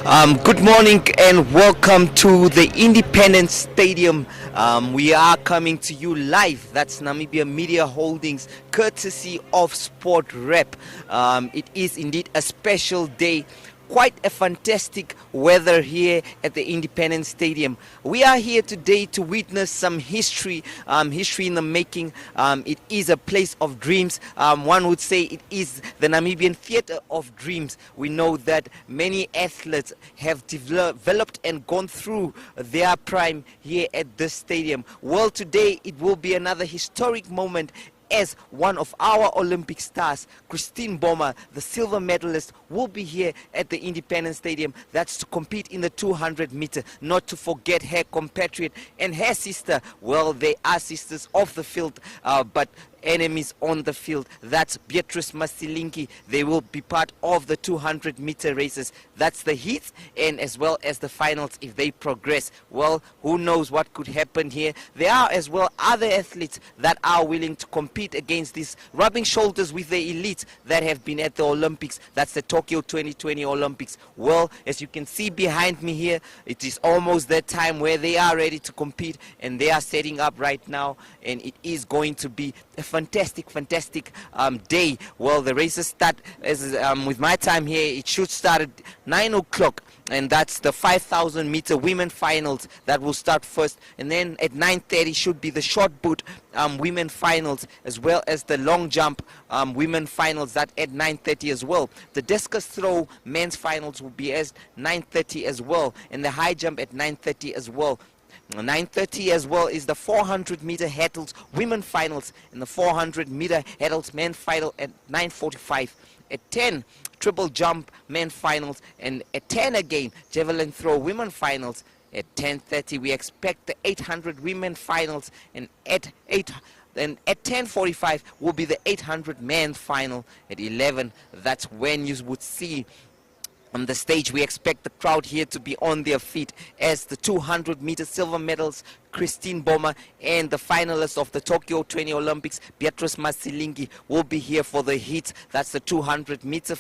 Good morning and welcome to the Independence Stadium. We are coming to you live. That's Namibia Media Holdings, courtesy of Sport Rep. It is indeed a special day. Quite a fantastic weather here at the Independence Stadium. We are here today to witness some history, history in the making. It is a place of dreams. One would say it is the Namibian theater of dreams. We know that many athletes have developed and gone through their prime here at this stadium. Well, today it will be another historic moment as one of our Olympic stars, Christine Boma, the silver medalist, will be here at the Independence Stadium. That's to compete in the 200 meter. Not to forget her compatriot and her sister. Well, they are sisters off the field, but enemies on the field. That's Beatrice Masilingi. They will be part of the 200 meter races. That's the heats and as well as the finals if they progress. Well, who knows what could happen here. There are as well other athletes that are willing to compete against this, rubbing shoulders with the elites that have been at the Olympics. That's the Tokyo 2020 Olympics. Well, as you can see behind me here, it is almost that time where they are ready to compete and they are setting up right now, and it is going to be a fantastic day. Well, the races start as with my time here. It should start at 9 o'clock, and that's the 5,000 meter women finals that will start first, and then at 9:30 should be the short put women finals, as well as the long jump women finals, that at 9:30 as well. The discus throw men's finals will be at 9:30 as well, and the high jump at 9:30 as well. 9:30 as well is the 400 meter hurdles women finals, and the 400 meter hurdles men final at 9:45. At 10, triple jump men finals, and at 10 again, javelin throw women finals. At 10:30 we expect the 800 women finals, and at 10:45 will be the 800 men final. At 11, that's when you would see on the stage. We expect the crowd here to be on their feet as the 200 meter silver medals Christine Boma and the finalists of the Tokyo 20 Olympics Beatrice Masilingi will be here for the heats. That's the 200 meter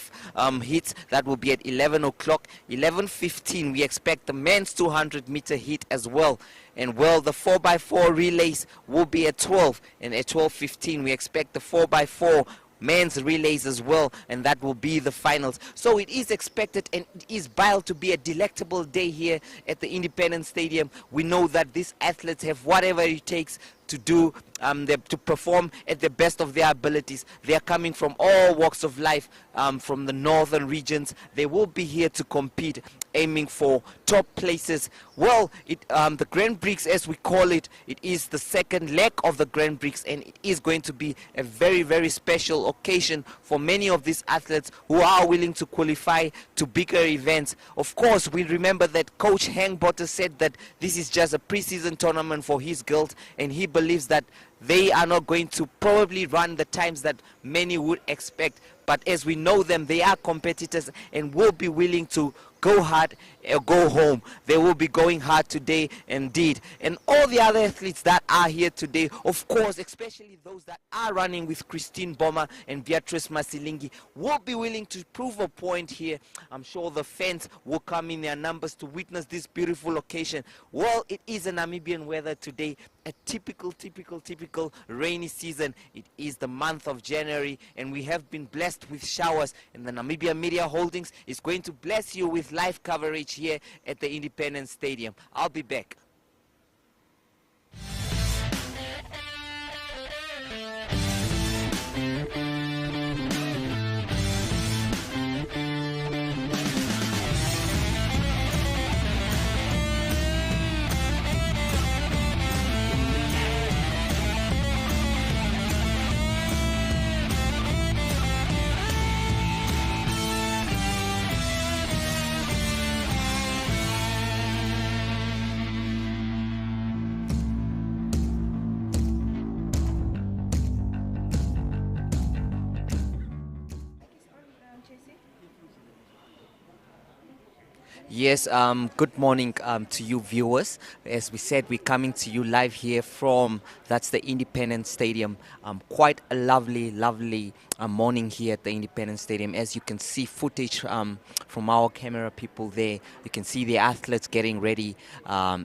heats. That will be at 11 o'clock. 11:15 we expect the men's 200 meter heat as well. And well, the 4x4 relays will be at 12, and at 12:15 we expect the 4x4 men's relays as well, and that will be the finals. So it is expected and it is bound to be a delectable day here at the Independence Stadium. We know that these athletes have whatever it takes to do, to perform at the best of their abilities. They are coming from all walks of life, from the northern regions. They will be here to compete, aiming for top places. Well, the Grand Prix, as we call it, it is the second leg of the Grand Prix, and it is going to be a very special occasion for many of these athletes who are willing to qualify to bigger events. Of course, we remember that Coach Hank Botter said that this is just a preseason tournament for his girls, and he believes that they are not going to probably run the times that many would expect. But as we know them, they are competitors and will be willing to go hard or go home. They will be going hard today indeed. And all the other athletes that are here today, of course, especially those that are running with Christine Boma and Beatrice Masilingi, will be willing to prove a point here. I'm sure the fans will come in their numbers to witness this beautiful occasion. Well, it is a Namibian weather today, a typical rainy season. It is the month of January, and we have been blessed with showers, and the Namibia Media Holdings is going to bless you with live coverage here at the Independence Stadium. I'll be back. Yes, good morning to you viewers. As we said, we're coming to you live here from, that's the Independence Stadium. Quite a lovely morning here at the Independence Stadium. As you can see footage from our camera people there, you can see the athletes getting ready.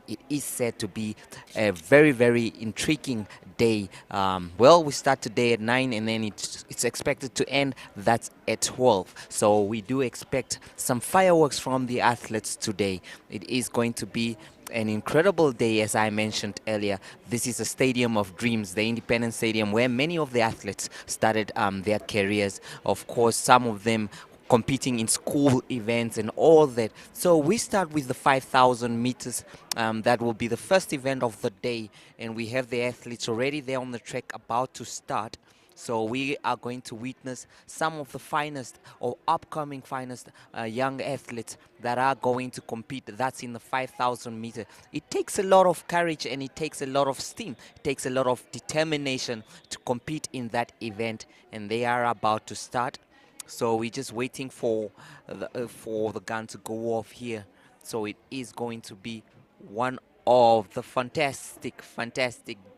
It is said to be a very intriguing day. Well, we start today at 9 and then it's expected to end, that's at 12. So we do expect some fireworks from the athletes today. It is going to be an incredible day, as I mentioned earlier. This is a stadium of dreams, the Independence Stadium, where many of the athletes started their careers. Of course, some of them competing in school events and all that. So we start with the 5,000 meters. That will be the first event of the day, and we have the athletes already there on the track about to start. So we are going to witness some of the finest or upcoming finest young athletes that are going to compete. That's in the 5,000 meter. It takes a lot of courage and it takes a lot of steam. It takes a lot of determination to compete in that event, and they are about to start. So we're just waiting for the gun to go off here. So it is going to be one of the fantastic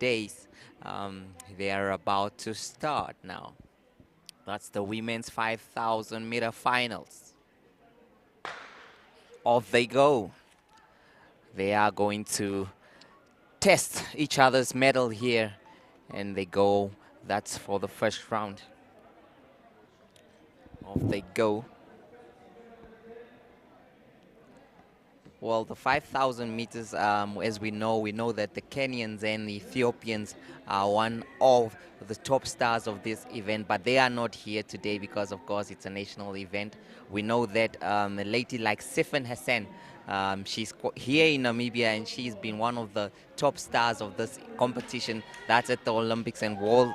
days. They are about to start now. That's the women's 5,000 meter finals. Off they go. They are going to test each other's medal here, and they go. That's for the first round. Off they go. Well, the 5,000 meters, as we know that the Kenyans and the Ethiopians are one of the top stars of this event, but they are not here today because, of course, it's a national event. We know that a lady like Sifan Hassan, she's here in Namibia, and she's been one of the top stars of this competition. That's at the Olympics and World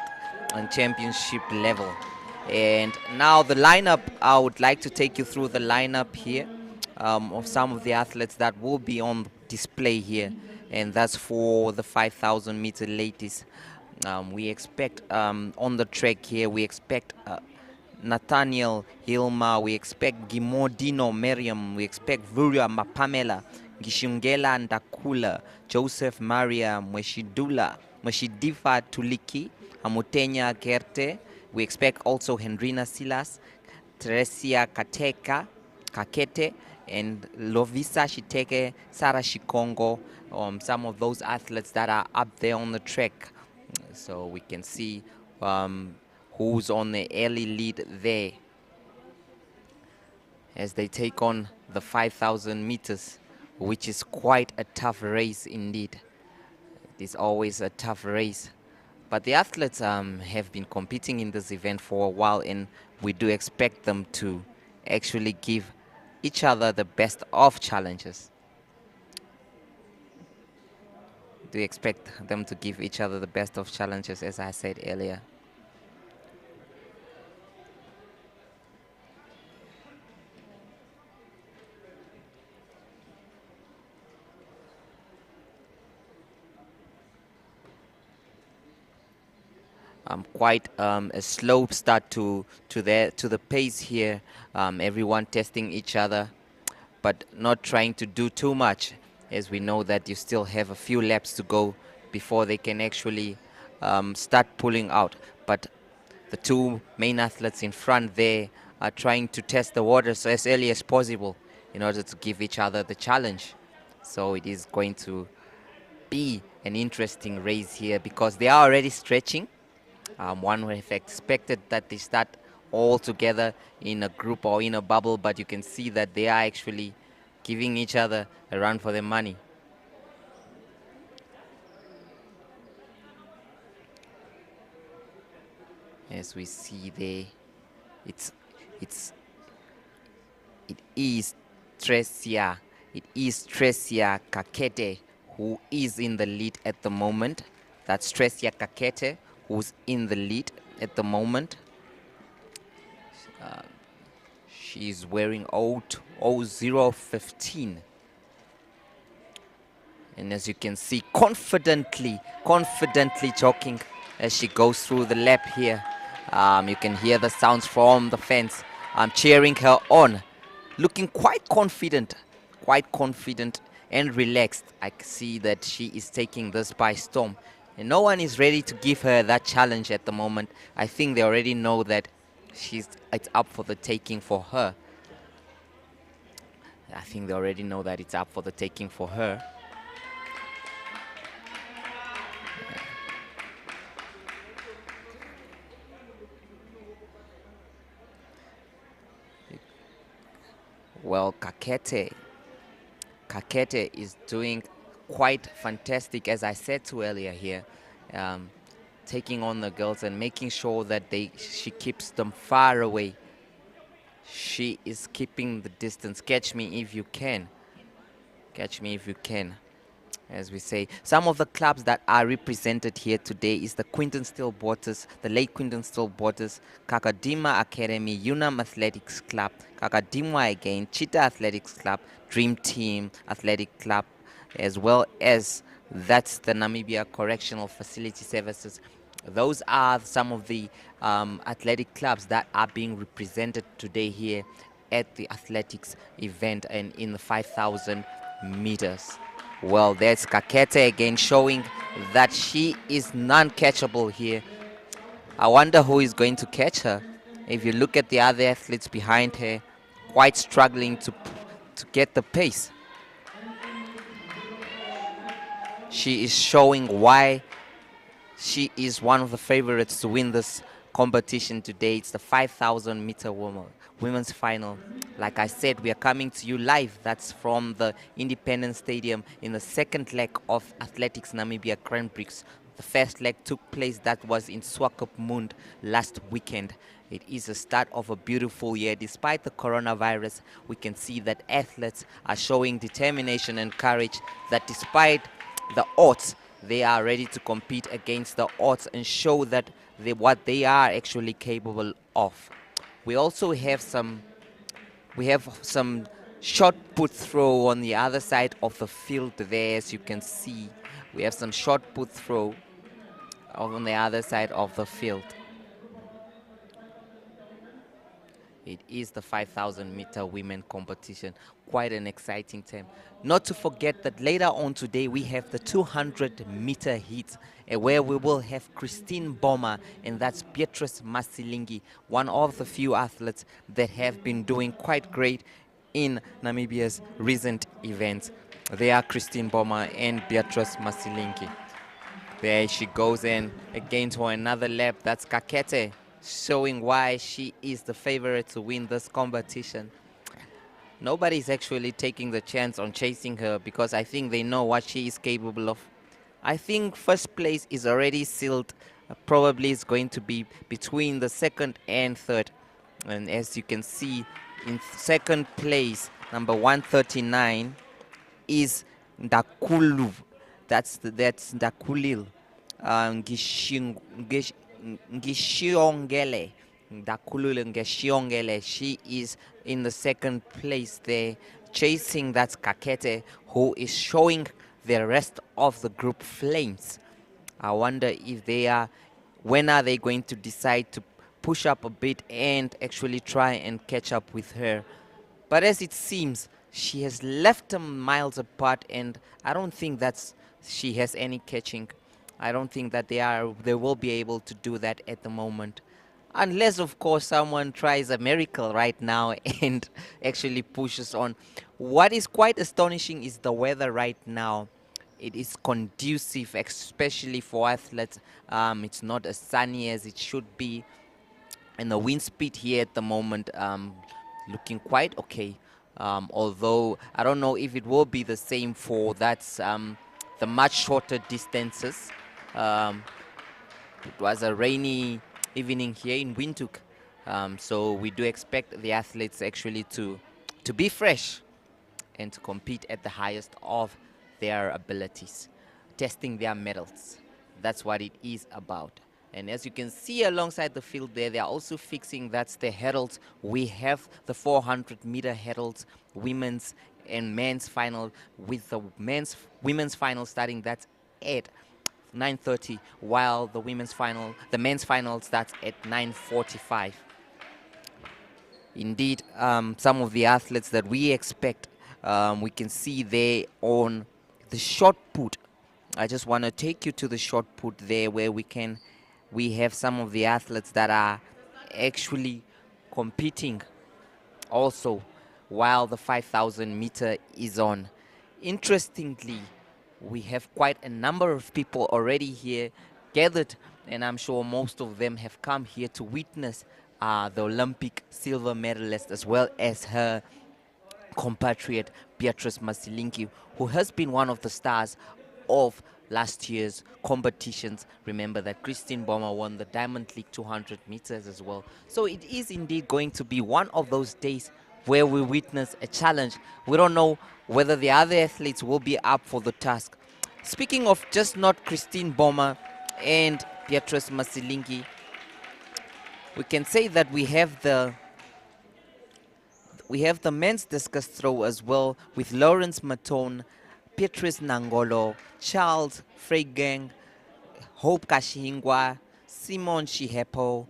and Championship level. And now the lineup, I would like to take you through the lineup here. Of some of the athletes that will be on display here, and that's for the 5,000 meter ladies. We expect on the track here, we expect Nathaniel Hilma, we expect Gimodino Miriam, we expect Vuria Mapamela, Gishungela Ndakula, Joseph Maria Mweshidula, Mweshidifa Tuliki, Amutenya Gerte. We expect also Hendrina Silas, Teresia Kakete, and Lovisa Shiteke, Sarah Shikongo, some of those athletes that are up there on the track. So we can see who's on the early lead there as they take on the 5,000 meters, which is quite a tough race indeed. It is always a tough race. But the athletes have been competing in this event for a while, and we do expect them to actually give each other the best of challenges. Do expect them to give each other the best of challenges, as I said earlier. Quite a slow start to the pace here. Everyone testing each other, but not trying to do too much, as we know that you still have a few laps to go before they can actually start pulling out. But the two main athletes in front there are trying to test the waters as early as possible in order to give each other the challenge. So it is going to be an interesting race here because they are already stretching. One would have expected that they start all together in a group or in a bubble, but you can see that they are actually giving each other a run for their money. As we see there, it is Tresia Kakete who is in the lead at the moment. That's Tresia Kakete who's in the lead at the moment. She's wearing 015. And as you can see, confidently jogging as she goes through the lap here. You can hear the sounds from the fans cheering her on. Looking quite confident quite confident and relaxed. I see that she is taking this by storm. And no one is ready to give her that challenge at the moment. I think they already know that it's up for the taking for her. I think they already know that it's up for the taking for her. Well, Kakete is doing quite fantastic, as I said to earlier here, taking on the girls and making sure that she keeps them far away. She is keeping the distance. Catch me if you can. Catch me if you can, as we say. Some of the clubs that are represented here today is the Quinton Stillwaters, the late Quinton Stillwaters, Kakadima Academy, Unam Athletics Club, Kakadima again, Cheetah Athletics Club, Dream Team Athletic Club, as well as that's the Namibia Correctional Facility Services. Those are some of the athletic clubs that are being represented today here at the athletics event and in the 5,000 meters. Well, there's Kakete again showing that she is non-catchable here. I wonder who is going to catch her. If you look at the other athletes behind her, quite struggling to get the pace. She is showing why she is one of the favorites to win this competition today. It's the 5,000 meter women's final. Like I said, we are coming to you live. That's from the Independence Stadium in the second leg of Athletics Namibia Grand Prix. The first leg took place, that was in Swakopmund last weekend. It is the start of a beautiful year. Despite the coronavirus, we can see that athletes are showing determination and courage, that despite the odds, they are ready to compete against the odds and show that what they are actually capable of. We also have some shot put throw on the other side of the field there, as you can see. We have some shot put throw on the other side of the field. It is the 5,000 meter women competition. Quite an exciting time. Not to forget that later on today we have the 200 meter heat where we will have Christine Boma, and that's Beatrice Masilingi, one of the few athletes that have been doing quite great in Namibia's recent events. They are Christine Boma and Beatrice Masilingi. There she goes in again for another lap. That's Kakete, showing why she is the favorite to win this competition. Nobody's actually taking the chance on chasing her because I think they know what she is capable of. I think first place is already sealed. Probably it's going to be between the second and third. And as you can see, in second place, number 139 is Ndakulu. That's Ndakulil Ngishiongele. Ndakulul Ngishiongele. She is in the second place there, chasing that's Kakete, who is showing the rest of the group flames. I wonder if when are they going to decide to push up a bit and actually try and catch up with her. But as it seems, she has left them miles apart, and I don't think she has any catching. I don't think that they will be able to do that at the moment. Unless, of course, someone tries a miracle right now and actually pushes on. What is quite astonishing is the weather right now. It is conducive, especially for athletes. It's not as sunny as it should be. And the wind speed here at the moment looking quite okay. Although I don't know if it will be the same for the much shorter distances. It was a rainy evening here in Windhoek. So we do expect the athletes actually to be fresh and to compete at the highest of their abilities, testing their metals. That's what it is about. And as you can see alongside the field there, they are also fixing, that's the hurdles. We have the 400 meter hurdles, women's and men's final, with the women's final starting, that's at 9:30, while the men's final starts at 9:45. Indeed, some of the athletes that we expect We can see there on the shot put. I just want to take you to the shot put there where we have some of the athletes that are actually competing also while the 5,000 meter is on. Interestingly, we have quite a number of people already here gathered, and I'm sure most of them have come here to witness the Olympic silver medalist as well as her compatriot Beatrice Masilinki, who has been one of the stars of last year's competitions. Remember that Christine Bommer won the Diamond League 200 meters as well. So it is indeed going to be one of those days where we witness a challenge. We don't know whether the other athletes will be up for the task. Speaking of just not Christine Bommer and Beatrice Masilinki, we can say that we have the men's discus throw as well with Lawrence Matone, Beatrice Nangolo, Charles Freigang, Hope Kashingwa, Simon Shihepo,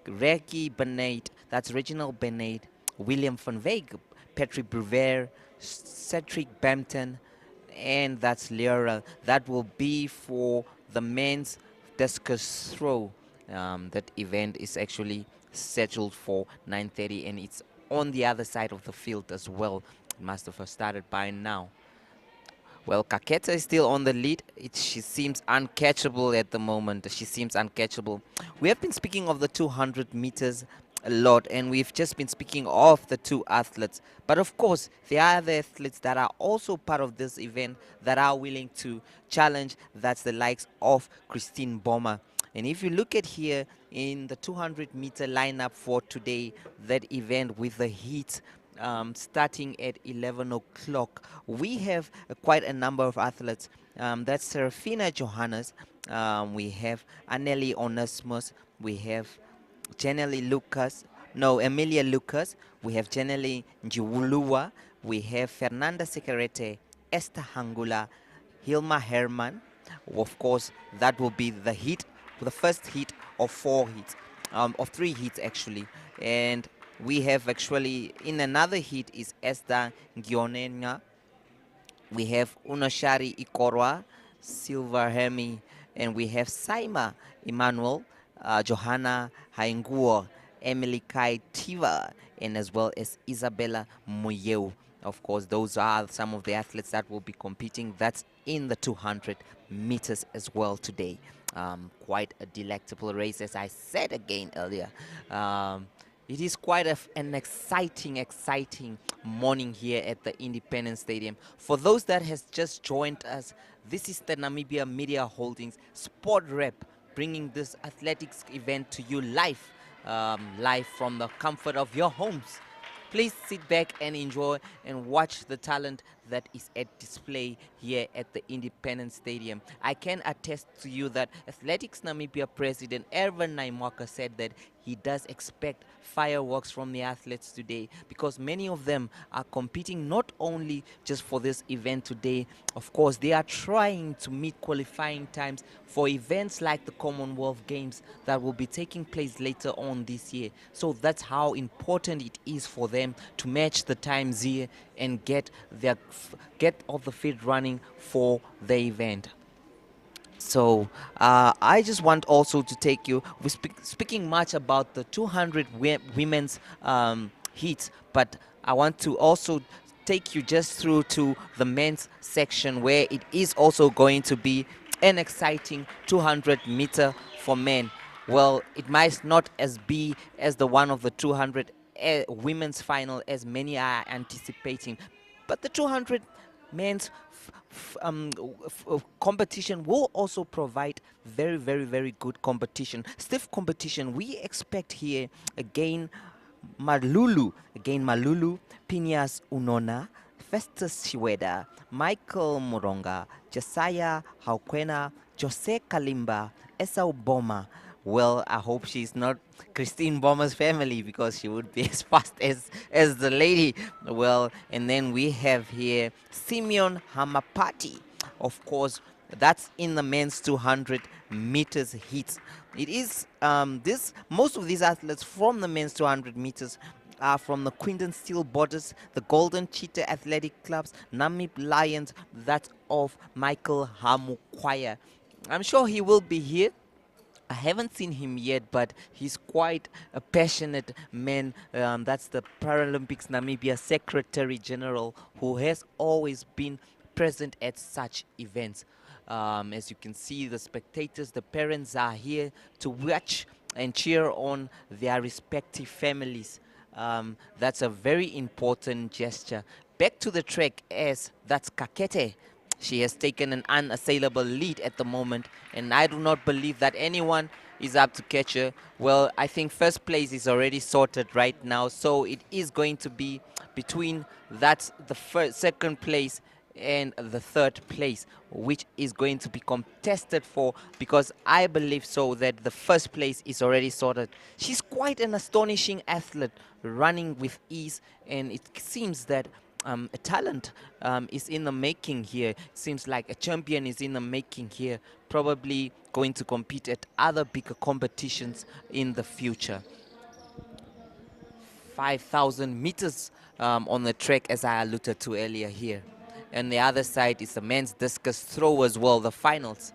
Reki Benate, that's Reginald Benate, William van Veek, Patrick Brewer, Cedric Bampton, and that's Leora. That will be for the men's discus throw. That event is actually scheduled for 9:30, and it's on the other side of the field as well. It must have started by now. Well, Kaketa is still on the lead. She seems uncatchable at the moment. She seems uncatchable. We have been speaking of the 200 meters a lot, and we've just been speaking of the two athletes. But of course, there are other athletes that are also part of this event that are willing to challenge. That's the likes of Christine Bommer. And if you look at here in the 200 meter lineup for today, that event with the heat starting at 11 o'clock, we have quite a number of athletes. That's Serafina Johannes, we have Anneli Onesimus, we have Emilia Lucas, we have Janelle Njiwulua, we have Fernanda Sekerete, Esther Hangula, Hilma Herman. Of course, that will be the heat, the first heat of 4 heats, of 3 heats actually. And we have actually in another heat is Esther Ngionenga. We have Unashari Ikorwa, Silver Hemi, and we have Saima Emmanuel, Johanna Hainguo, Emily Kai Tiva, and as well as Isabella Moyeu. Of course, those are some of the athletes that will be competing. That's in the 200 meters as well today. Quite a delectable race, as I said again earlier. It is quite an exciting morning here at the Independence Stadium. For those that has just joined us, this is the Namibia Media Holdings Sport Rep, bringing this athletics event to you live, live from the comfort of your homes. Please sit back and enjoy and watch the talent that is at display here at the Independence Stadium. I can attest to you that Athletics Namibia President Erwin Naimwaka said that he does expect fireworks from the athletes today, because many of them are competing not only just for this event today. Of course, they are trying to meet qualifying times for events like the Commonwealth Games that will be taking place later on this year. So that's how important it is for them to match the times here and get all the feet running for the event. So I just want also to take you, we're speaking much about the 200 women's heats, but I want to also take you just through to the men's section, where it is also going to be an exciting 200 meter for men. Well, it might not be as the one of the 200 women's final as many are anticipating, but the 200 men's competition will also provide very good competition, stiff competition. We expect here again Malulu, Phineas Unona, Festus Shiweda, Michael Moronga, Josiah Haukwena, Jose Kalimba, Esau Boma. Well, I hope she's not Christine Bommer's family, because she would be as fast as the lady. Well, and then we have here Simeon Hamapati. Of course, that's in the men's 200 meters heats. It is most of these athletes from the men's 200 meters are from the Quinton Steel Borders, the Golden Cheetah Athletic Clubs, Namib Lions, that's of Michael Hamukwaya. I'm sure he will be here. I haven't seen him yet, but he's quite a passionate man. That's the Paralympics Namibia Secretary General, who has always been present at such events. As you can see, the spectators, the parents are here to watch and cheer on their respective families. That's a very important gesture. Back to the track, as that's Kakete. She has taken an unassailable lead at the moment, and I do not believe that anyone is up to catch her. Well, I think first place is already sorted right now, so it is going to be between the second place and the third place, which is going to be contested for, because I believe so that the first place is already sorted. She's quite an astonishing athlete, running with ease, and it seems that a talent is in the making here. It seems like a champion is in the making here, probably going to compete at other bigger competitions in the future. 5,000 meters on the track, as I alluded to earlier here. And the other side is the men's discus throw as well, the finals.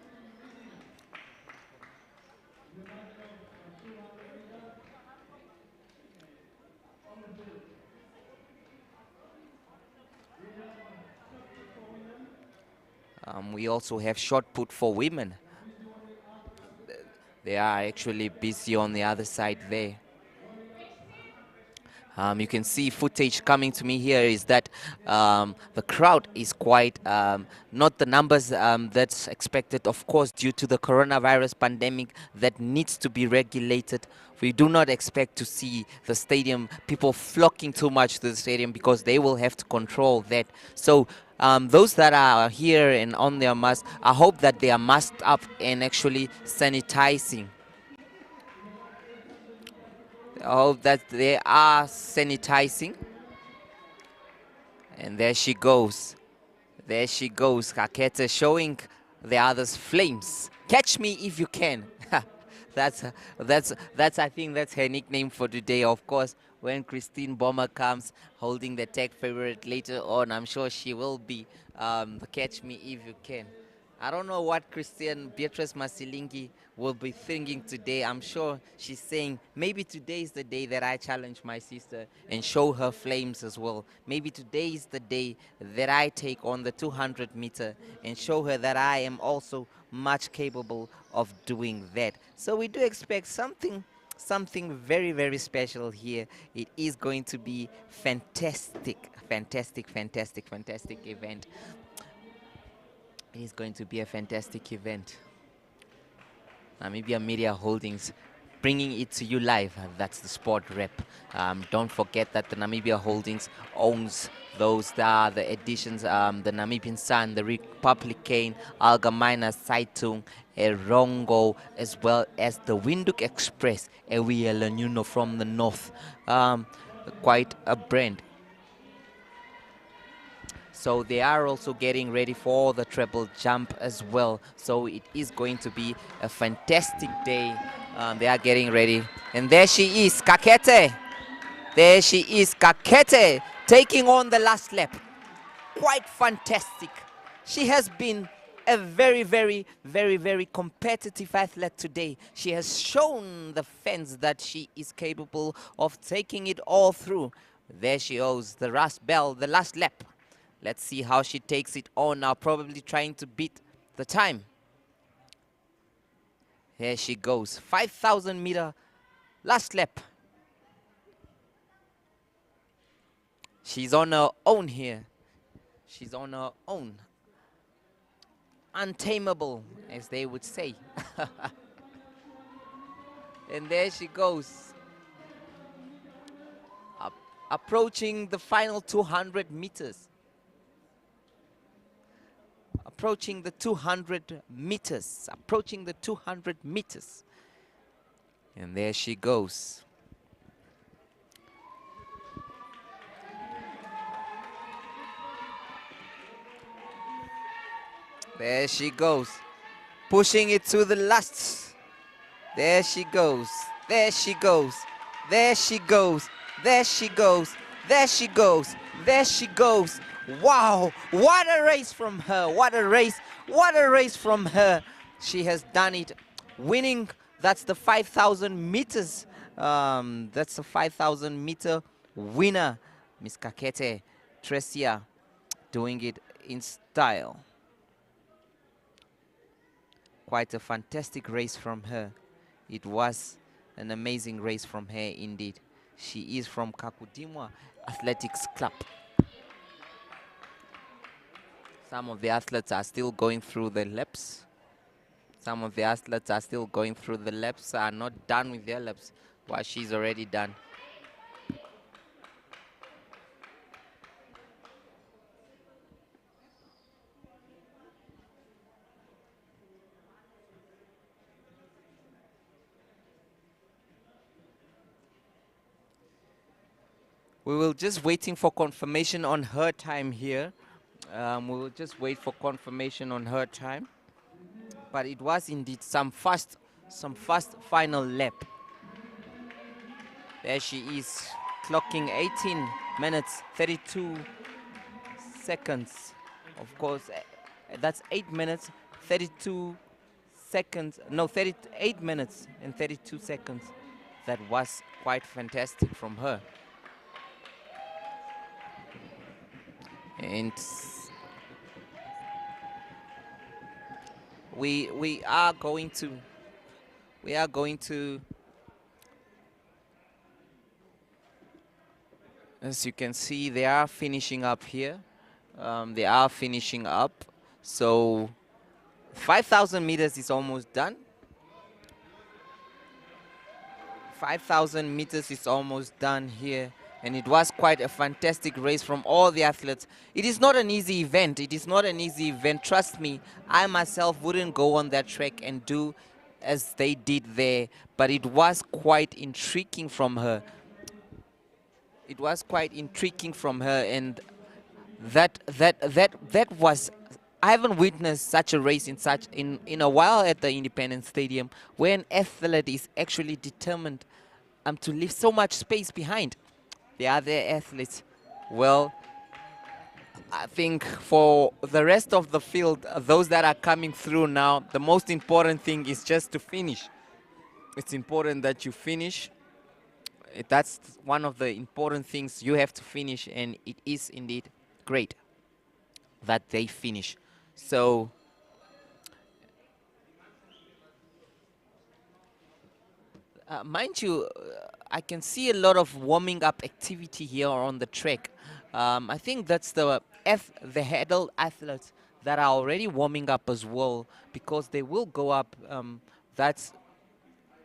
We also have shot put for women. They are actually busy on the other side there. You can see footage coming to me here is that the crowd is quite not the numbers that's expected, of course, due to the coronavirus pandemic that needs to be regulated. We do not expect to see the stadium, people flocking too much to the stadium, because they will have to control that. So those that are here and on their mask, I hope that they are masked up and actually sanitizing. I hope that they are sanitizing. And there she goes. There she goes. Kakete showing the others flames. Catch me if you can. that's I think that's her nickname for today. Of course, when Christine Bomber comes holding the tag favorite later on, I'm sure she will be the catch me if you can. I don't know what Christian Beatrice Masilingi will be thinking today. I'm sure she's saying, maybe today is the day that I challenge my sister and show her flames as well. Maybe today is the day that I take on the 200 meter and show her that I am also much capable of doing that. So we do expect something very, very special here. It is going to be fantastic event. It is going to be a fantastic event. Namibia Media Holdings bringing it to you live. That's the sport rep. Don't forget that the Namibia Holdings owns those the editions, the Namibian Sun, the Republican, Algemeine Zeitung, Erongo, as well as the Windhoek Express, Ewielenuno from the north. Quite a brand. So they are also getting ready for the treble jump as well. So it is going to be a fantastic day. They are getting ready. And there she is, Kakete. There she is, Kakete, taking on the last lap. Quite fantastic. She has been a very, very, very, very competitive athlete today. She has shown the fans that she is capable of taking it all through. There she goes, the last bell, the last lap. Let's see how she takes it on now, probably trying to beat the time. Here she goes, 5,000 meter last lap. She's on her own here. She's on her own. Untamable, as they would say. And there she goes. Approaching the final 200 meters. Approaching the 200 meters. Approaching the 200 meters. And there she goes. There she goes. Pushing it to the last. There she goes. There she goes. There she goes. There she goes. There she goes. There she goes. Wow, what a race from her. What a race. What a race from her. She has done it. Winning, that's the 5,000 meters. That's the 5,000 meter winner. Miss Kakete Tresia doing it in style. Quite a fantastic race from her. It was an amazing race from her indeed. She is from Kakudimwa Athletics Club. Some of the athletes are still going through the laps. Some of the athletes are still going through the laps, are not done with their laps, while she's already done. We will just waiting for confirmation on her time here. We will just wait for confirmation on her time. But it was indeed some fast final lap. There she is, clocking 18 minutes, 32 seconds. Of course, that's 8 minutes, 32 seconds. No, 38 minutes and 32 seconds. That was quite fantastic from her. And we are going to as you can see, they are finishing up here. They are finishing up. So 5,000 meters is almost done. 5,000 meters is almost done here. And it was quite a fantastic race from all the athletes. It is not an easy event. It is not an easy event. Trust me, I myself wouldn't go on that track and do as they did there. But it was quite intriguing from her. It was quite intriguing from her, and that was, I haven't witnessed such a race in a while at the Independence Stadium, where an athlete is actually determined to leave so much space behind the other athletes. Well, I think for the rest of the field, those that are coming through now, the most important thing is just to finish. It's important that you finish. That's one of the important things. You have to finish, and it is indeed great that they finish. So mind you, I can see a lot of warming up activity here on the track. I think that's the hurdle athletes that are already warming up as well, because they will go up. That's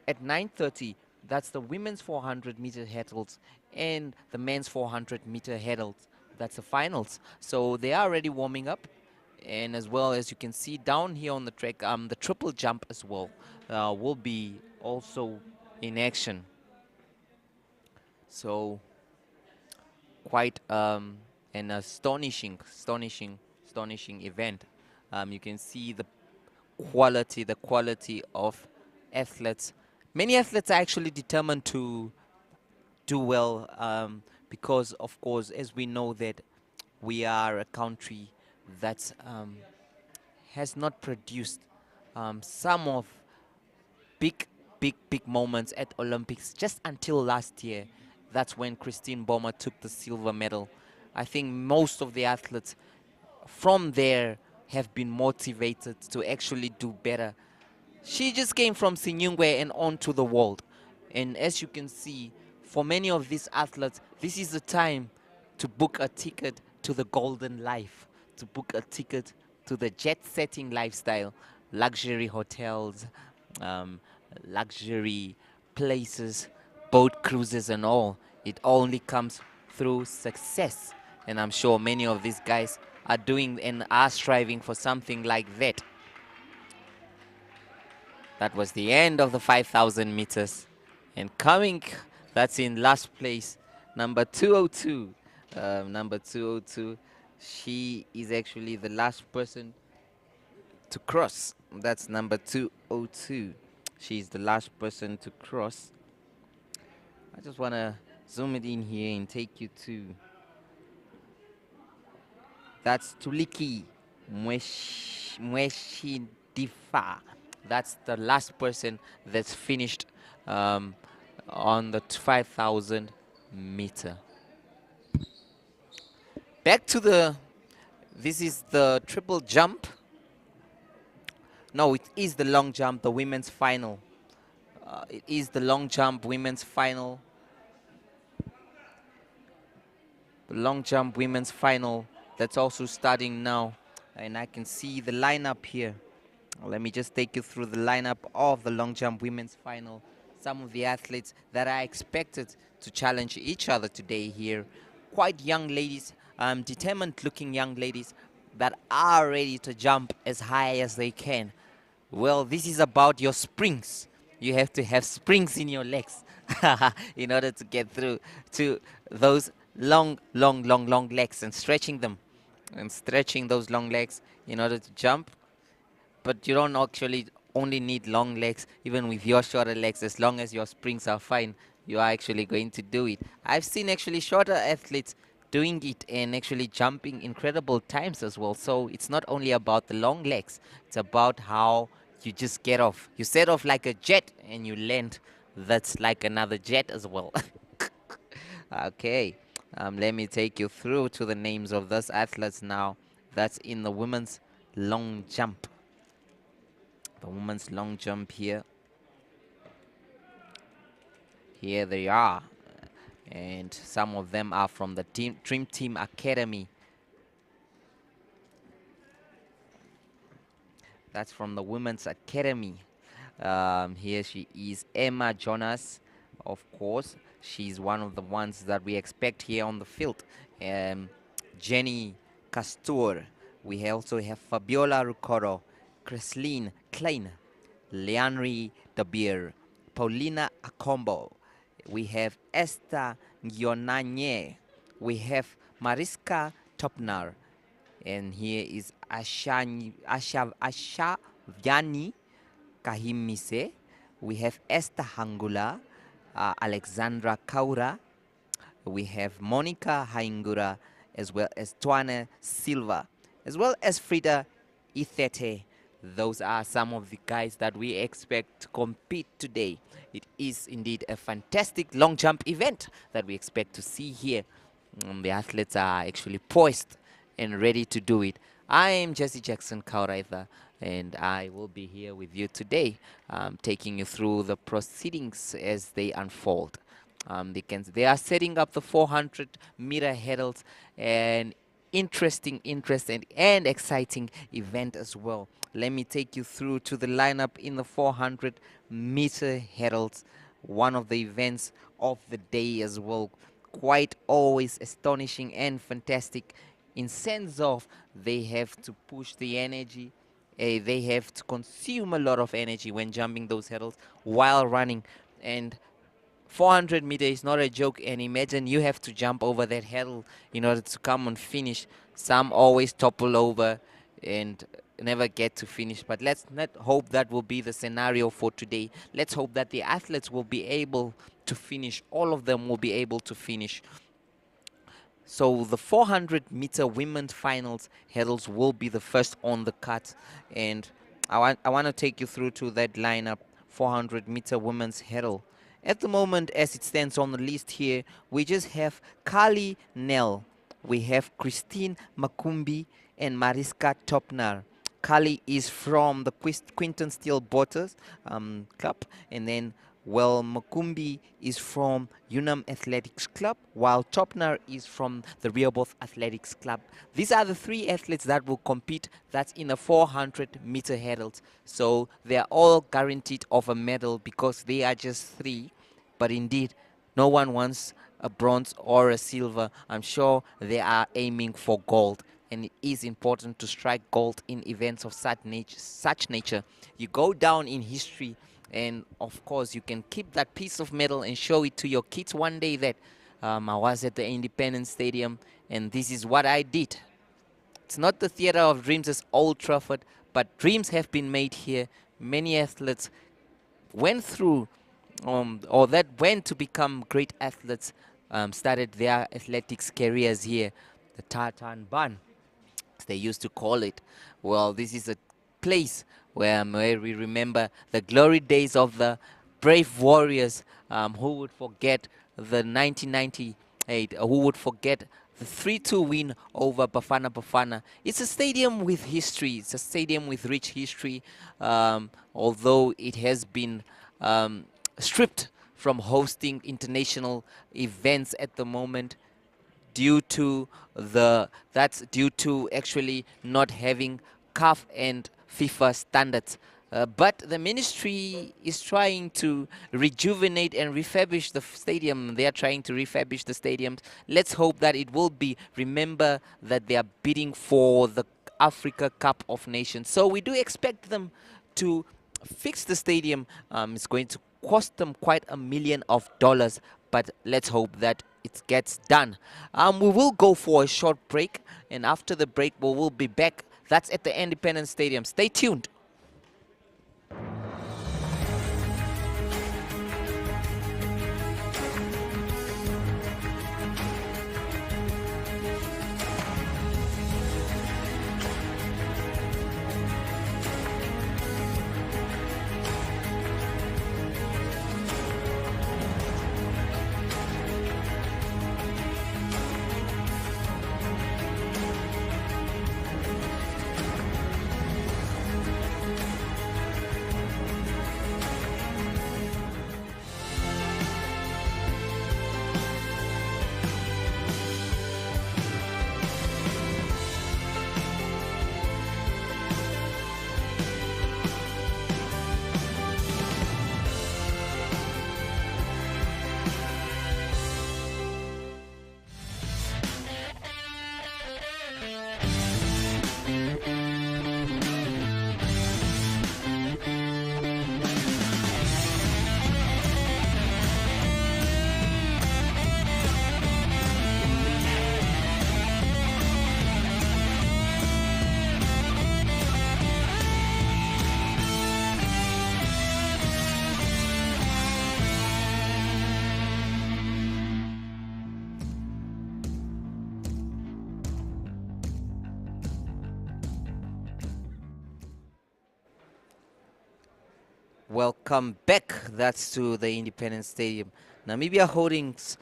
at 9:30. That's the women's 400-meter hurdles and the men's 400-meter hurdles. That's the finals. So they are already warming up. And as well as you can see down here on the track, the triple jump as well will be also in action. So quite an astonishing event. You can see the quality of athletes. Many athletes are actually determined to do well, because, of course, as we know that we are a country that has not produced some of big moments at Olympics just until last year. That's when Christine Boma took the silver medal. I think most of the athletes from there have been motivated to actually do better. She just came from Sinyungwe and on to the world. And as you can see, for many of these athletes, this is the time to book a ticket to the golden life, to book a ticket to the jet-setting lifestyle, luxury hotels, luxury places, boat cruises and all. It only comes through success. And I'm sure many of these guys are doing and are striving for something like that. That was the end of the 5,000 meters. And coming, that's in last place, number 202. Number 202, she is actually the last person to cross. That's number 202. She's the last person to cross. I just want to zoom it in here and take you to. That's Tuliki Mweshidifa. That's the last person that's finished um, on the 5,000 meter. Back to the, this is the triple jump. No, it is the long jump, the women's final. It is the long jump women's final. The long jump women's final that's also starting now. And I can see the lineup here. Let me just take you through the lineup of the long jump women's final. Some of the athletes that are expected to challenge each other today here. Quite young ladies, determined looking young ladies that are ready to jump as high as they can. Well, this is about your springs. You have to have springs in your legs in order to get through to those long legs and stretching them and stretching those long legs in order to jump. But you don't actually only need long legs, even with your shorter legs. As long as your springs are fine, you are actually going to do it. I've seen actually shorter athletes doing it and actually jumping incredible times as well. So it's not only about the long legs, it's about how you just get off. You set off like a jet and you land. That's like another jet as well. Okay, let me take you through to the names of those athletes now. That's in the women's long jump. The women's long jump here. Here they are. And some of them are from the Dream Team Academy. That's from the Women's Academy. Here she is, Emma Jonas, of course. She's one of the ones that we expect here on the field. Jenny Castor. We also have Fabiola Rucoro, Chrisline Klein, Leanri Dabir, Paulina Akombo. We have Esther Ngionanye. We have Mariska Topnar. And here is Ashavyani Kahimise. We have Esther Hangula, Alexandra Kaura. We have Monica Haingura, as well as Tuane Silva, as well as Frida Ithete. Those are some of the guys that we expect to compete today. It is indeed a fantastic long jump event that we expect to see here. The athletes are actually poised and ready to do it. I am Jesse Jackson Kauraitha, and I will be here with you today, taking you through the proceedings as they unfold. They are setting up the 400-meter hurdles, an interesting and exciting event as well. Let me take you through to the lineup in the 400-meter hurdles, one of the events of the day as well. Quite always astonishing and fantastic in sense of they have to push the energy, they have to consume a lot of energy when jumping those hurdles while running. And 400 meters is not a joke, and imagine you have to jump over that hurdle in order to come and finish. Some always topple over and never get to finish, but let's not hope that will be the scenario for today. Let's hope that the athletes will be able to finish. All of them will be able to finish. So the 400-meter women's finals hurdles will be the first on the cut, and I want to take you through to that lineup. 400-meter women's hurdle. At the moment, as it stands on the list here, we just have Kali Nell, we have Christine Makumbi, and Mariska Topnar. Kali is from the Quinton Steel Botters Club, and then Makumbi is from Unam Athletics Club, while Topnar is from the Rehoboth Athletics Club. These are the three athletes that will compete. That's in the 400-meter hurdles. So they are all guaranteed of a medal because they are just three. But indeed, no one wants a bronze or a silver. I'm sure they are aiming for gold. And it is important to strike gold in events of such nature. You go down in history, and of course you can keep that piece of metal and show it to your kids one day that I was at the Independence Stadium and this is what I did. It's not the Theatre of Dreams as Old Trafford, but dreams have been made here. Many athletes went through or that went to become great athletes started their athletics careers here, the Tartan Bun, as they used to call it. Well, this is a place where we remember the glory days of the brave warriors. Who would forget the 1998? Who would forget the 3-2 win over Bafana Bafana? It's a stadium with history. It's a stadium with rich history, although it has been stripped from hosting international events at the moment due to due to actually not having CAF and FIFA standards. But the ministry is trying to rejuvenate and refurbish the stadium. They are trying to refurbish the stadiums. Let's hope that it will be. Remember that they are bidding for the Africa Cup of Nations. So we do expect them to fix the stadium. It's going to cost them quite $1 million, but let's hope that it gets done. We will go for a short break, and after the break, we will be back. That's at the Independence Stadium. Stay tuned. Welcome back. That's to the Independence Stadium. Namibia Holdings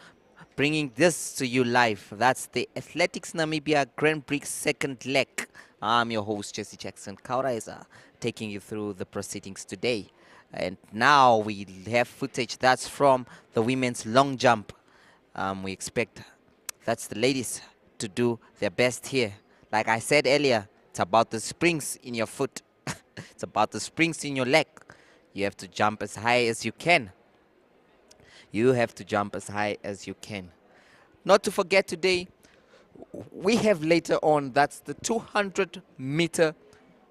bringing this to you live. That's the Athletics Namibia Grand Prix second leg. I'm your host, Jesse Jackson Kauraiza, taking you through the proceedings today. And now we have footage that's from the women's long jump. We expect that's the ladies to do their best here. Like I said earlier, it's about the springs in your foot. It's about the springs in your leg. You have to jump as high as you can. You have to jump as high as you can. Not to forget today, we have later on, that's the 200-meter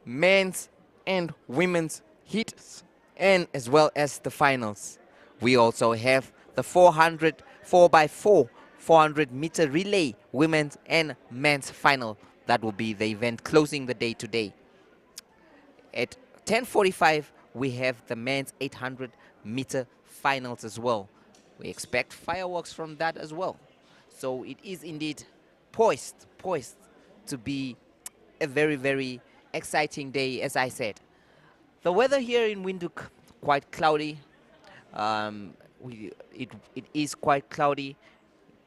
men's and women's heats, and as well as the finals. We also have the 4x4 400-meter relay women's and men's final. That will be the event closing the day today. At 10:45, we have the men's 800-meter finals as well. We expect fireworks from that as well. So it is indeed poised to be a very, very exciting day, as I said. The weather here in Windhoek, quite cloudy. It is quite cloudy.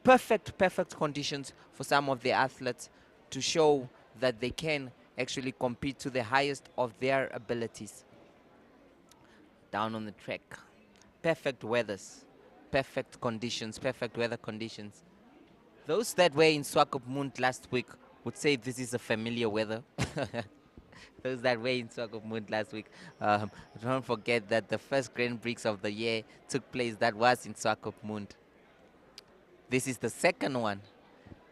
Perfect conditions for some of the athletes to show that they can actually compete to the highest of their abilities. Down on the track, perfect weathers, perfect conditions, perfect weather conditions. Those that were in Swakopmund last week would say this is a familiar weather. Those that were in Swakopmund last week, don't forget that the first Grand Prix of the year took place that was in Swakopmund. This is the second one,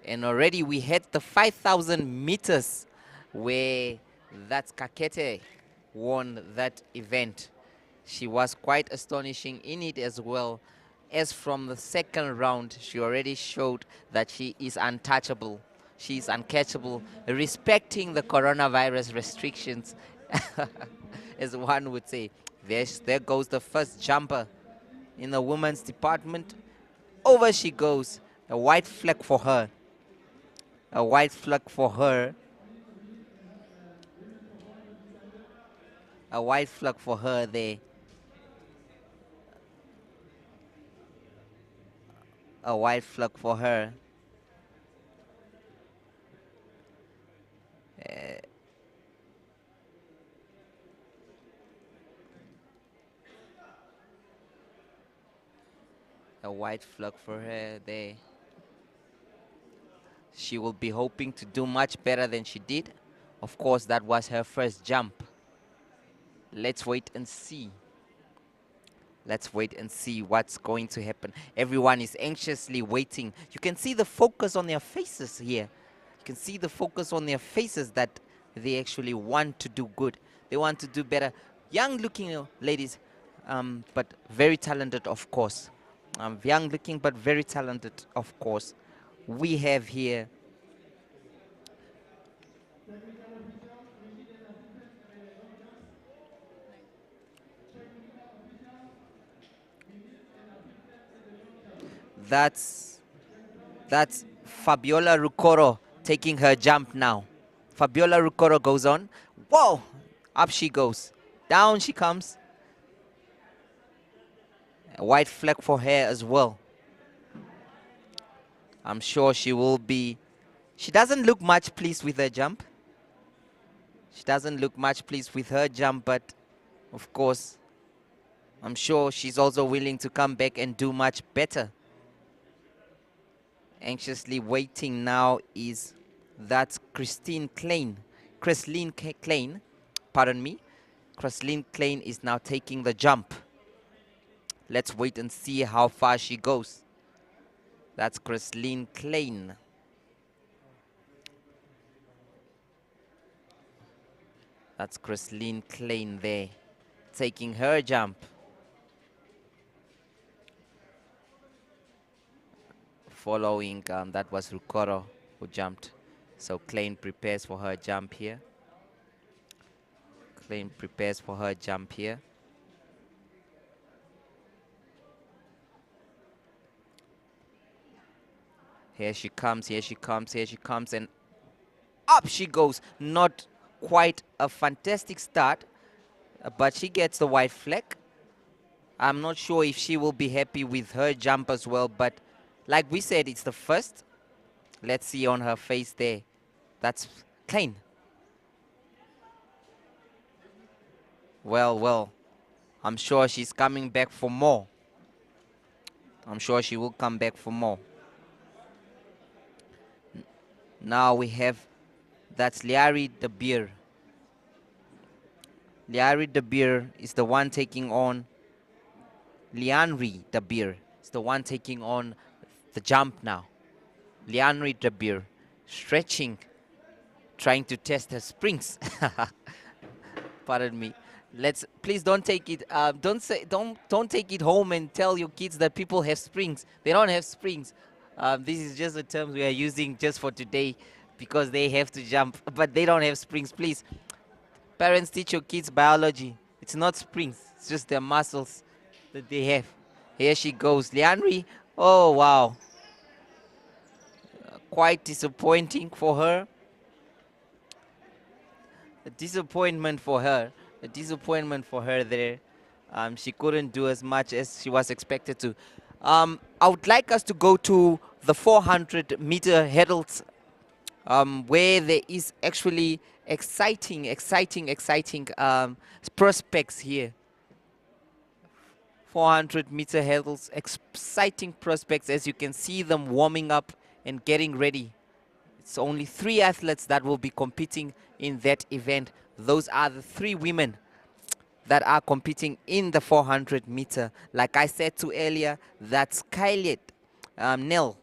and already we had the 5,000 meters where that's Kakete won that event. She was quite astonishing in it as well, as from the second round she already showed that she is untouchable. She is uncatchable, respecting the coronavirus restrictions, as one would say. There goes the first jumper in the women's department. Over she goes. A white flag for her. A white flag for her. A white flag for her there. A white flag for her. A white flag for her there. She will be hoping to do much better than she did. Of course, that was her first jump. Let's wait and see. Let's wait and see what's going to happen. Everyone is anxiously waiting. You can see the focus on their faces here. You can see the focus on their faces that they actually want to do good. They want to do better. Young looking ladies, but very talented, of course. Young looking, but very talented, of course. We have here that's Fabiola Rucoro taking her jump now. Fabiola Rucoro goes on. Whoa! Up she goes. Down she comes. A white flag for her as well. I'm sure she will be. She doesn't look much pleased with her jump. She doesn't look much pleased with her jump, but of course, I'm sure she's also willing to come back and do much better. Anxiously waiting now is Christine Klein. Pardon me. Christine Klein is now taking the jump. Let's wait and see how far she goes. That's Christine Klein. That's Christine Klein there, taking her jump. Following, that was Rucoro who jumped. So Klein prepares for her jump here. Klein prepares for her jump here. Here she comes, here she comes, here she comes, and up she goes. Not quite a fantastic start, but she gets the white flag. I'm not sure if she will be happy with her jump as well, but like we said, it's the first. Let's see on her face there. That's Klein. Well, I'm sure she's coming back for more. I'm sure she will come back for more. Now we have, that's Liari De Beer. Liari De Beer is the one taking on, Lianri De Beer is the one taking on the jump now. Lianri De Beer stretching, trying to test her springs. Pardon me. Please don't take it. Don't take it home and tell your kids that people have springs. They don't have springs. This is just the terms we are using just for today because they have to jump, but they don't have springs. Please, parents, teach your kids biology. It's not springs. It's just their muscles that they have. Here she goes, Lianri. Oh wow. Quite disappointing for her. A disappointment for her. A disappointment for her there. She couldn't do as much as she was expected to. I would like us to go to the 400-meter hurdles, where there is actually exciting prospects here. 400-meter hurdles, exciting prospects as you can see them warming up and getting ready. It's only 3 athletes that will be competing in that event. Those are the 3 women that are competing in the 400-meter. Like I said to earlier, that's Kylie Nell,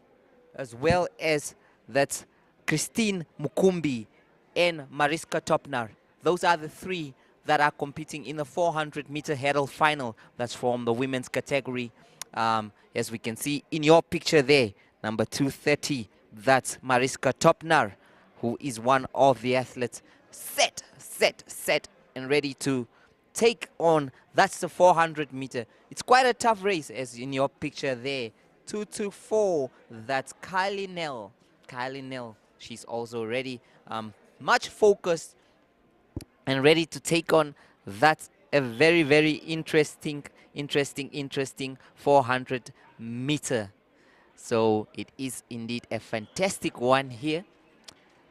as well as that's Christine Mukumbi and Mariska Topnar. Those are the 3 that are competing in the 400-meter hurdle final. That's from the women's category. As we can see in your picture there, number 230, that's Mariska Topnar, who is one of the athletes set, and ready to take on, that's the 400-meter. It's quite a tough race, as in your picture there. 224. That's Kylie Nell. Kylie Nell, she's also ready, much focused and ready to take on. That's a very, very interesting 400 meter. So it is indeed a fantastic one here.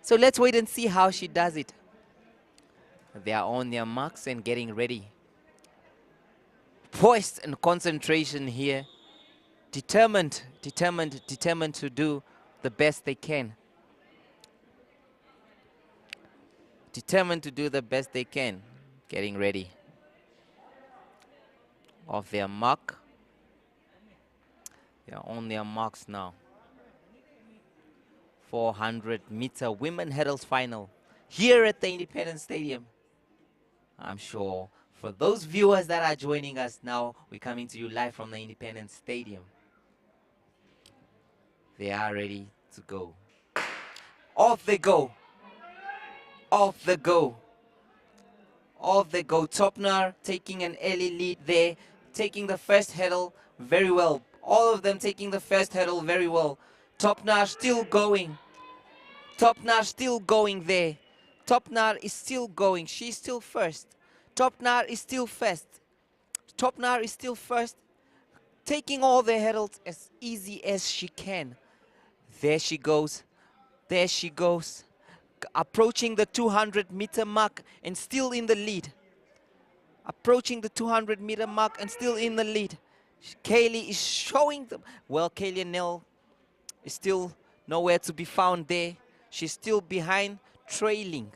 So let's wait and see how she does it. They are on their marks and getting ready. Poised and concentration here. Determined to do the best they can. Determined to do the best they can. Getting ready. Off their mark. They are on their marks now. 400 meter women hurdles final here at the Independence Stadium. I'm sure for those viewers that are joining us now, we're coming to you live from the Independence Stadium. They are ready to go. Off they go. Off they go. Off they go. Topnar taking an early lead there, taking the first hurdle very well. All of them taking the first hurdle very well. Topnar still going. Topnar still going there. Topnar is still going. She's still first. Topnar is still first. Topnar is still first. Taking all the hurdles as easy as she can. There she goes. There she goes. Approaching the 200 meter mark and still in the lead. Approaching the 200 meter mark and still in the lead. Kaylee is showing them. Well, Kaylee Nell is still nowhere to be found there. She's still behind, trailing.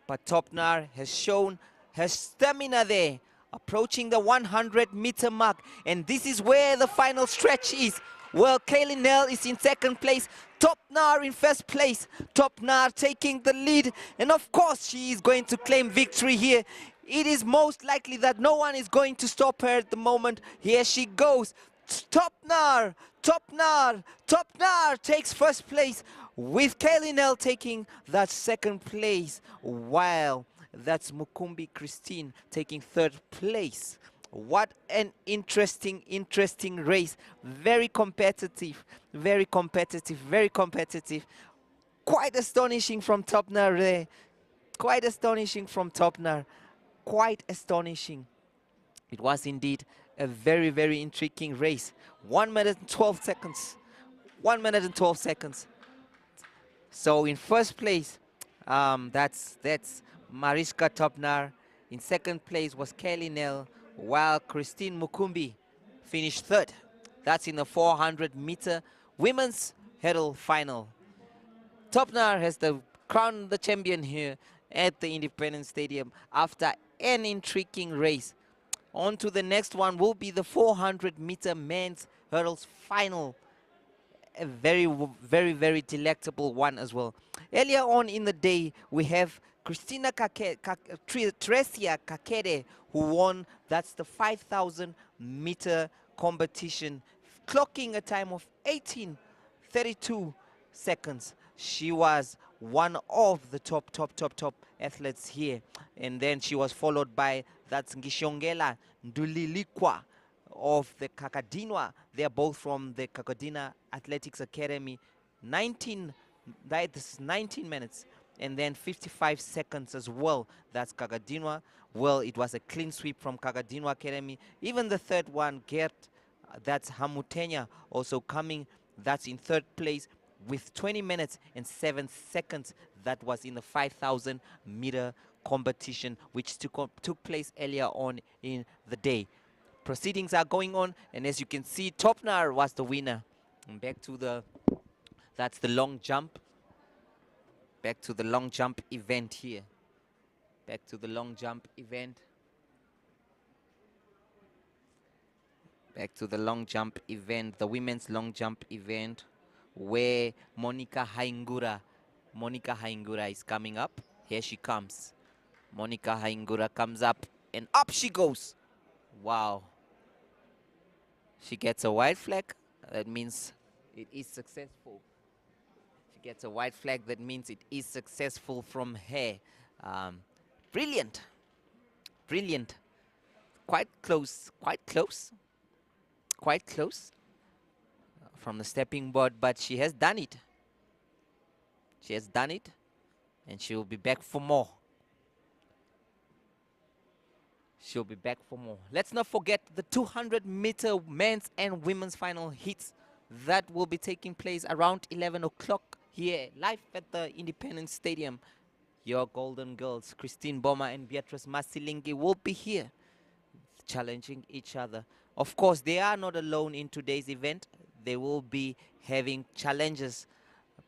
But Topnar has shown her stamina there. Approaching the 100 meter mark. And this is where the final stretch is. Well, Kaylee Nell is in second place. Topnar in first place. Topnar taking the lead. And of course, she is going to claim victory here. It is most likely that no one is going to stop her at the moment. Here she goes. Topnar, Topnar, Topnar takes first place, with Kaylee Nell taking that second place, while that's Mukumbi Christine taking third place. What an interesting race. Very competitive, very competitive, very competitive. Quite astonishing from Topnar there. Quite astonishing from Topnar. Quite astonishing. It was indeed a very, very intriguing race. 1 minute and 12 seconds. 1 minute and 12 seconds. So in first place, that's Mariska Topnar. In second place was Kelly Nell, while Christine Mukumbi finished third. That's in the 400 meter women's hurdle final. Topnar has crowned the champion here at the Independence Stadium after an intriguing race. On to the next one will be the 400 meter men's hurdles final. A very, very, very delectable one as well. Earlier on in the day, we have Christina Tresia Kakere, who won. That's the 5,000 meter competition, clocking a time of 18:32 seconds. She was one of the top athletes here. And then she was followed by that's Ngishongela Ndulilikwa of the Kakadinwa. They're both from the Kakadina Athletics Academy. 19 minutes and then 55 seconds as well. That's Kakadinwa. Well, it was a clean sweep from Kakadinwa Academy. Even the third one, Gert, that's Hamutenya, also coming. That's in third place with 20 minutes and 7 seconds. That was in the 5,000 meter competition, which took place earlier on in the day. Proceedings are going on, and as you can see, Topnar was the winner. And back to that's the long jump. Back to the long jump event here. Back to the long jump event. Back to the long jump event, the women's long jump event, where Monica Haingura is coming up. Here she comes. Monica Haingura comes up, and up she goes. Wow. She gets a white flag. That means it is successful. She gets a white flag. That means it is successful from her. Brilliant. Brilliant. Quite close. Quite close. Quite close. from the stepping board, but she has done it. She has done it, and she will be back for more. She'll be back for more. Let's not forget the 200-meter men's and women's final heats that will be taking place around 11 o'clock here, live at the Independence Stadium. Your Golden Girls, Christine Boma and Beatrice Masilingi, will be here challenging each other. Of course, they are not alone in today's event. They will be having challenges,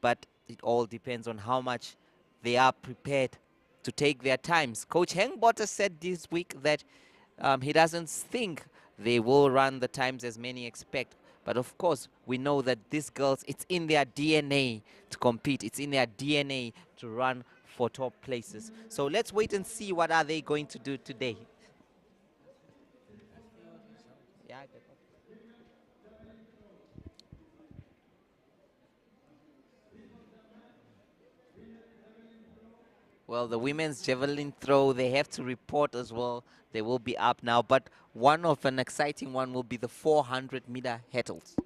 but it all depends on how much they are prepared to take their times. Coach Hengbotter said this week that he doesn't think they will run the times as many expect. But of course, we know that these girls, it's in their DNA to compete. It's in their DNA to run for top places. So let's wait and see what are they going to do today. Yeah, well, the women's javelin throw, they have to report as well. They will be up now. But one of an exciting one will be the 400-meter hurdles.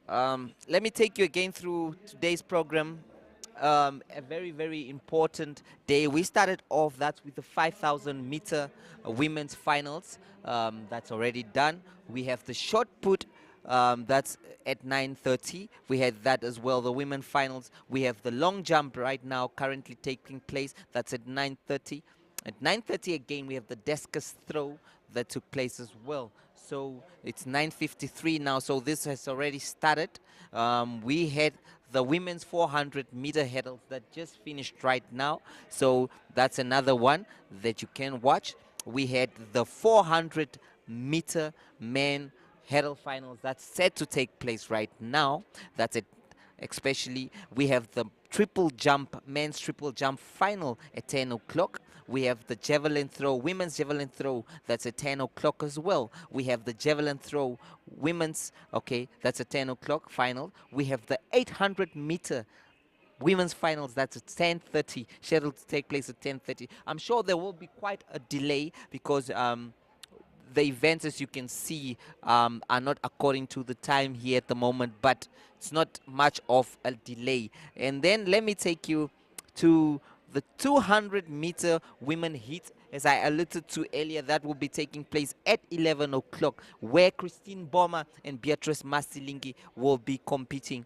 Let me take you again through today's program. A very, very important day. We started off that with the 5,000-meter women's finals. That's already done. We have the shot put. That's at 9:30. We had that as well. The women finals. We have the long jump right now currently taking place. That's at 9:30. At 9:30 again, we have the discus throw that took place as well. So it's 9:53 now. So this has already started. We had the women's 400-meter hurdles that just finished right now. So that's another one that you can watch. We had the 400-meter men hurdle finals that's set to take place right now. That's it. Especially, we have the triple jump, men's triple jump final at 10 o'clock. We have the javelin throw, women's javelin throw, that's at 10 o'clock as well. We have the javelin throw, women's, okay, that's at 10 o'clock final. We have the 800-meter women's finals, that's at 10:30, scheduled to take place at 10:30. I'm sure there will be quite a delay because the events, as you can see, are not according to the time here at the moment, but it's not much of a delay. And then let me take you to the 200-meter women heat, as I alluded to earlier. That will be taking place at 11 o'clock, where Christine Boma and Beatrice Masilingi will be competing.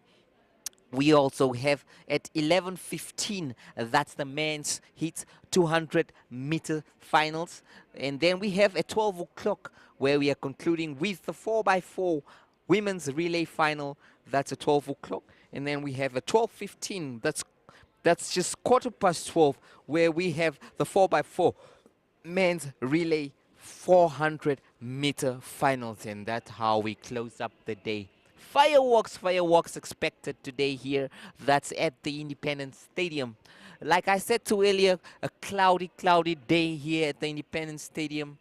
We also have at 11:15, that's the men's heat 200-meter finals. And then we have at 12 o'clock, where we are concluding with the 4x4 women's relay final. That's at 12 o'clock. And then we have at 12:15, that's just 12:15, where we have the 4x4 men's relay 400-meter finals. And that's how we close up the day. Fireworks expected today here. That's at the Independence Stadium. Like I said to earlier, a cloudy day here at the Independence Stadium.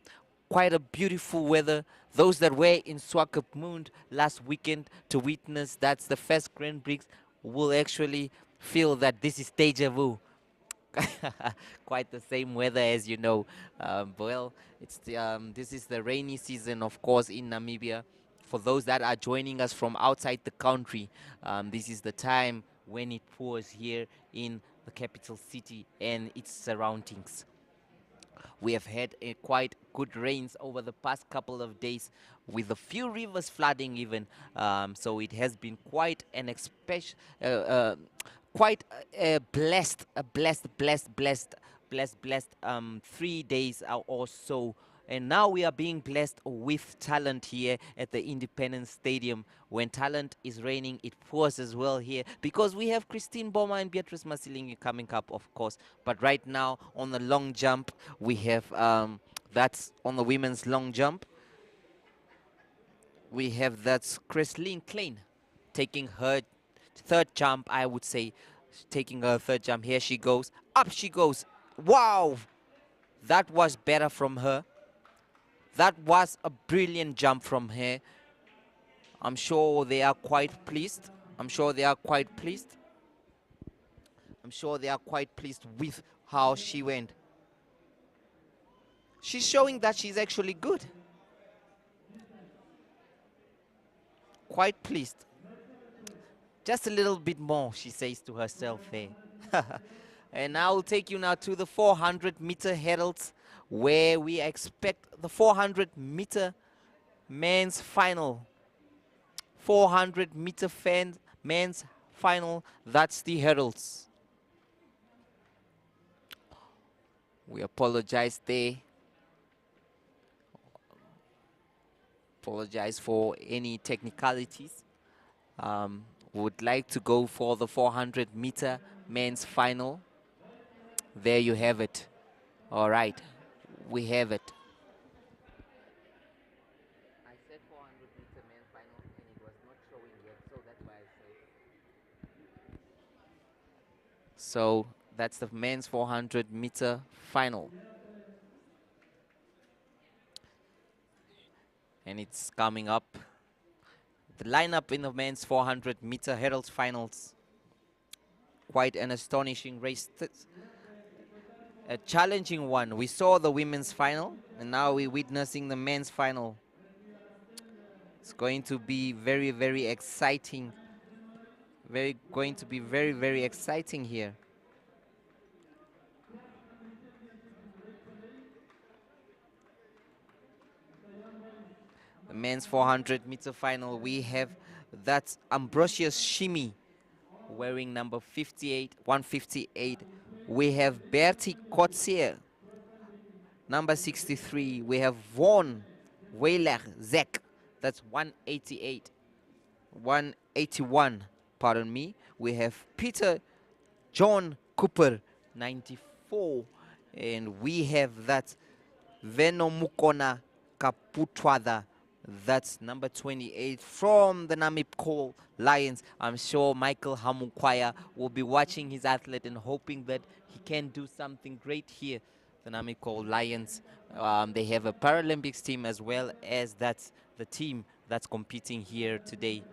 Quite a beautiful weather. Those that were in Swakopmund last weekend to witness that's the first Grand Prix will actually feel that this is deja vu. Quite the same weather, as you know. Well, it's this is the rainy season, of course, in Namibia. For those that are joining us from outside the country, this is the time when it pours here in the capital city and its surroundings. We have had quite good rains over the past couple of days, with a few rivers flooding even. So it has been quite an quite blessed 3 days or so. And now we are being blessed with talent here at the Independence Stadium. When talent is raining, it pours as well here, because we have Christine Boma and Beatrice Masilingi coming up, of course. But right now, on the long jump, we have, that's on the women's long jump. We have that's Christine Klein taking her third jump, I would say. Taking her third jump. Here she goes. Up she goes. Wow! That was better from her. That was a brilliant jump from her. I'm sure they are quite pleased. I'm sure they are quite pleased with how she went. She's showing that she's actually good. Quite pleased. Just a little bit more, she says to herself there. And I will take you now to the 400-meter hurdles, where we expect the 400-meter men's final. 400-meter men's final, that's the hurdles. We apologize there. Apologize for any technicalities. Would like to go for the 400-meter men's final. There you have it. All right, we have it. I said 400-meter men's final and it was not showing yet, so that's why I said. So that's the men's 400-meter final. And it's coming up. The lineup in the men's 400-meter hurdles finals. Quite an astonishing race. A challenging one. We saw the women's final, and now we're witnessing the men's final. It's going to be very, very exciting. Going to be very, very exciting here. The men's 400-meter final, we have that Ambrosius Shimi wearing number 58, 158. We have Bertie Kotzier, number 63. We have Von Weiler Zek, that's 188. 181, pardon me. We have Peter John Cooper, 94. And we have that Venomukona Kaputwada, that's number 28 from the Namib Lions. I'm sure Michael Hamukwaya will be watching his athlete and hoping that he can do something great here. The Namib Lions, they have a Paralympics team as well as that's the team that's competing here today.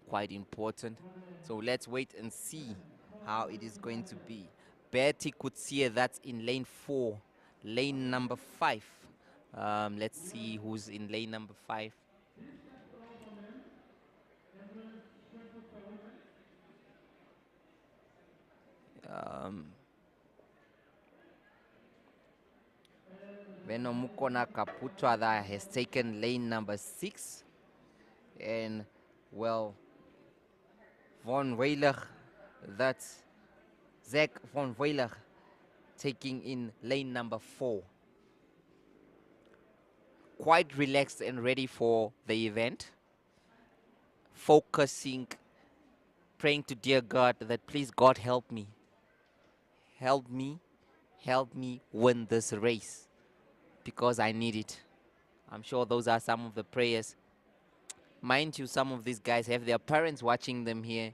Quite important. So let's wait and see how it is going to be. Betty Kutsia, that's in lane 4, lane number 5. Let's see who's in lane number 5. Venomukona Kaputwada has taken lane number 6. And, well, Von Weiler, that's Zach Von Weiler, taking in lane number 4. Quite relaxed and ready for the event. Focusing, praying to dear God that please God help me. Help me win this race because I need it. I'm sure those are some of the prayers. Mind you, some of these guys have their parents watching them here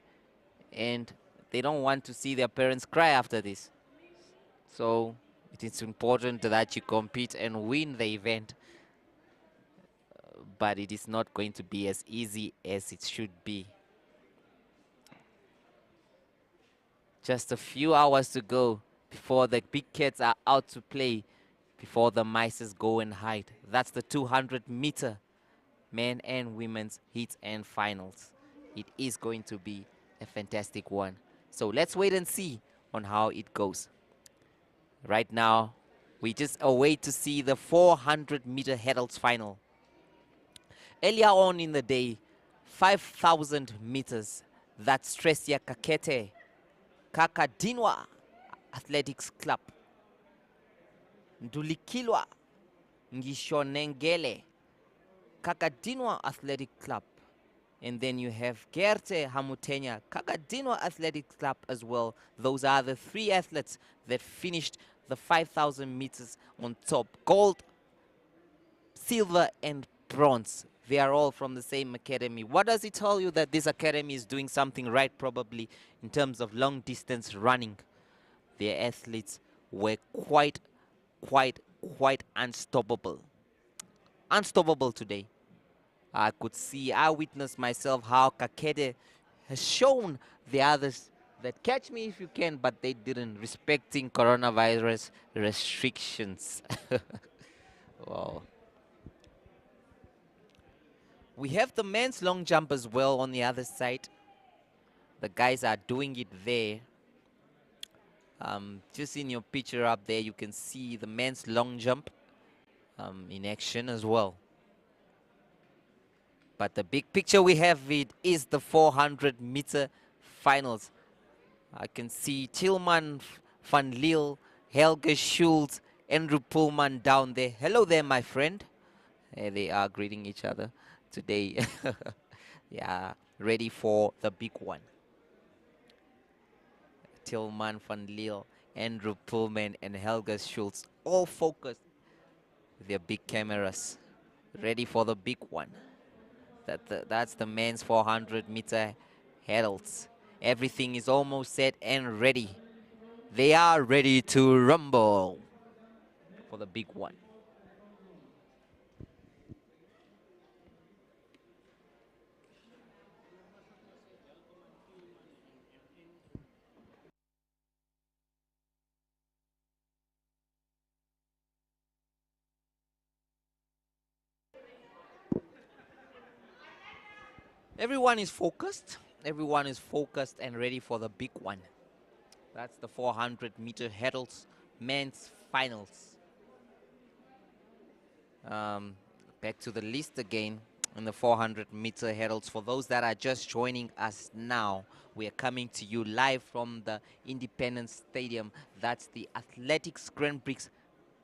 and they don't want to see their parents cry after this. So it is important that you compete and win the event. But it is not going to be as easy as it should be. Just a few hours to go before the big kids are out to play, before the mices go and hide. That's the 200-meter men and women's heats and finals. It is going to be a fantastic one. So let's wait and see on how it goes. Right now, we just await to see the 400-meter hurdles final. Earlier on in the day, 5,000 meters, that's Stresia Kakete, Kakadinwa Athletics Club, Ndulikilwa Ngishonengele, Kakadinwa Athletic Club. And then you have Gerte Hamutenya, Kakadinwa Athletic Club as well. Those are the 3 athletes that finished the 5,000 meters on top. Gold, silver, and bronze. They are all from the same academy. What does it tell you? That this academy is doing something right, probably, in terms of long distance running. Their athletes were quite unstoppable. Unstoppable today. I witnessed myself how Kakede has shown the others that catch me if you can, but they didn't, respecting coronavirus restrictions. Wow. We have the men's long jump as well on the other side. The guys are doing it there. Just in your picture up there, you can see the men's long jump in action as well. But the big picture we have it is the 400-meter finals. I can see Tilman van Liel, Helge Schultz, Andrew Pullman down there. Hello there, my friend. They are greeting each other today. Yeah, ready for the big one. Tilman van Liel, Andrew Pullman, and Helge Schultz all focused with their big cameras, ready for the big one. That's the men's 400-meter hurdles. Everything is almost set and ready. They are ready to rumble for the big one. Everyone is focused. Everyone is focused and ready for the big one. That's the 400-meter hurdles men's finals. Back to the list again in the 400-meter hurdles. For those that are just joining us now, we are coming to you live from the Independence Stadium. That's the Athletics Grand Prix.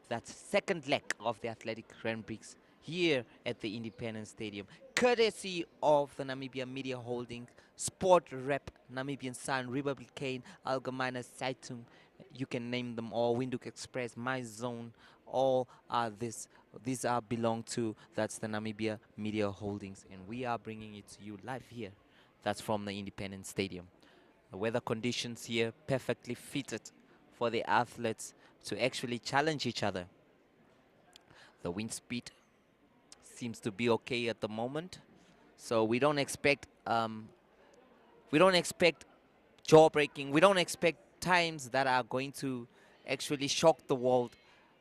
That's second leg of the Athletics Grand Prix here at the Independence Stadium, courtesy of the Namibia Media Holding, Sport Rep, Namibian Sun, Republican, Algemeine Zeitung. You can name them all. Windhoek Express, My Zone, all are this. These are belong to. That's the Namibia Media Holdings, and we are bringing it to you live here. That's from the Independence Stadium. The weather conditions here perfectly fitted for the athletes to actually challenge each other. The wind speed seems to be okay at the moment, so we don't expect jaw breaking. We don't expect times that are going to actually shock the world,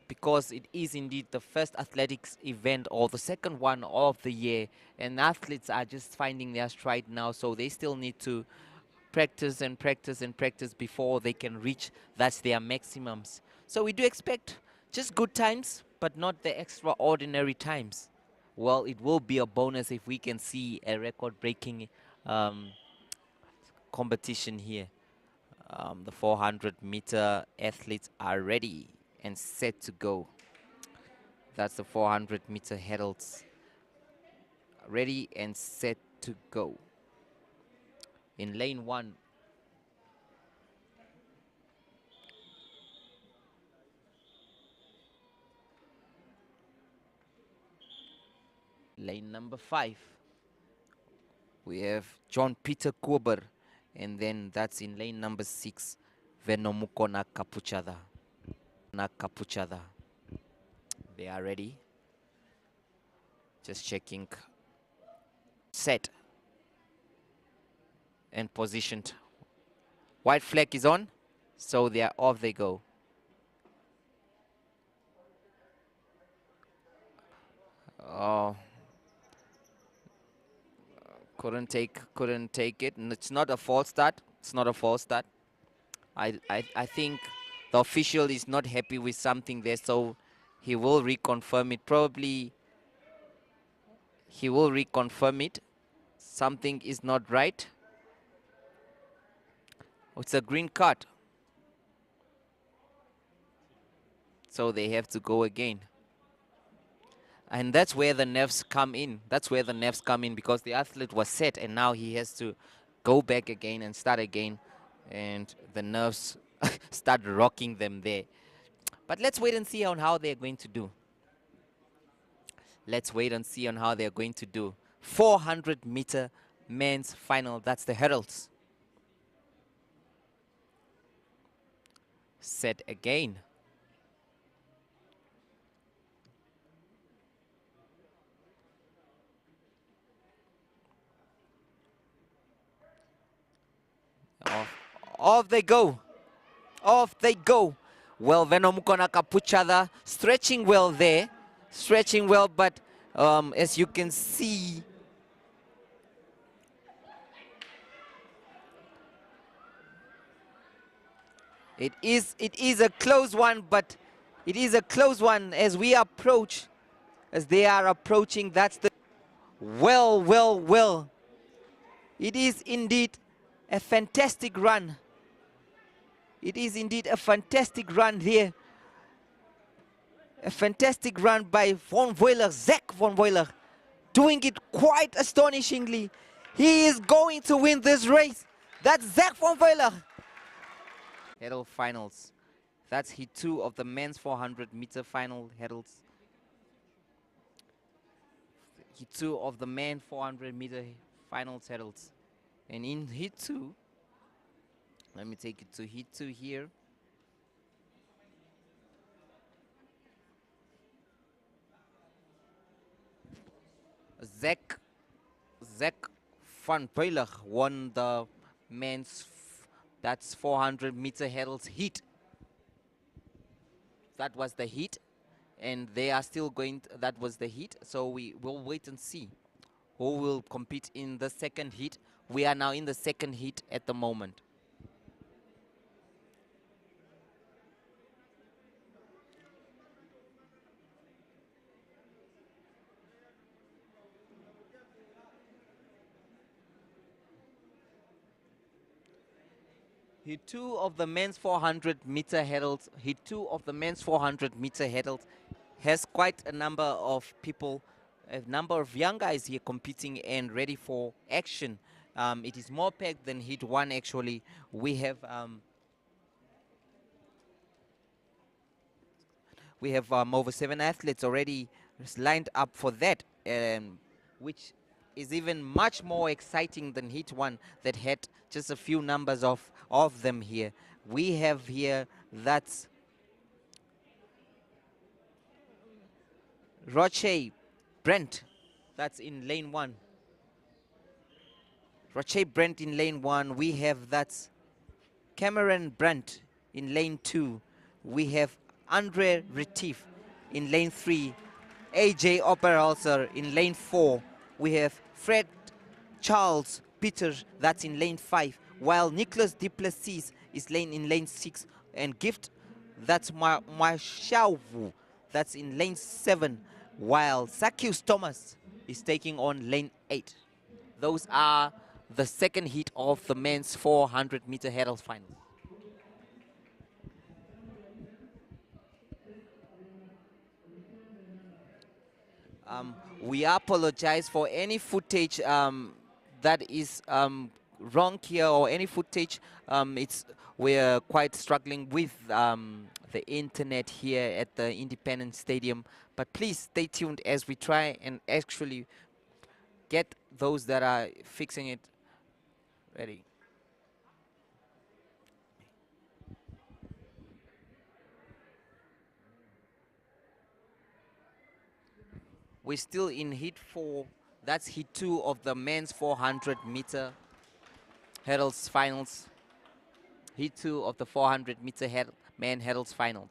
because it is indeed the first athletics event, or the second one of the year, and athletes are just finding their stride now, so they still need to practice and practice and practice before they can reach that's their maximums. So we do expect just good times, but not the extraordinary times. Well, it will be a bonus if we can see a record-breaking competition here. The 400-meter athletes are ready and set to go. That's the 400-meter hurdles. Ready and set to go. In lane 1, lane number 5, we have John Peter Kober, and then that's in lane number 6, Venomukona Kapuchada. They are ready. Just checking. Set. And positioned. White flag is on, so they are off they go. Oh. Couldn't take it. And it's not a false start. It's not a false start. I think the official is not happy with something there, so he will reconfirm it. Probably he will reconfirm it. Something is not right. Oh, it's a green card. So they have to go again. And that's where the nerves come in. That's where the nerves come in, because the athlete was set and now he has to go back again and start again. And the nerves start rocking them there. But let's wait and see on how they're going to do. Let's wait and see on how they're going to do. 400-meter men's final. That's the hurdles. Set again. Off they go. Off they go. Well, Venomukona Kapuchada stretching well there. Stretching well, but as you can see, it is a close one, but it is a close one as we approach, as they are approaching. That's the well. It is indeed a fantastic run. It is indeed a fantastic run here. A fantastic run by Von Weyler, Zach Von Weyler, doing it quite astonishingly. He is going to win this race. That's Zach Von Weyler. Hurdle finals. That's heat 2 of the men's 400-meter final hurdles. Heat 2 of the men 400-meter finals hurdles. And in heat 2, let me take it to heat 2 here. Zach Van Peuler won the men's, that's 400-meter hurdles heat. That was the heat, and they are still going, that was the heat. So we will wait and see who will compete in the second heat. We are now in the second heat at the moment. Heat 2 of the men's 400-meter hurdles. Heat 2 of the men's 400-meter hurdles has quite a number of people, a number of young guys here competing and ready for action. It is more packed than Heat 1 actually. We have over 7 athletes already lined up for that, which is even much more exciting than Heat 1 that had just a few numbers of them here. We have here, that's Roche Brent, that's in lane 1. Roche Brent in lane 1. We have, that's Cameron Brent in lane 2. We have Andre Retief in lane 3. AJ Oberholzer in lane 4. We have Fred Charles Peter, that's in lane 5, while Nicholas Duplessis is in lane 6, and Gift, that's Mashawu, that's in lane 7, while Sakius Thomas is taking on lane 8. Those are the second heat of the men's 400-meter hurdles final. We apologize for any footage that is wrong here, or any footage. We're quite struggling with the internet here at the Independence Stadium, but please stay tuned as we try and actually get those that are fixing it ready. We're still in heat 4. That's heat 2 of the men's 400-meter hurdles finals. Heat 2 of the 400-meter men hurdles finals.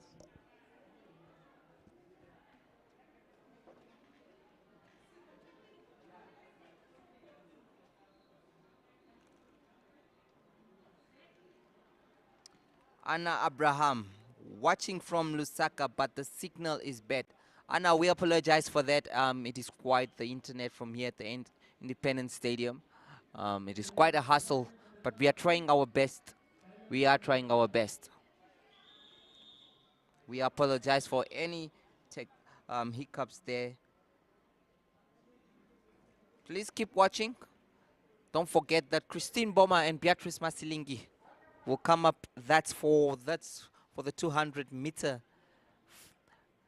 Anna Abraham, watching from Lusaka, but the signal is bad. Anna, we apologize for that. It is quite the internet from here at the Independence Stadium. It is quite a hustle, but we are trying our best. We are trying our best. We apologize for any hiccups there. Please keep watching. Don't forget that Christine Boma and Beatrice Masilingi will come up. That's for the 200-meter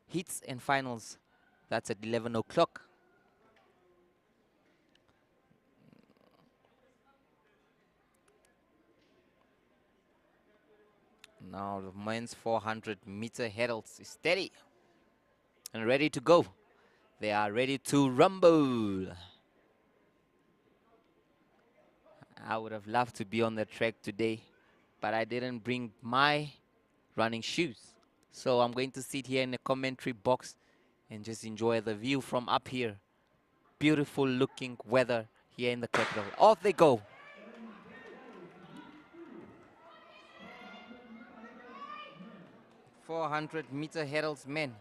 heats and finals. That's at 11 o'clock. Now the men's 400-meter hurdles is steady and ready to go. They are ready to rumble. I would have loved to be on the track today, but I didn't bring my running shoes. So I'm going to sit here in the commentary box and just enjoy the view from up here. Beautiful looking weather here in the capital. Off they go. .400-meter hurdles men.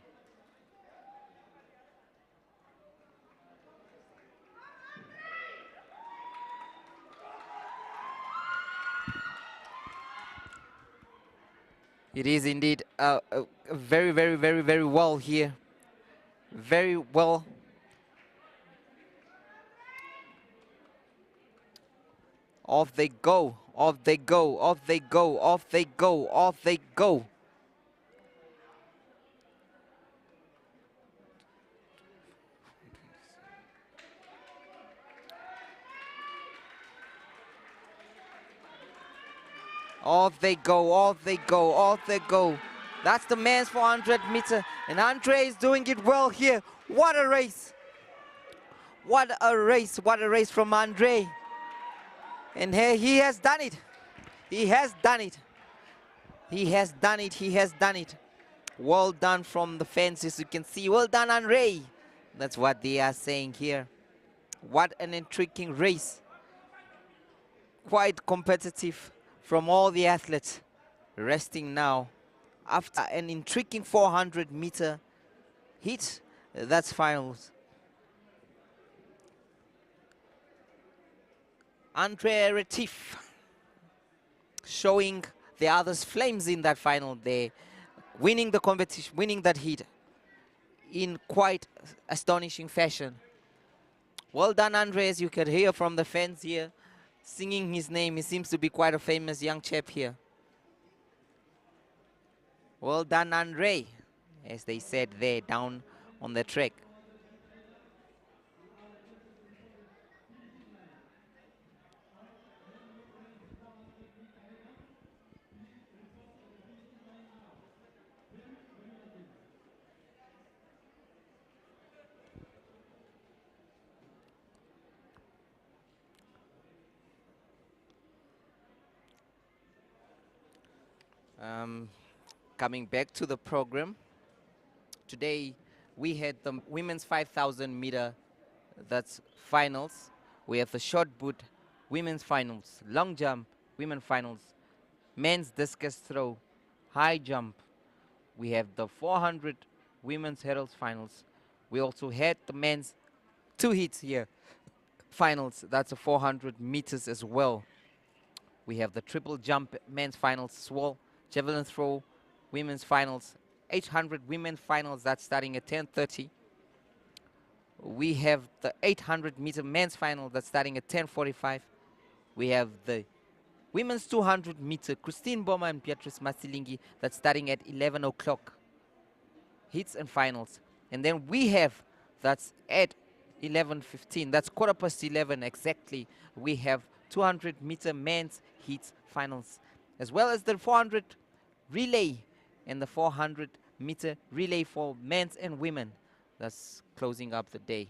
It is indeed very, very, very, very well here. Very well. Off they go, off they go, off they go, off they go, off they go. Off they go, off they go, off they go. That's the men's 400-meter, and Andre is doing it well here. What a race. What a race, what a race from Andre. And here he has done it. He has done it. He has done it, he has done it. Well done from the fans, as you can see. Well done, Andre. That's what they are saying here. What an intriguing race. Quite competitive from all the athletes. Resting now after an intriguing 400-meter heat. That's finals. Andre Retief showing the others flames in that final day, winning the competition, winning that heat in quite astonishing fashion. Well done, Andre, as you can hear from the fans here singing his name. He seems to be quite a famous young chap here. Well done, Andre, as they said there down on the track. Coming back to the program, today we had the women's 5,000 meter, that's finals. We have the shot put women's finals, long jump women finals, men's discus throw, high jump. We have the 400 women's hurdles finals. We also had the men's 2 heats here, finals. That's a 400 meters as well. We have the triple jump men's finals as well, javelin throw women's finals, 800 women's finals. That's starting at 10:30. We have the 800 meter men's final that's starting at 10:45. We have the women's 200 meter Christine Boma and Beatrice Masilingi that's starting at 11 o'clock. Hits and finals. And then we have, that's at 11:15, that's 11:15 exactly. We have 200 meter men's heats finals, as well as the 400 relay and the 400 meter relay for men's and women. That's closing up the day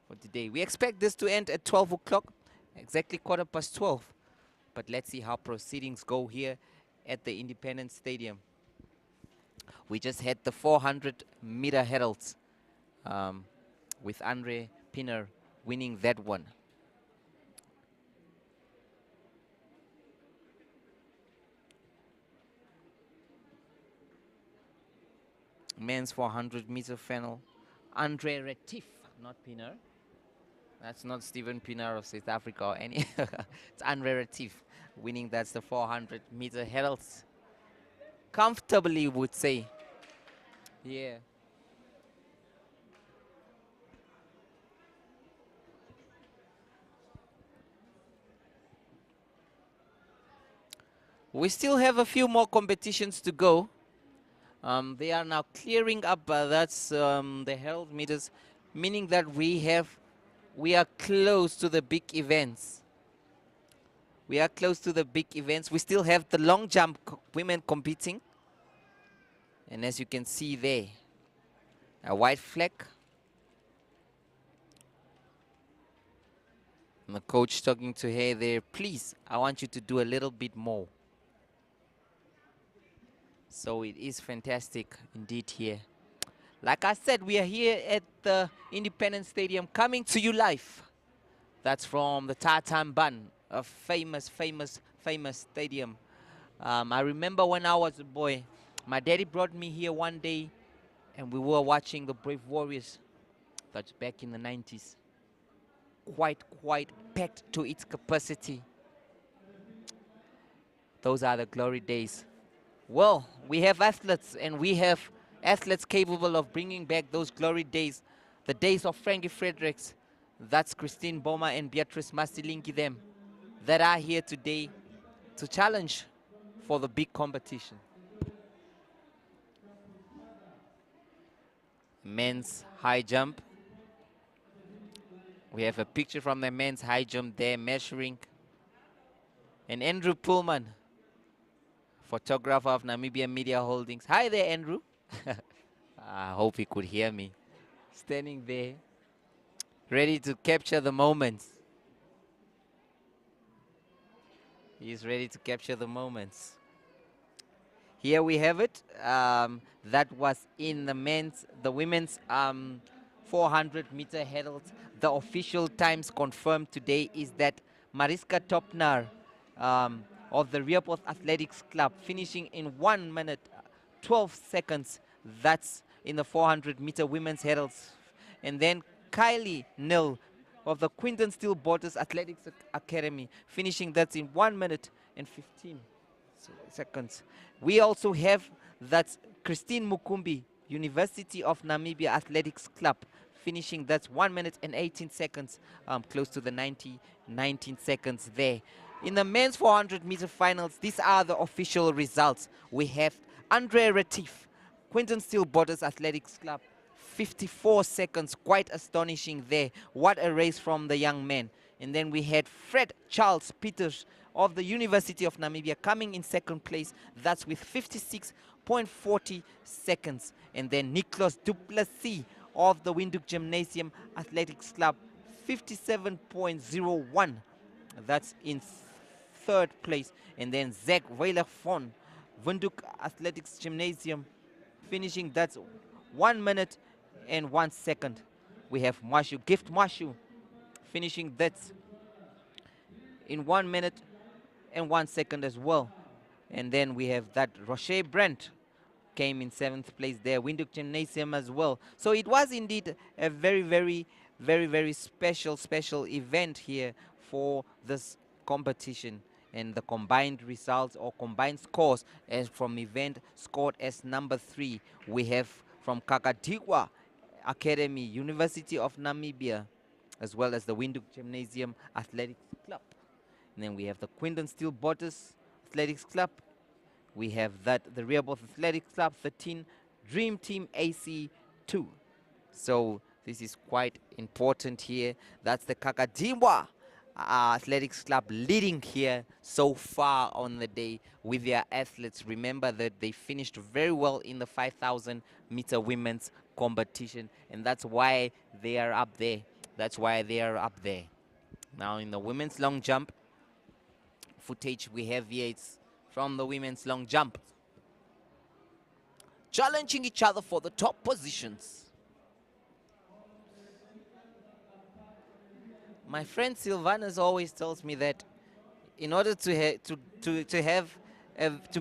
for today. We expect this to end at 12 o'clock, exactly 12:15. But let's see how proceedings go here at the Independence Stadium. We just had the 400 meter hurdles with Andre Pinner winning that one. Men's 400 meter final, Andre Retief, not Pinner. That's not Stephen Pinner of South Africa or any. It's Andre Retief winning. That's the 400 meter hurdles. Comfortably, would say. Yeah. We still have a few more competitions to go. They are now clearing up. That's the hurdle meters, meaning that we are close to the big events. We are close to the big events. We still have the long jump women competing. And as you can see there, a white flag. And the coach talking to her there, please, I want you to do a little bit more. So it is fantastic indeed here. Like I said, we are here at the Independence Stadium coming to you live. That's from the Tartan Bun, a famous, famous, famous stadium. I remember when I was a boy, my daddy brought me here one day and we were watching the Brave Warriors. That's back in the 90s. Quite packed to its capacity. Those are the glory days. Well, we have athletes and we have athletes capable of bringing back those glory days. The days of Frankie Fredericks. That's Christine Boma and Beatrice Masilinki them that are here today to challenge for the big competition. Men's high jump. We have a picture from the men's high jump there measuring. And Andrew Pullman, photographer of Namibia Media Holdings. Hi there, Andrew. I hope he could hear me. Standing there, ready to capture the moments. He's ready to capture the moments. Here we have it. That was in the women's 400-meter hurdles. The official times confirmed today is that Mariska Topnar of the Rehoboth Athletics Club finishing in 1 minute 12 seconds. That's in the 400-meter women's hurdles. And then Kylie Nil of the Quinton Steel Borders Athletics Academy finishing that's in 1 minute and 15 seconds. We also have that's Christine Mukumbi, University of Namibia Athletics Club, finishing that's 1 minute and 18 seconds, close to the 19 seconds there. In the men's 400-meter finals, these are the official results. We have Andre Retief, Quinton Steel Borders Athletics Club, 54 seconds, quite astonishing there. What a race from the young man. And then we had Fred Charles Peters of the University of Namibia coming in second place. That's with 56.40 seconds. And then Niklas Duplessis of the Windhoek Gymnasium Athletics Club, 57.01. That's in third place. And then Zach Weilerfon, Windhoek Athletics Gymnasium, finishing that's 1 minute and 1 second. We have Mashu, Gift Mashu, finishing that's in 1 minute and 1 second as well. And then we have that Rocher Brent came in 7th place there, Windhoek Gymnasium as well. So it was indeed a very special event here for this competition. And the combined results or combined scores as from event scored as number 3. We have from Kakadiwa Academy, University of Namibia, as well as the Windhoek Gymnasium Athletics Club. And then we have the Quinton Steel Borders Athletics Club. We have that the Rehoboth Athletics Club 13, Dream Team AC 2. So this is quite important here. That's the Kakadiwa Athletics Club leading here so far on the day with their athletes. Remember that they finished very well in the 5,000-meter women's competition, and that's why they are up there. That's why they are up there. Now in the women's long jump footage we have here, it's from the women's long jump, challenging each other for the top positions. My friend Sylvanus always tells me that in order to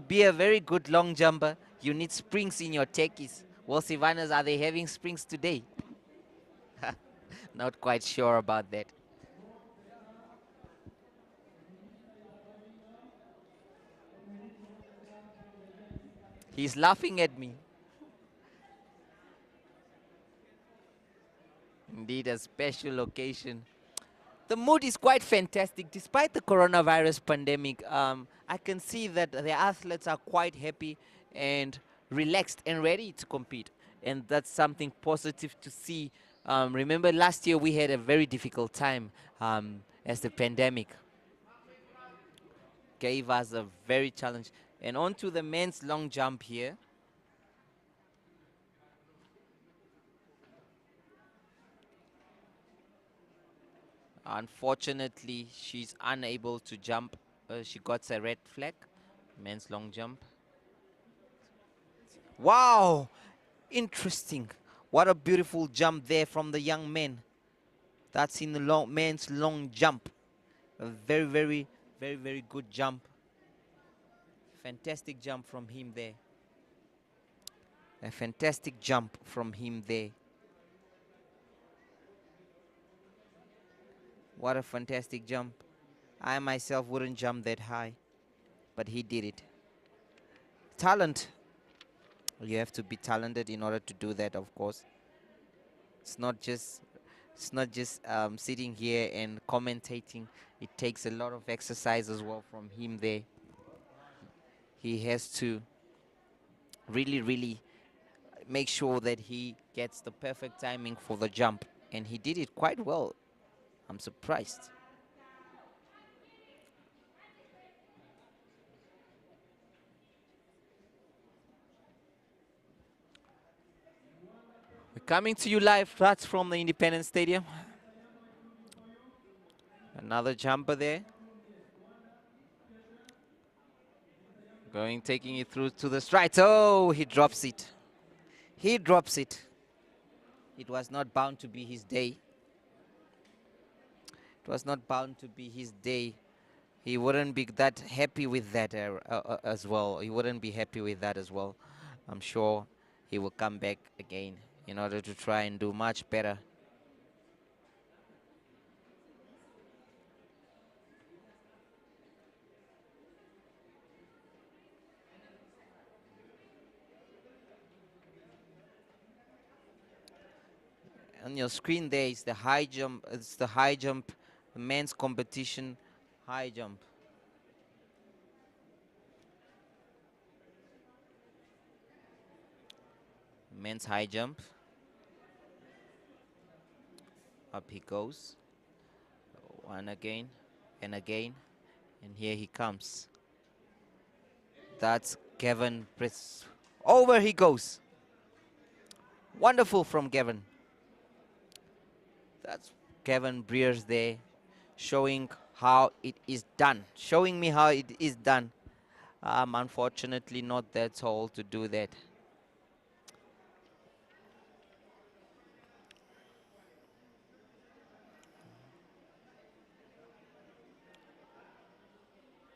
be a very good long jumper, you need springs in your techies. Well, Sylvanus, are they having springs today? Not quite sure about that. He's laughing at me. Indeed, a special occasion. The mood is quite fantastic. Despite the coronavirus pandemic, I can see that the athletes are quite happy and relaxed and ready to compete. And that's something positive to see. Remember last year we had a very difficult time as the pandemic gave us a very challenge. And on to the men's long jump here. Unfortunately, she's unable to jump. She got a red flag. Men's long jump. Wow, interesting. What a beautiful jump there from the young man. That's in the man's long jump. A very, very, very, very good jump. Fantastic jump from him there. A fantastic jump from him there. What a fantastic jump. I myself wouldn't jump that high, but he did it. Talent. You have to be talented in order to do that, of course. It's not just sitting here and commentating. It takes a lot of exercise as well from him there. He has to really, really make sure that he gets the perfect timing for the jump, and he did it quite well. I'm surprised. We're coming to you live. That's from the Independence Stadium. Another jumper there. Taking it through to the stride. Oh, he drops it. He drops it. It was not bound to be his day. It was not bound to be his day. He wouldn't be that happy with that as well. He wouldn't be happy with that as well. I'm sure he will come back again in order to try and do much better. On your screen there is the high jump. It's the high jump, the men's competition high jump. Men's high jump. Up he goes. One again and again. And here he comes. That's Gavin Briss. Over he goes. Wonderful from Gavin. That's Gavin Breers there, showing how it is done. Showing me how it is done. I'm unfortunately not that tall to do that.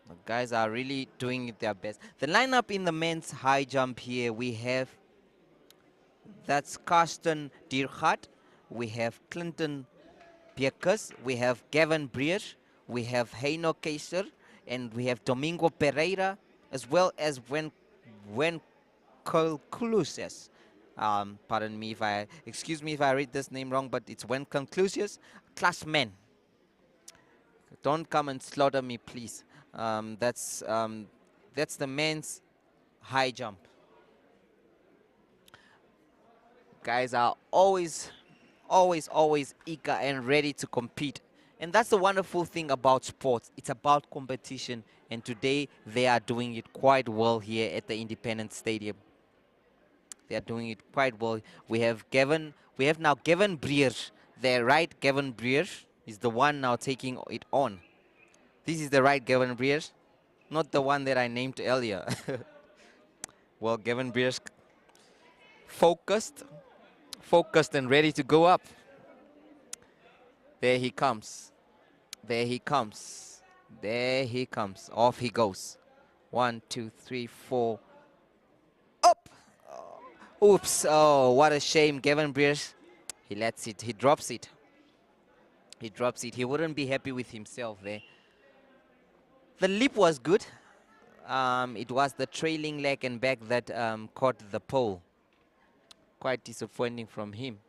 The guys are really doing their best. The lineup in the men's high jump here, we have, that's Karsten Diergaard, we have Clinton Piekus, we have Gavin Breer, we have Heino Keiser, and we have Domingo Pereira, as well as Wen Conclusius. Pardon me excuse me if I read this name wrong, but it's Wen Conclusius, classman. Don't come and slaughter me, please. That's the men's high jump. Guys are always eager and ready to compete. And that's the wonderful thing about sports. It's about competition. And today they are doing it quite well here at the Independence Stadium. They are doing it quite well. We have now Gavin Breer there, right? Gavin Breer is the one now taking it on. This is the right Gavin Breer, not the one that I named earlier. Well, Gavin Breer's focused and ready to go up. There he comes. There he comes. There he comes. Off he goes. 1, 2, 3, 4. Up! Oh, oops. Oh, what a shame. Gavin Breers, he lets it. He drops it. He drops it. He wouldn't be happy with himself there. The leap was good. It was the trailing leg and back that caught the pole. Quite disappointing from him.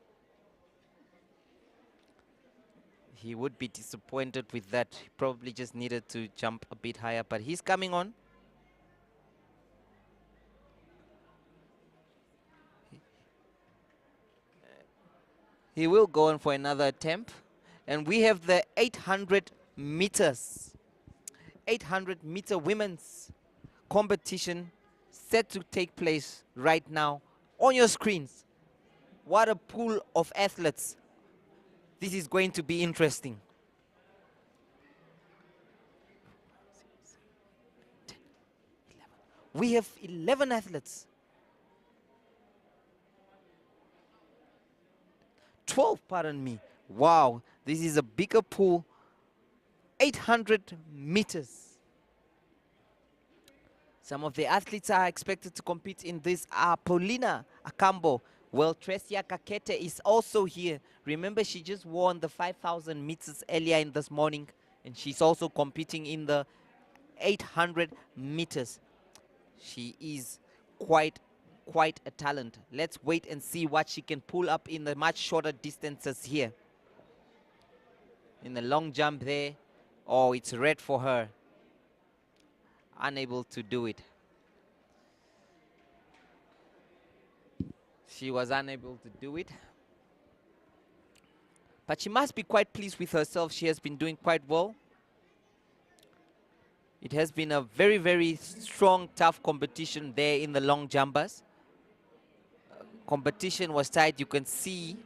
He would be disappointed with that. He probably just needed to jump a bit higher, but he's coming on. He will go on for another attempt. And we have the 800 meters. 800-meter women's competition set to take place right now on your screens. What a pool of athletes. This is going to be interesting. 10, 11. We have 11 athletes. 12, pardon me. Wow, this is a bigger pool. 800 meters. Some of the athletes are expected to compete in this are Paulina Akambo. Well, Tresia Kakete is also here. Remember, she just won the 5,000 meters earlier in this morning, and she's also competing in the 800 meters. She is quite a talent. Let's wait and see what she can pull up in the much shorter distances here. In the long jump there, oh, it's red for her. Unable to do it. She was unable to do it. But she must be quite pleased with herself. She has been doing quite well. It has been a very, very strong, tough competition there in the long jumpers. Competition was tight. You can see,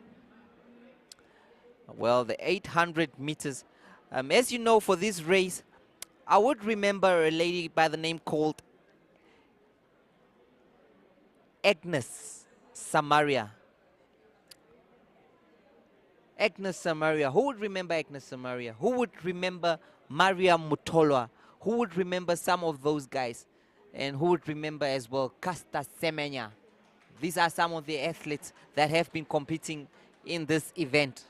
well, the 800 meters. As you know, for this race, I would remember a lady by the name called Agnes Samaria. Agnes Samaria. Who would remember Agnes Samaria? Who would remember Maria Mutolwa? Who would remember some of those guys? And who would remember as well Casta Semenya? These are some of the athletes that have been competing in this event.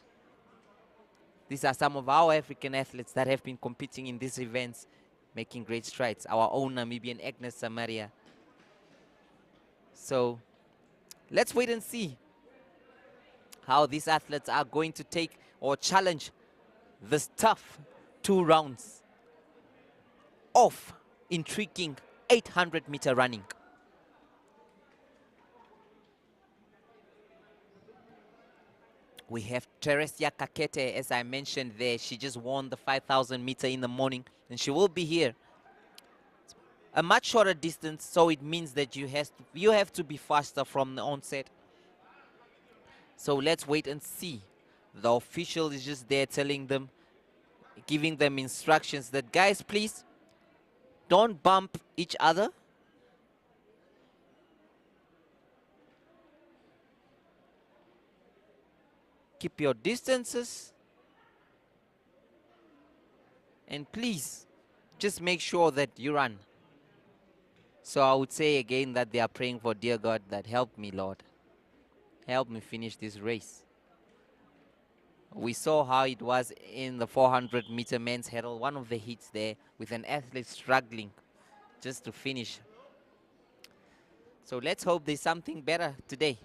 These are some of our African athletes that have been competing in these events, making great strides. Our own Namibian Agnes Samaria. So let's wait and see how these athletes are going to take or challenge this tough 2 rounds of intriguing 800-meter running. We have Teresia Kakete, as I mentioned there. She just won the 5,000 meter in the morning, and she will be here. A much shorter distance, so it means that you have to be faster from the onset. So let's wait and see. The official is just there telling them, giving them instructions that, guys, please don't bump each other. Keep your distances. And please, just make sure that you run. So I would say again that they are praying for, dear God, that help me, Lord. Help me finish this race. We saw how it was in the 400-meter men's hurdle. One of the heats there with an athlete struggling just to finish. So let's hope there's something better today.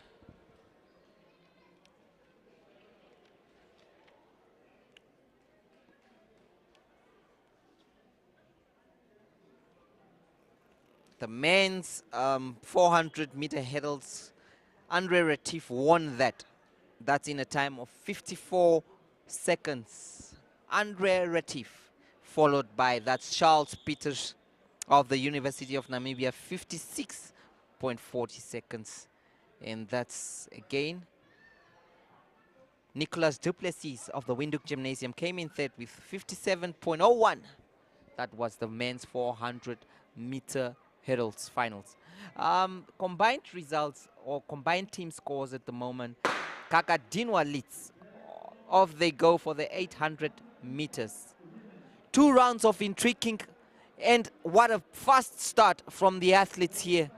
The men's 400-meter hurdles, Andre Retief won that. That's in a time of 54 seconds. Andre Retief, followed by that's Charles Peters of the University of Namibia, 56.40 seconds. And that's again Nicolas Duplessis of the Windhoek Gymnasium came in third with 57.01. That was the men's 400-meter hurdles finals. Combined results or combined team scores at the moment. Kakadinwa leads. Off they go for the 800 meters. 2 rounds of intriguing, and what a fast start from the athletes here.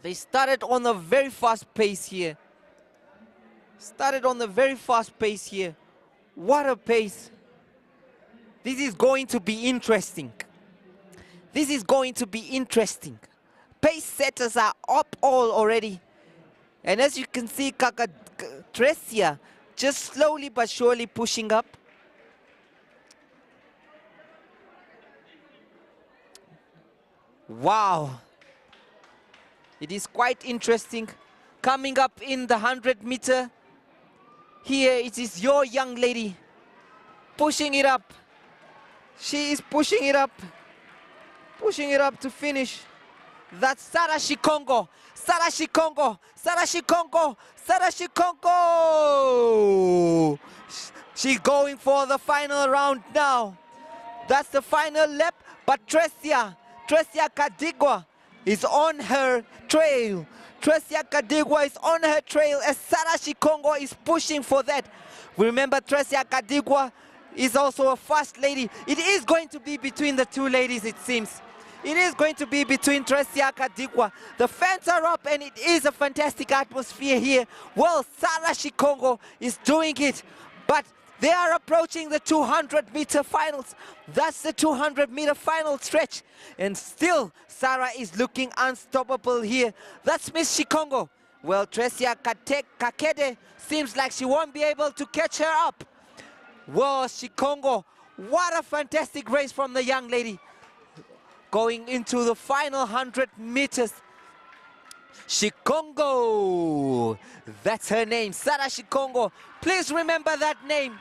They started on a very fast pace here. What a pace. This is going to be interesting. Pace setters are up all already. And as you can see, Tresia just slowly but surely pushing up. Wow. It is quite interesting. Coming up in the 100-meter. Here it is your young lady pushing it up. She is pushing it up to finish. That's Sarah Shikongo. She's going for the final round now. That's the final lap, but Tresia Kadigwa is on her trail. Tresia Kadigwa is on her trail as Sarah Shikongo is pushing for that. Remember, Tresia Kadigwa is also a fast lady. It is going to be between the two ladies, it seems. It is going to be between Tresia Kadigwa. The fans are up and it is a fantastic atmosphere here. Well, Sarah Shikongo is doing it, but they are approaching the 200-meter finals. That's the 200-meter final stretch. And still, Sarah is looking unstoppable here. That's Miss Shikongo. Well, Tresia Kakede seems like she won't be able to catch her up. Whoa, Shikongo, what a fantastic race from the young lady. Going into the final 100 meters. Shikongo, that's her name, Sarah Shikongo. Please remember that name.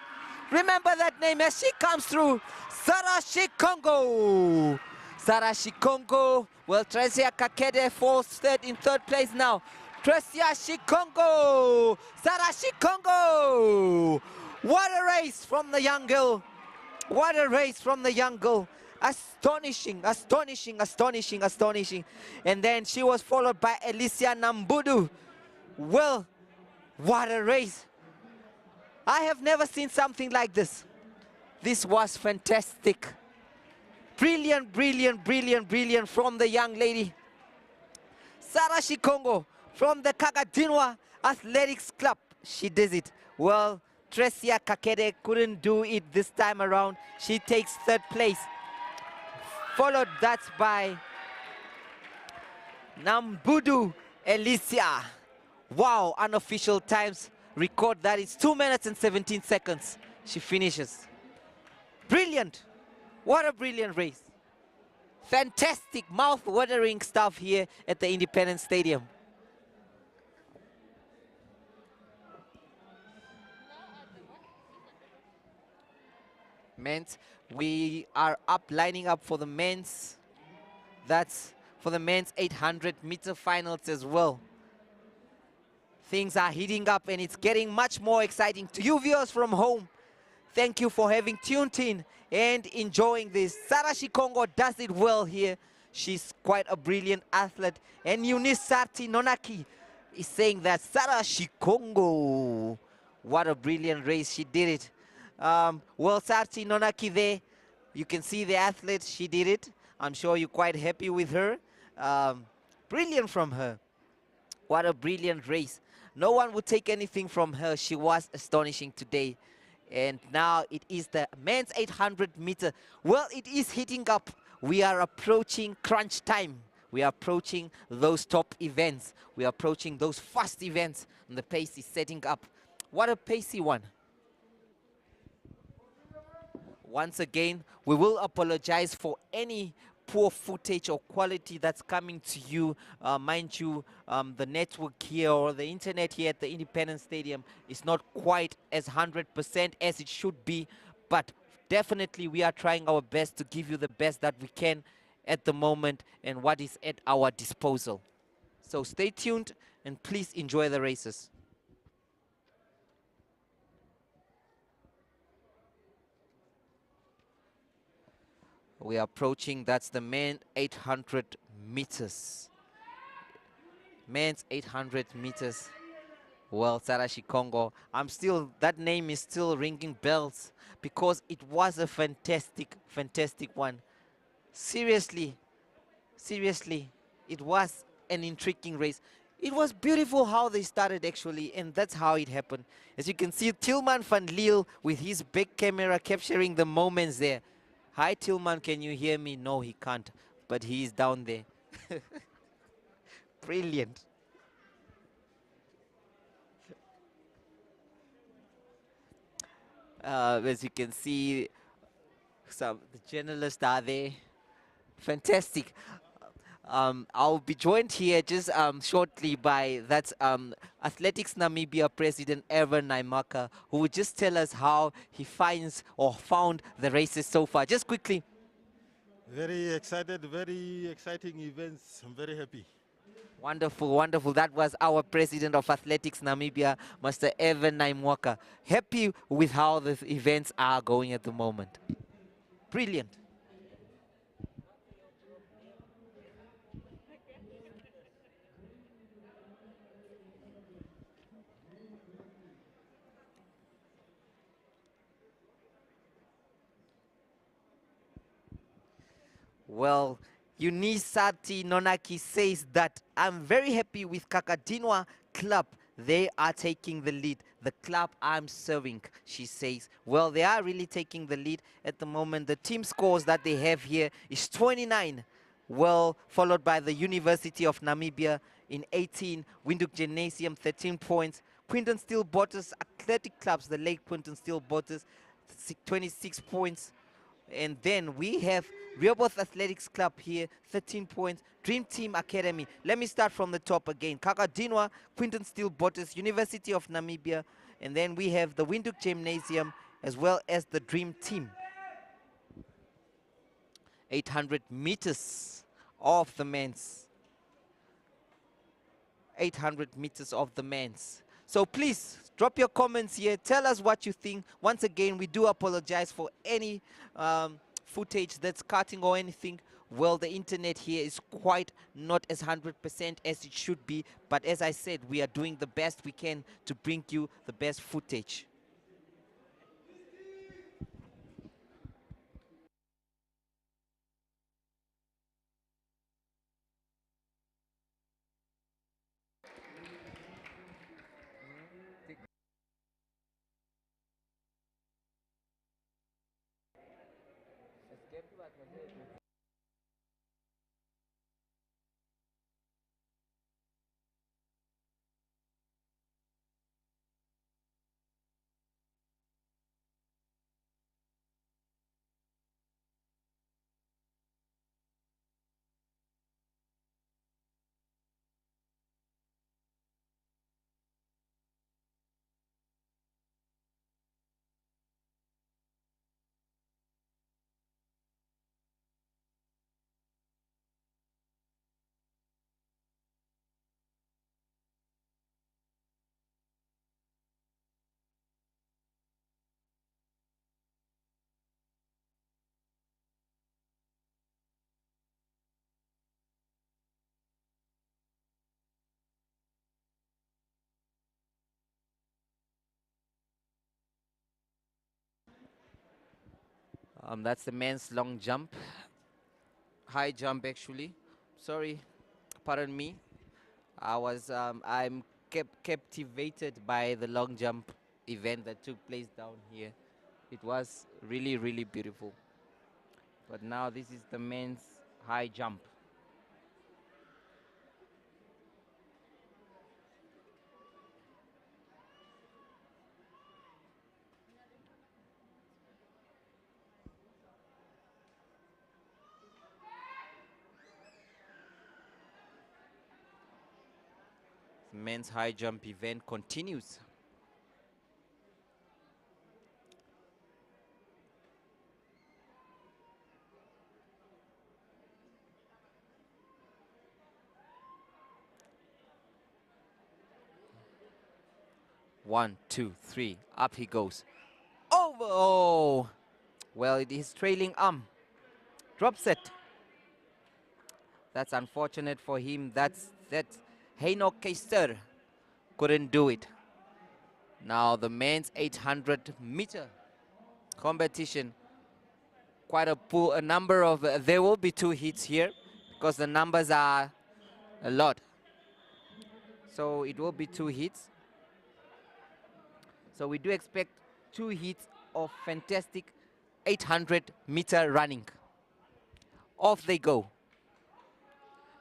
Remember that name as she comes through. Sarah Shikongo. Sarah Shikongo. Well, Tresia Kakede falls in third place now. Tresia Shikongo. Sarah Shikongo. What a race from the young girl. What a race from the young girl. Astonishing, astonishing, astonishing, astonishing. And then she was followed by Alicia Nambudu. Well, what a race. I have never seen something like this. This was fantastic. Brilliant, brilliant, brilliant, brilliant from the young lady. Sarah Shikongo from the Kagadinwa Athletics Club. She does it. Well, Tresia Kakede couldn't do it this time around. She takes third place. Followed that by Nambudu Alicia. Wow, unofficial times record that it's 2 minutes and 17 seconds. She finishes. Brilliant. What a brilliant race. Fantastic, mouth-watering stuff here at the Independence Stadium. Men's, we are lining up for the men's. That's for the men's 800-meter finals as well. Things are heating up and it's getting much more exciting. To you viewers from home, thank you for having tuned in and enjoying this. Sarah Shikongo does it well here. She's quite a brilliant athlete. And Eunice Sarti Nonaki is saying that Sarah Shikongo, what a brilliant race, she did it. Well, Sarti Nonaki there, you can see the athlete, she did it. I'm sure you're quite happy with her. Brilliant from her. What a brilliant race. No one would take anything from her. She was astonishing today. And now it is the men's 800 meter. Well, it is heating up. We are approaching crunch time. We are approaching those top events. We are approaching those fast events. And the pace is setting up. What a pacey one. Once again, we will apologize for any poor footage or quality that's coming to you. Mind you, the network here or the internet here at the Independence Stadium is not quite as 100% as it should be, but definitely we are trying our best to give you the best that we can at the moment and what is at our disposal. So stay tuned and please enjoy the races. We are approaching, that's the men 800 meters. Men's 800 meters. Well, Sarah Shikongo, that name is still ringing bells because it was a fantastic, fantastic one. Seriously, seriously, it was an intriguing race. It was beautiful how they started actually, and that's how it happened. As you can see, Tilman van Liel with his big camera capturing the moments there. Hi, Tilman, can you hear me? No, he can't, but he is down there. Brilliant. As you can see, the journalists are there. Fantastic. I'll be joined here just shortly by Athletics Namibia President Evan Naimaka, who will just tell us how he finds or found the races so far. Just quickly. Very excited, very exciting events. I'm very happy. Wonderful, wonderful. That was our President of Athletics Namibia, Mr. Evan Naimwaka. Happy with how the events are going at the moment. Brilliant. Well, Unisati Nonaki says that I'm very happy with Kakadinwa club. They are taking the lead. The club I'm serving, she says. Well, they are really taking the lead at the moment. The team scores that they have here is 29. Well, followed by the University of Namibia in 18. Windhoek Gymnasium 13 points. Quinton Steel Botters Athletic Clubs, the Lake Quinton Steel Botters 26 points. And then we have Rehoboth Athletics Club here, 13 points. Dream Team Academy. Let me start from the top again. Kakadinwa, Quinton Steel Botters, University of Namibia. And then we have the Windhoek Gymnasium as well as the Dream Team. 800 meters of the men's. 800 meters of the men's. So please drop your comments here. Tell us what you think. Once again, we do apologize for any footage that's cutting or anything. Well, the internet here is quite not as 100% as it should be. But as I said, we are doing the best we can to bring you the best footage. That's the men's long jump. High jump, actually. Sorry, pardon me. I'm captivated by the long jump event that took place down here. It was really, really beautiful. But now this is the men's high jump. The men's high jump event continues. One, two, three, up he goes. Over! Oh! Well, it is trailing arm. Drop set. That's unfortunate for him. That's Heino Keister couldn't do it. Now the men's 800 meter competition. Quite a pool, a number of, there will be 2 heats here because the numbers are a lot. So it will be 2 heats. So we do expect 2 heats of fantastic 800 meter running. Off they go.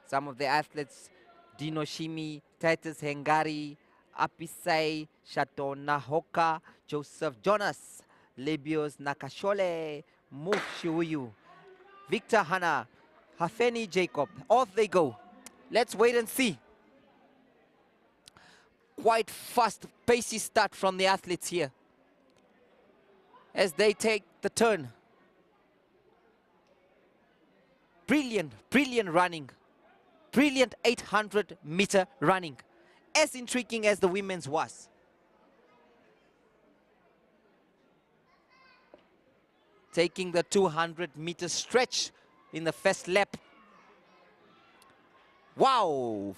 Some of the athletes, Dino Shimi, Titus Hengari, Apisai, Shato Nahoka, Joseph Jonas, Lebios Nakashole, Move Shiuyu, Victor Hanna, Hafeni Jacob. Off they go. Let's wait and see. Quite fast, pacey start from the athletes here as they take the turn. Brilliant, brilliant running. Brilliant 800 meter running. As intriguing as the women's was. Taking the 200 meter stretch in the first lap. Wow.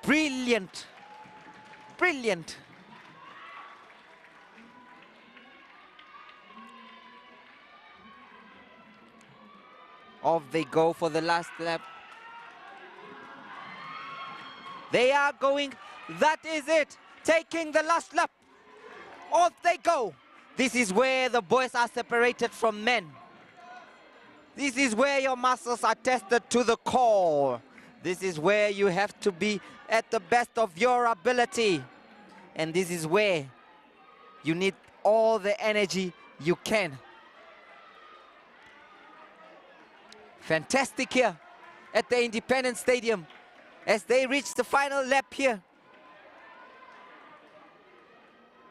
Brilliant. Brilliant. Off they go for the last lap. They are going. That is it. Taking the last lap. Off they go. This is where the boys are separated from men. This is where your muscles are tested to the core. This is where you have to be at the best of your ability. And this is where you need all the energy you can. Fantastic here at the Independence Stadium as they reach the final lap here.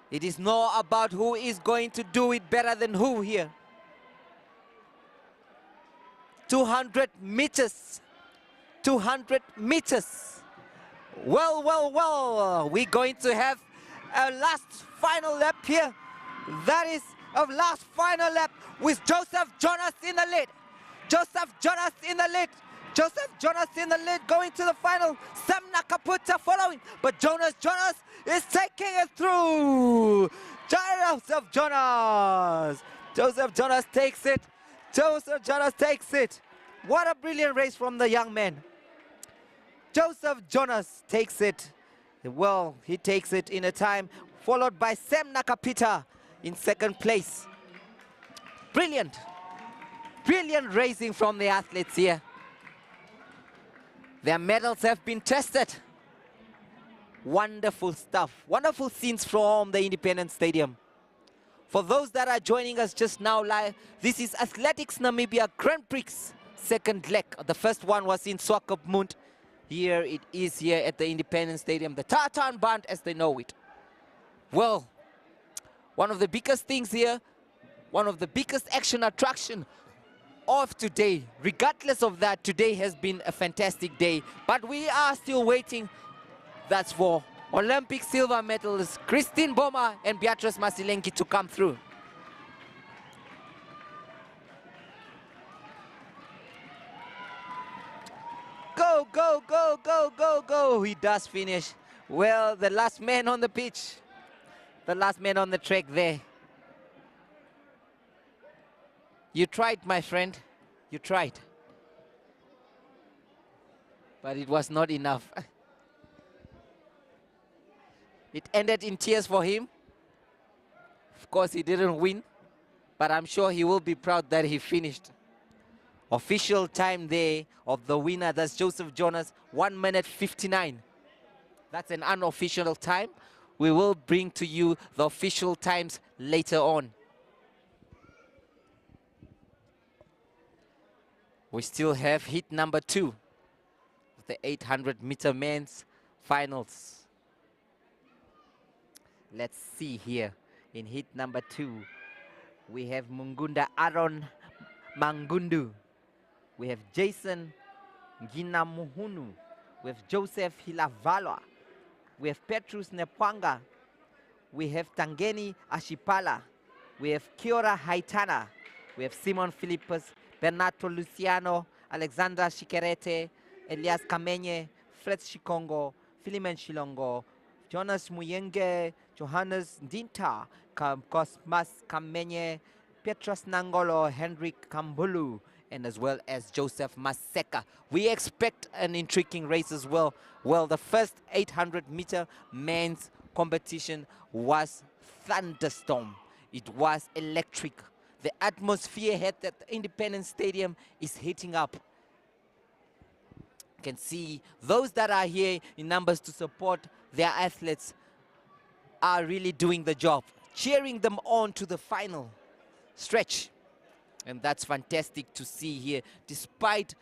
It is not about who is going to do it better than who here. 200 meters. 200 meters. Well, we're going to have a last final lap here. That is a last final lap with Joseph Jonas in the lead. Joseph Jonas in the lead. Joseph Jonas in the lead going to the final. Sam Nakaputa following. But Jonas is taking it through. Joseph Jonas. Joseph Jonas takes it. Joseph Jonas takes it. What a brilliant race from the young man. Joseph Jonas takes it. Well, he takes it in a time, followed by Sam Nakapita in second place. Brilliant. Brilliant racing from the athletes here. Their medals have been tested. Wonderful stuff. Wonderful scenes from the Independence Stadium. For those that are joining us just now live, this is Athletics Namibia Grand Prix second leg. The first one was in Swakopmund. Here it is here at the Independence Stadium, the Tartan Band as they know it. Well, one of the biggest things here, one of the biggest action attraction of today. Regardless of that, today has been a fantastic day, but we are still waiting. That's for Olympic silver medalists Christine Boma and Beatrice Masilenki to come through. Go, go, go, go, go, go. He does finish. Well, the last man on the pitch. The last man on the track there. You tried, my friend. You tried. But it was not enough. It ended in tears for him. Of course, he didn't win. But I'm sure he will be proud that he finished. Official time there of the winner, that's Joseph Jonas, 1 minute 59. That's an unofficial time. We will bring to you the official times later on. We still have heat number 2 of the 800-meter men's finals. Let's see here. In heat number 2, we have Mungunda Aaron Mangundu. We have Jason Ginamuhunu. We have Joseph Hilavalwa. We have Petrus Nepwanga. We have Tangeni Ashipala. We have Kiora Haitana. We have Simon Philippus, Bernardo Luciano, Alexander Shikerete, Elias Kamenye, Fred Shikongo, Philemon Shilongo, Jonas Muyenge, Johannes Dinta, Cosmas Kamenye, Petrus Nangolo, Hendrik Kambulu, and as well as Joseph Maseka. We expect an intriguing race as well. Well, the first 800-meter men's competition was thunderstorm. It was electric. The atmosphere at the Independence Stadium is heating up. You can see those that are here in numbers to support their athletes are really doing the job, cheering them on to the final stretch. And that's fantastic to see here. Despite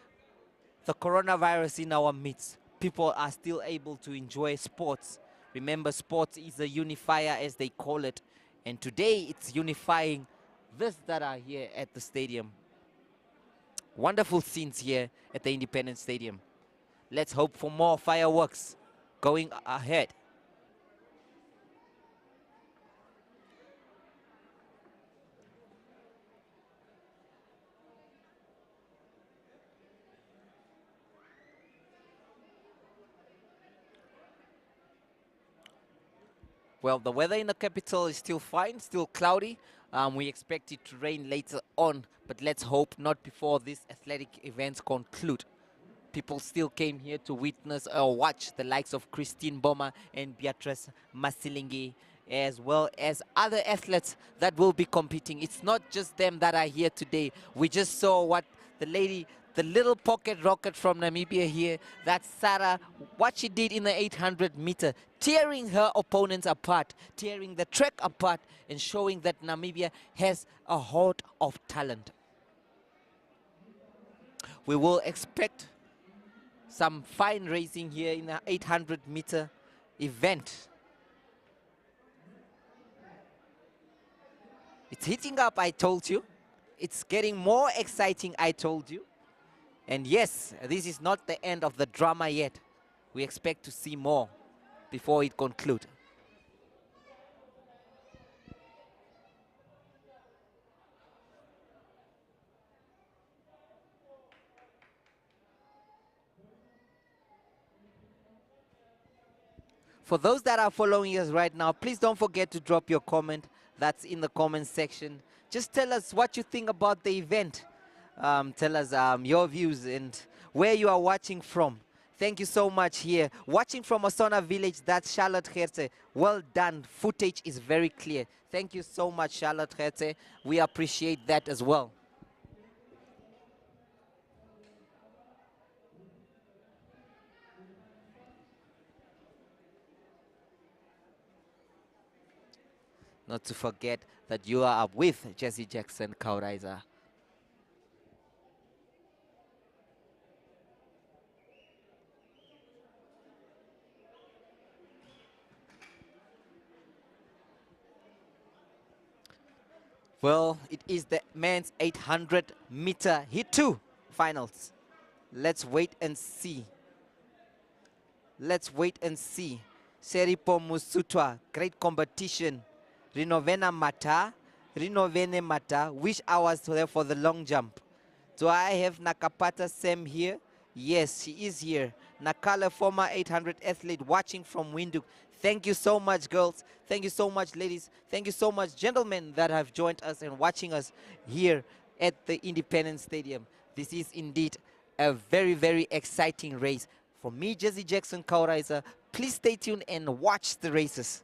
the coronavirus in our midst, people are still able to enjoy sports. Remember, sports is a unifier, as they call it. And today it's unifying those that are here at the stadium. Wonderful scenes here at the Independence Stadium. Let's hope for more fireworks going ahead. Well, the weather in the capital is still fine, still cloudy. We expect it to rain later on, but let's hope not before these athletic events conclude. People still came here to witness or watch the likes of Christine Boma and Beatrice Masilingi, as well as other athletes that will be competing. It's not just them that are here today. We just saw what the lady, the little pocket rocket from Namibia here, that's Sarah, what she did in the 800 meter, tearing her opponents apart, tearing the track apart, and showing that Namibia has a hoard of talent. We will expect some fine racing here in the 800 meter event. It's heating up, I told you. It's getting more exciting, I told you. And yes, this is not the end of the drama yet. We expect to see more before it concludes. For those that are following us right now, please don't forget to drop your comment. That's in the comment section. Just tell us what you think about the event. Tell us your views and where you are watching from. Thank you so much here. Watching from Osona Village, that's Charlotte Herze. Well done. Footage is very clear. Thank you so much, Charlotte Herze. We appreciate that as well. Not to forget that you are up with Jesse Jackson Kauraiza. Well, it is the men's 800 meter Heat 2 finals. Let's wait and see. Let's wait and see. Seripo Musutwa, great competition. Rinovena Mata, Rinovene Mata, wish I was there for the long jump. Do I have Nakapata Sam here? Yes, she is here. Nakala, former 800 athlete, watching from Windhoek. Thank you so much, girls. Thank you so much, ladies. Thank you so much, gentlemen, that have joined us and watching us here at the Independence Stadium. This is indeed a very, very exciting race. For me, Jesse Jackson Kauraiza, please stay tuned and watch the races.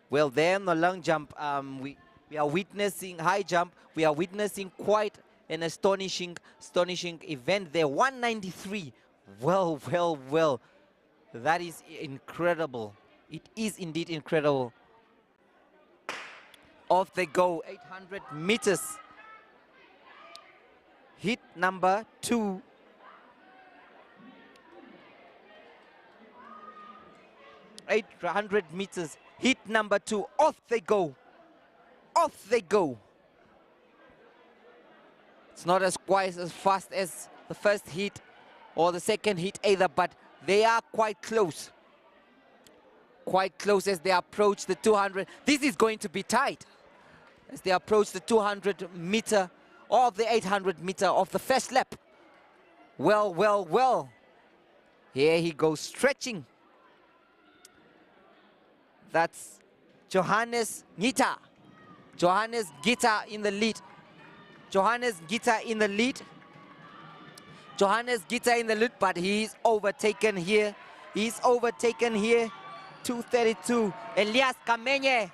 Well, there on the long jump, we are witnessing high jump. We are witnessing quite an astonishing event there. 193. Well. That is incredible. It is indeed incredible. Off they go, 800 meters. Hit number 2. .800 meters. Hit number 2. Off they go. Off they go. It's not as quite as fast as the first hit or the second hit either, but they are quite close. Quite close as they approach the 200. This is going to be tight as they approach the 200 meter or the 800 meter of the first lap. Well. Here he goes stretching. That's Johannes Gita. Johannes Gita in the lead. Johannes Gita in the lead. Johannes Gita in the lead, but he's overtaken here. He's overtaken here. 232. Elias Kamenye.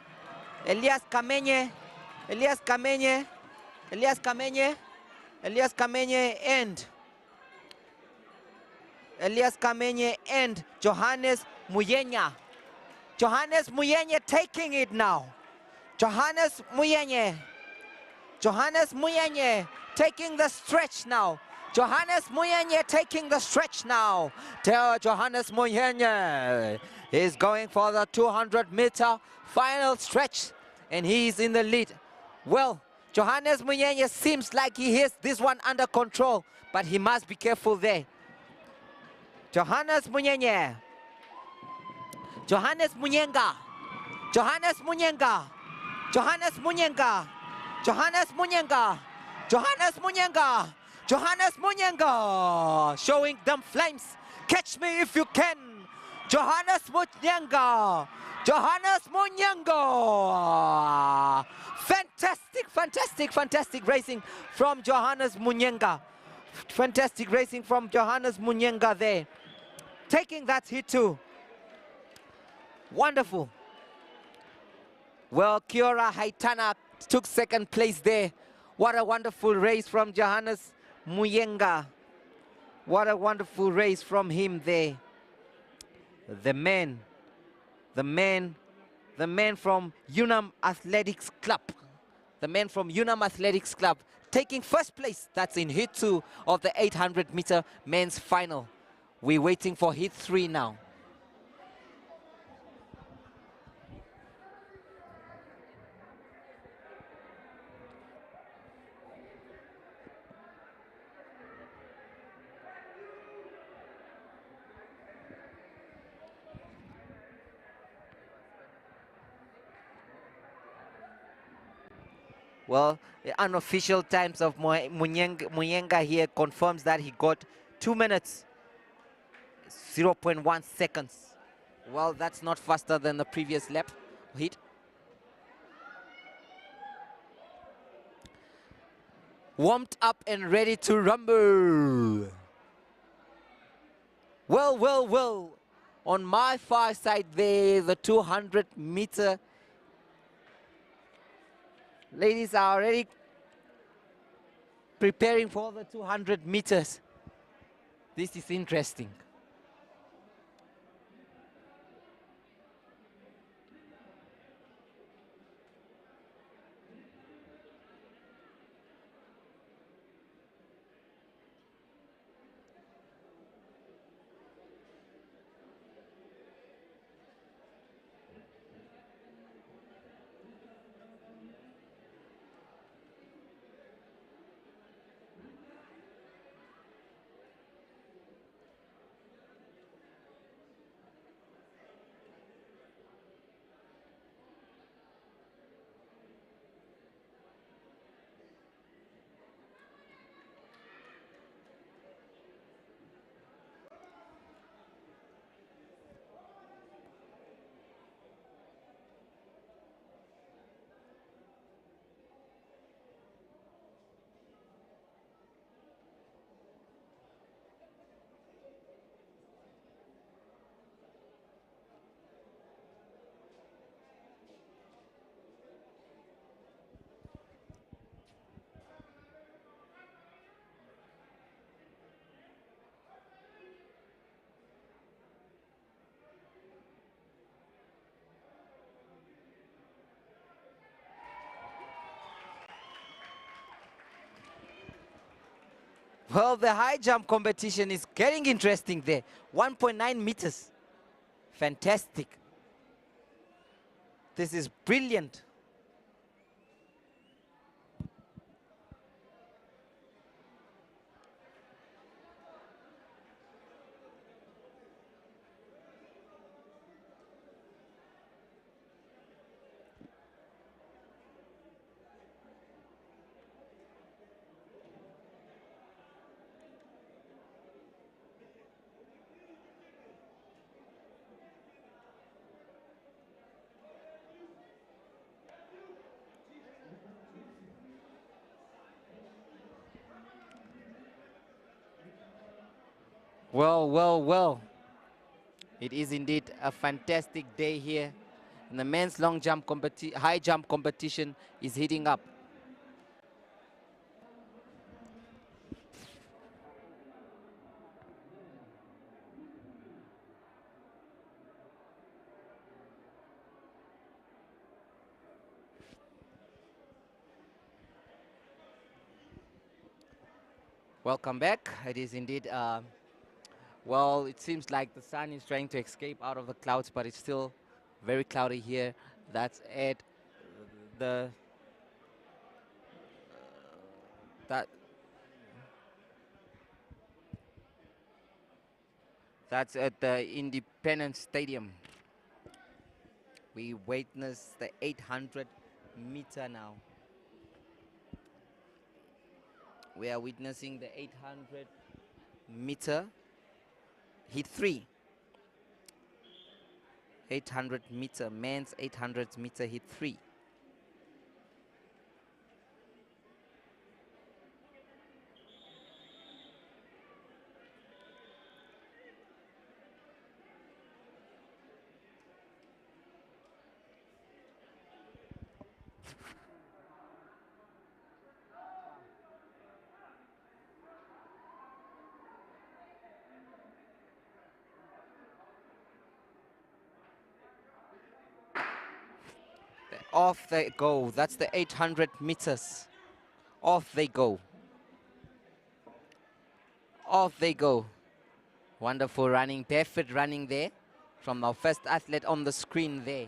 Elias Kamenye. Elias Kamenye. Elias Kamenye. Elias Kamenye and Elias Kamenye and Johannes Muyenya. Johannes Muyenya taking it now. Johannes Muyenya. Johannes Muyenya taking the stretch now. Johannes Muyenye taking the stretch now. Johannes Muyenye is going for the 200-meter final stretch, and he's in the lead. Well, Johannes Muyenye seems like he has this one under control, but he must be careful there. Johannes Muyenye. Johannes Munyenga. Johannes Munyenga. Johannes Munyenga. Johannes Munyenga. Johannes Munyenga. Johannes Munyenga. Showing them flames. Catch me if you can. Johannes Munyenga. Johannes Munyenga. Fantastic, fantastic, fantastic racing from Johannes Munyenga. Fantastic racing from Johannes Munyenga there. Taking that hit too. Wonderful. Well, Kiora Haitana took second place there. What a wonderful race from Johannes Muyenga. What a wonderful race from him there. The man from Unam Athletics Club. The man from Unam Athletics Club taking first place. That's in hit 2 of the 800-meter men's final. We're waiting for hit 3 now. Well, the unofficial times of Muyenga here confirms that he got 2 minutes, 0.1 seconds. Well, that's not faster than the previous lap hit. Warmed up and ready to rumble. Well. On my far side there, the 200-meter ladies are already preparing for the 200 meters. This is interesting. Well, the high jump competition is getting interesting there. 1.9 meters. Fantastic. This is brilliant. Well. It is indeed a fantastic day here. And the men's long jump high jump competition is heating up. Welcome back. It is indeed, well, it seems like the sun is trying to escape out of the clouds, but it's still very cloudy here. That's at the, that, that's at the Independence Stadium. We witness the 800 meter now. We are witnessing the 800 meter heat 3. 800 meter, men's 800 meter heat 3. Off they go. That's the 800 meters. Off they go. Off they go. Wonderful running, perfect running there from our first athlete on the screen there.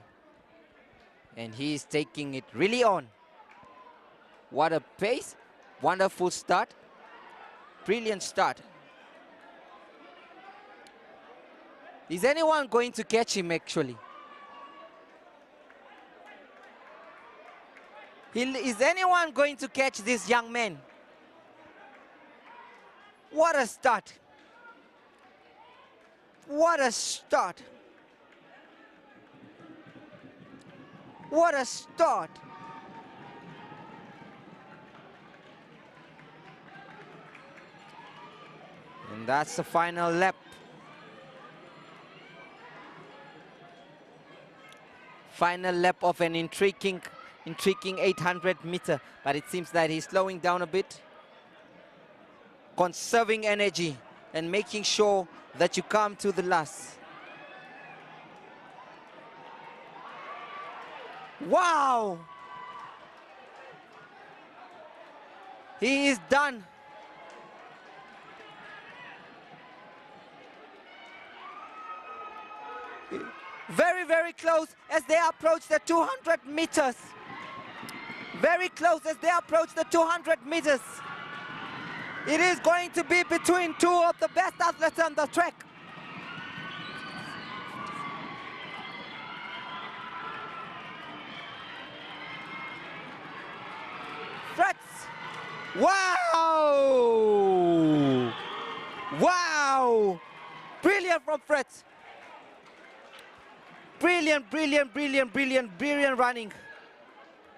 And he's taking it really on. What a pace. Wonderful start. Brilliant start. Is anyone going to catch him actually? Is anyone going to catch this young man? What a start. What a start. What a start. And that's the final lap. Final lap of an intriguing 800 meter, but it seems that he's slowing down a bit, conserving energy and making sure that you come to the last. Wow! He is done. Very, very close as they approach the 200 meters. Very close as they approach the 200 meters. It is going to be between two of the best athletes on the track. Fritz. Wow! Wow! Brilliant from Fritz. Brilliant, brilliant, brilliant, brilliant, brilliant running.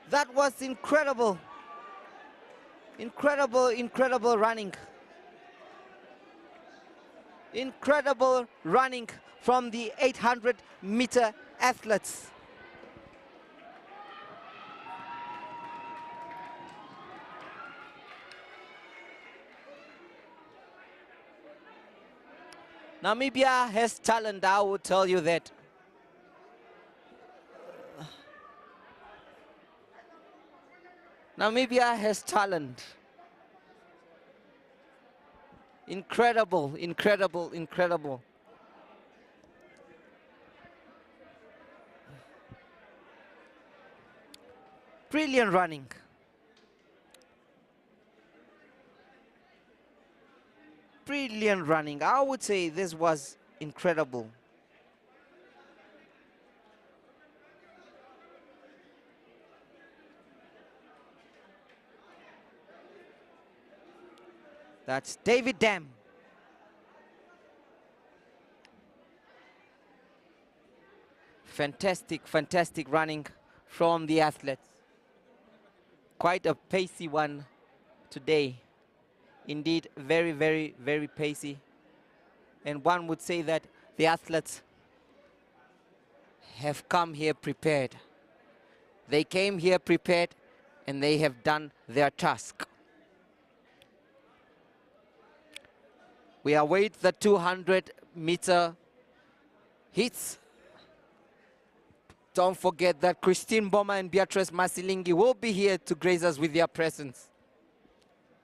That was incredible. Incredible, incredible running. Incredible running from the 800 meter athletes. Namibia has talent, I will tell you that. Namibia has talent. Incredible, incredible, incredible. Brilliant running. Brilliant running. I would say this was incredible. That's David Dam. Fantastic, fantastic running from the athletes. Quite a pacey one today. Indeed, very, very, very pacey. And one would say that the athletes have come here prepared. They came here prepared and they have done their task. We await the 200 meter heats. Don't forget that Christine Boma and Beatrice Masilingi will be here to grace us with their presence.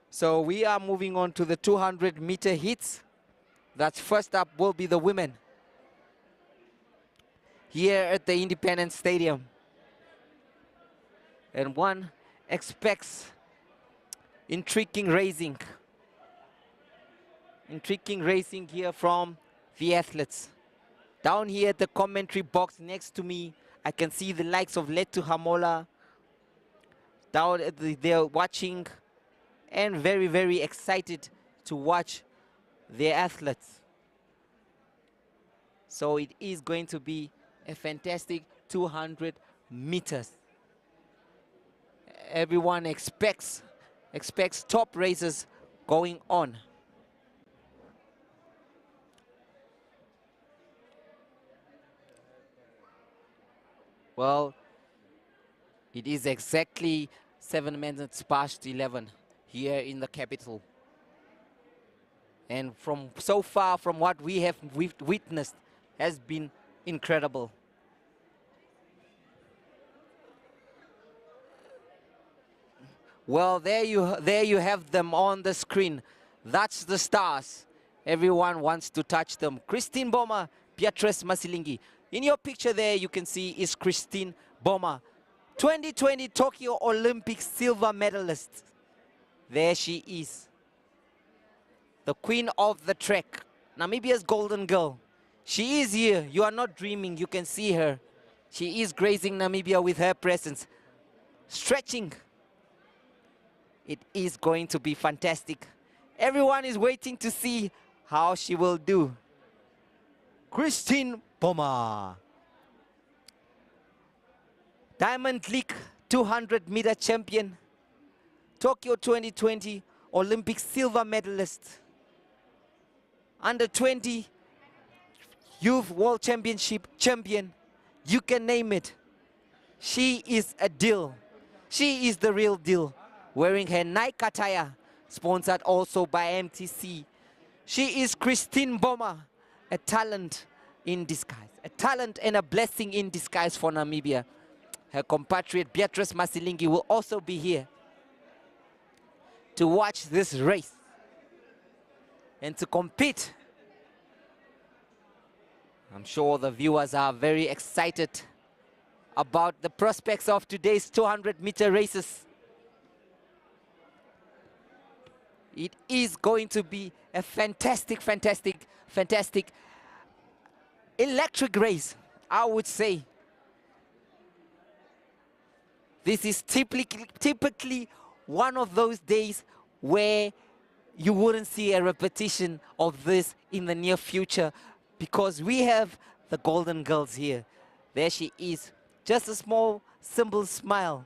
So we are moving on to the 200-meter heats. That's first up will be the women here at the Independence Stadium. And one expects intriguing racing. Intriguing racing here from the athletes. Down here at the commentary box next to me, I can see the likes of Letu Hamola. Down at they're watching and very, very excited to watch their athletes. So it is going to be a fantastic 200 meters. Everyone expects top races going on. Well, it is exactly 7 minutes past 11 here in the capital. And from so far from what we have witnessed has been incredible. Well, there you have them on the screen. That's the stars. Everyone wants to touch them. Christine Boma, Beatrice Masilingi. In your picture there, you can see is Christine Boma, 2020 Tokyo Olympic silver medalist. There she is. The queen of the track, Namibia's golden girl. She is here. You are not dreaming. You can see her. She is gracing Namibia with her presence. Stretching. It is going to be fantastic. Everyone is waiting to see how she will do. Christine Boma. Diamond League 200-meter champion. Tokyo 2020 Olympic silver medalist. Under 20 Youth World Championship champion. You can name it. She is a deal. She is the real deal. Wearing her Nike attire, sponsored also by MTC. She is Christine Boma, a talent in disguise. A talent and a blessing in disguise for Namibia. Her compatriot Beatrice Masilingi will also be here to watch this race and to compete. I'm sure the viewers are very excited about the prospects of today's 200-meter races. It is going to be a fantastic, fantastic, fantastic electric race, I would say. This is typically one of those days where you wouldn't see a repetition of this in the near future, because we have the Golden Girls here. There she is. Just a small, simple smile.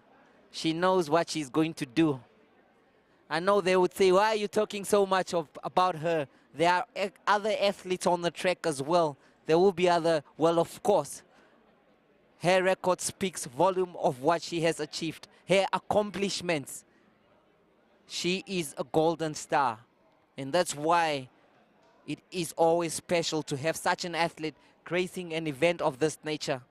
She knows what she's going to do. I know they would say, why are you talking so much about her? There are other athletes on the track as well. There will be other, well, of course. Her record speaks volume of what she has achieved. Her accomplishments. She is a golden star. And that's why it is always special to have such an athlete gracing an event of this nature.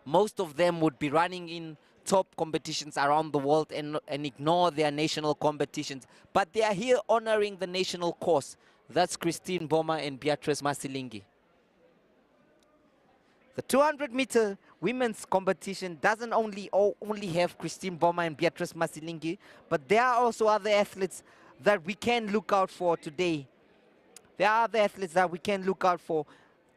Most of them would be running in top competitions around the world and ignore their national competitions. But they are here honoring the national cause. That's Christine Boma and Beatrice Masilingi. The 200-meter women's competition doesn't only have Christine Boma and Beatrice Masilingi, but there are also other athletes that we can look out for today. There are other athletes that we can look out for.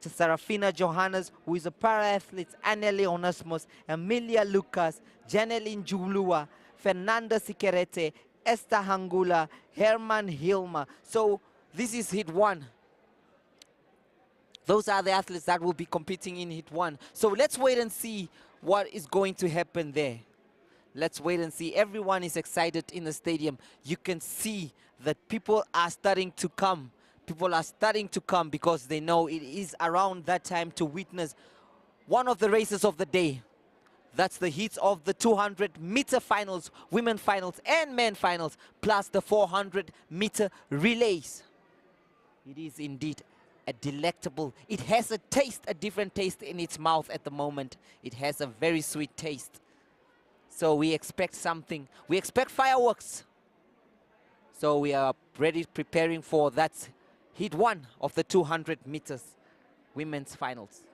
Serafina Johannes, who is a para-athlete, Anneli Onasmus, Emilia Lucas, Janeline Julua, Fernanda Sikerete, Esther Hangula, Herman Hilma. So this is hit one. Those are the athletes that will be competing in hit one. So let's wait and see what is going to happen there. Let's wait and see. Everyone is excited in the stadium. You can see that people are starting to come. People are starting to come because they know it is around that time to witness one of the races of the day. That's the heats of the 200-meter finals, women finals and men finals, plus the 400-meter relays. It is indeed a delectable. It has a taste, a different taste in its mouth at the moment. It has a very sweet taste. So we expect something. We expect fireworks. So we are ready, preparing for that heat 1 of the 200 meters women's finals.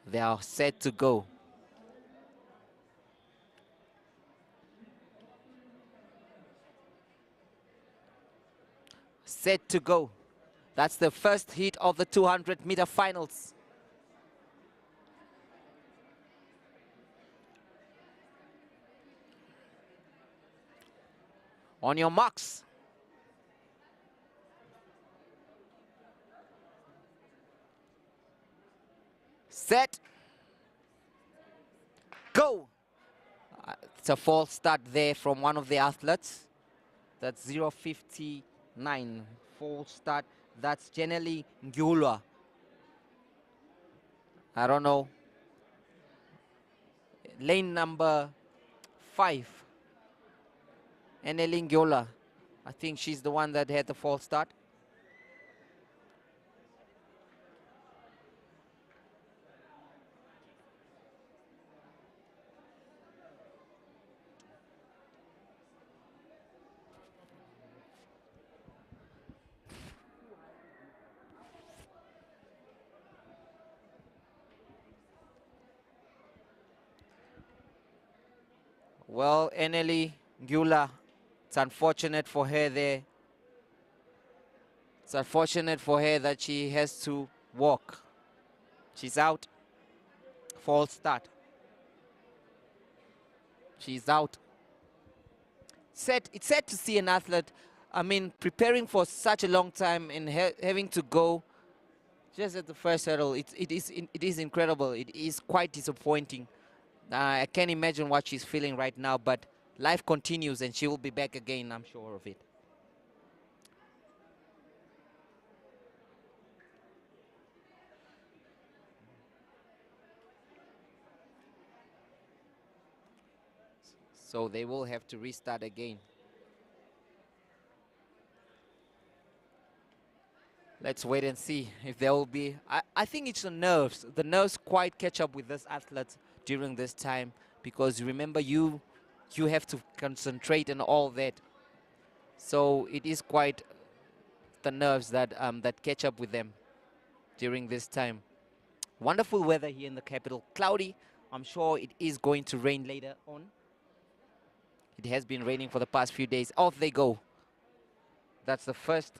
They are set to go. Set to go. That's the first heat of the 200-meter finals. On your marks. Set. Go. It's a false start there from one of the athletes. That's 0:59. False start. That's generally Ngulwa. I don't know. Lane number 5. Eneli Ngulwa. I think she's the one that had the false start. Well, Eneli Ngulwa, it's unfortunate for her there. It's unfortunate for her that she has to walk. She's out. False start. She's out. It's sad to see an athlete, I mean, preparing for such a long time and having to go just at the first hurdle. It is incredible. It is quite disappointing. I can't imagine what she's feeling right now, but life continues and she will be back again, I'm sure of it. So they will have to restart again. Let's wait and see if there will be. I think it's the nerves. The nerves quite catch up with this athlete during this time, because remember, you have to concentrate and all that. So it is quite the nerves that that catch up with them during this time. Wonderful weather here in the capital. Cloudy. I'm sure it is going to rain later on. It has been raining for the past few days. Off they go. That's the first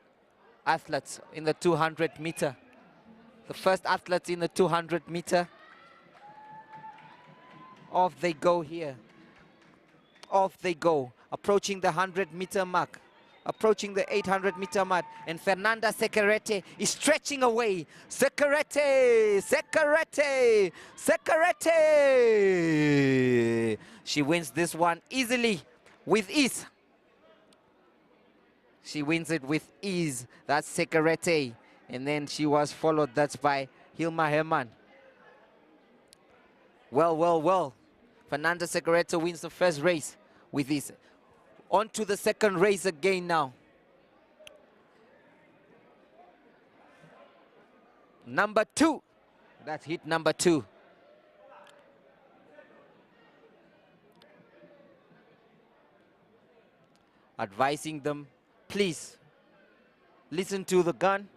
athletes in the 200 meter. The first athletes in the 200 meter. Off they go here. Off they go. Approaching the 100 meter mark. Approaching the 800 meter mark. And Fernanda Sekerete is stretching away. Sekerete! Sekerete! Sekerete! She wins this one easily, with ease. She wins it with ease. That's Sekerete. And then she was followed, that's by Hilma Herman. Well, well, well. Fernanda Sekerete wins the first race with ease. On to the second race again now. Number 2. That's hit number 2. Advising them, please listen to the gun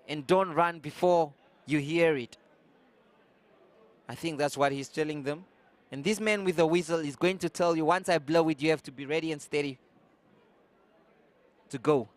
and don't run before you hear it. I think that's what he's telling them. And this man with the whistle is going to tell you, once I blow it, you have to be ready and steady to go.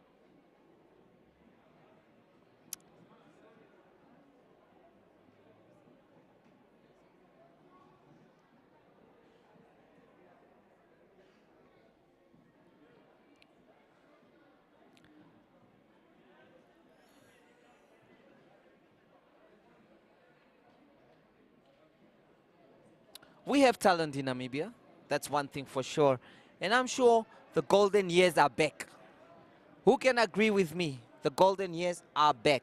We have talent in Namibia. That's one thing for sure. And I'm sure the golden years are back. Who can agree with me? The golden years are back.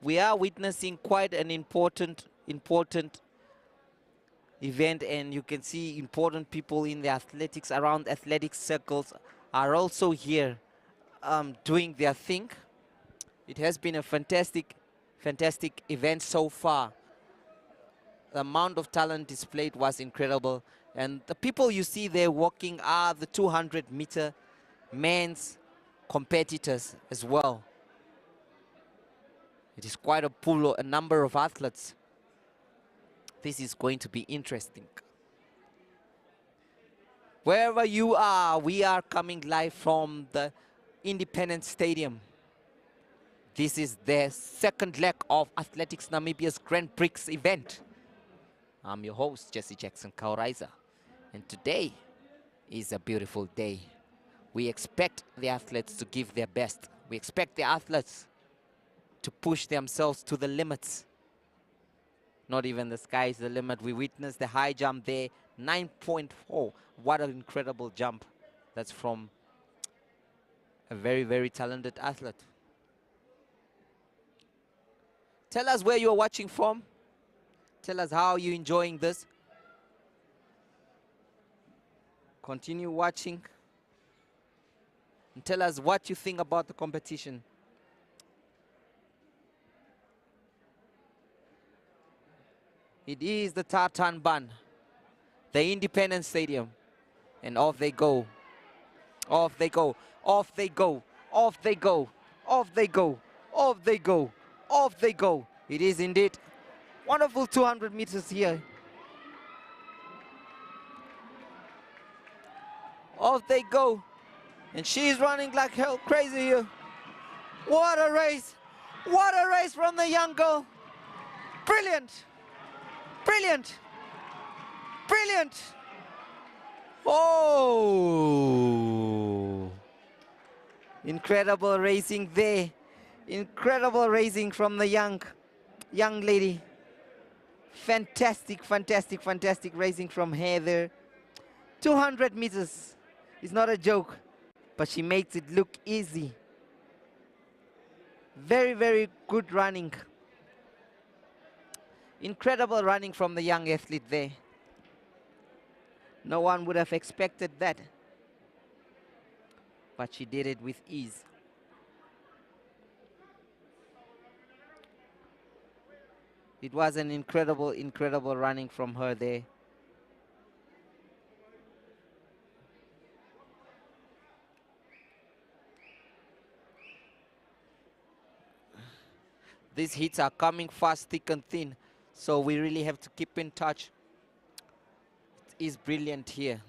We are witnessing quite an important important event, and you can see important people in the athletics, around athletics circles, are also here doing their thing. It has been a fantastic event so far. The amount of talent displayed was incredible, and the people you see there walking are the 200-meter men's competitors as well. It is quite a pool, a number of athletes. This is going to be interesting. Wherever you are, we are coming live from the Independence Stadium. This is the second leg of Athletics Namibia's Grand Prix event. I'm your host, Jesse Jackson Kauraiza, and today is a beautiful day. We expect the athletes to give their best. We expect the athletes to push themselves to the limits. Not even the sky is the limit. We witnessed the high jump there, 9.4. What an incredible jump. That's from a very, very talented athlete. Tell us where you're watching from. Tell us how you're enjoying this. Continue watching. And tell us what you think about the competition. It is the Tartan Ban, the Independence Stadium. And off they go. Off they go. Off they go. Off they go. Off they go. Off they go. Off they go. It is indeed wonderful 200 meters here. Off they go. And she's running like hell crazy here. What a race. What a race from the young girl. Brilliant. Brilliant. Brilliant. Oh. Incredible racing there. Incredible racing from the young lady. Fantastic racing from her there. 200 meters is not a joke, but she makes it look easy. Very, very good running. Incredible running from the young athlete there. No one would have expected that, but she did it with ease. It was an incredible running from her there. These hits are coming fast, thick and thin, so we really have to keep in touch. It is brilliant here.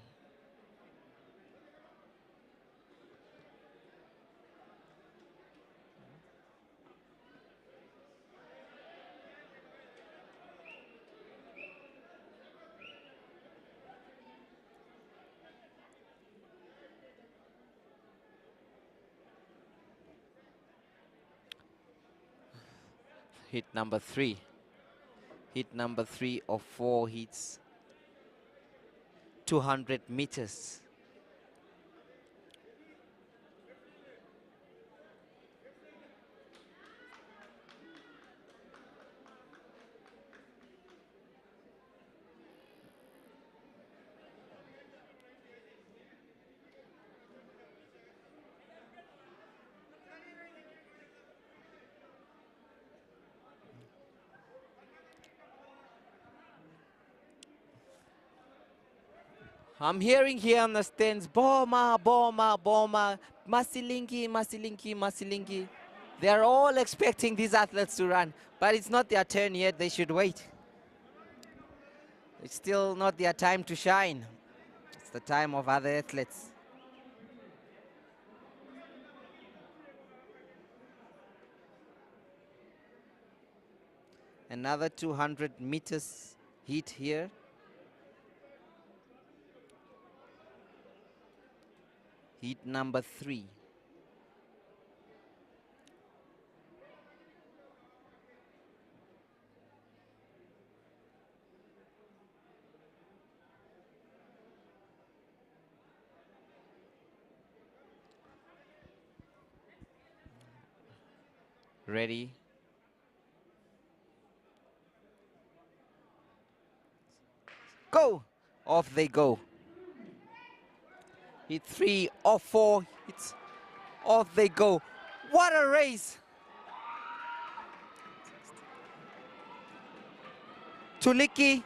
Hit number 3. Hit number 3 of 4 hits. 200 meters. I'm hearing here on the stands, Boma, Boma, Boma, Masilingi, Masilingi, Masilingi. They're all expecting these athletes to run, but it's not their turn yet. They should wait. It's still not their time to shine. It's the time of other athletes. Another 200 meters hit here. Heat number 3. Ready. off they go. Hit 3 or 4 hits, off they go. What a race! Tuliki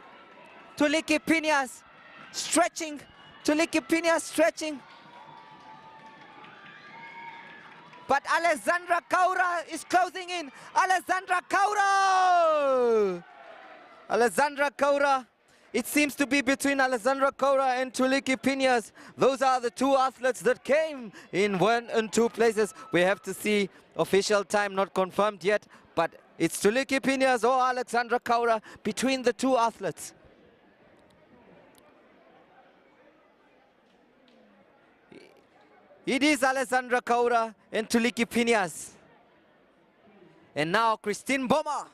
Piñas stretching. Tuliki Piñas stretching. But Alessandra Kaura is closing in. Alessandra Kaura! Alessandra Kaura. It seems to be between Alessandra Kaura and Tuliki Piñas. Those are the two athletes that came in 1 and 2 places. We have to see official time, not confirmed yet, but it's Tuliki Piñas or Alessandra Kaura between the two athletes. It is Alessandra Kaura and Tuliki Piñas. And now Christine Boma,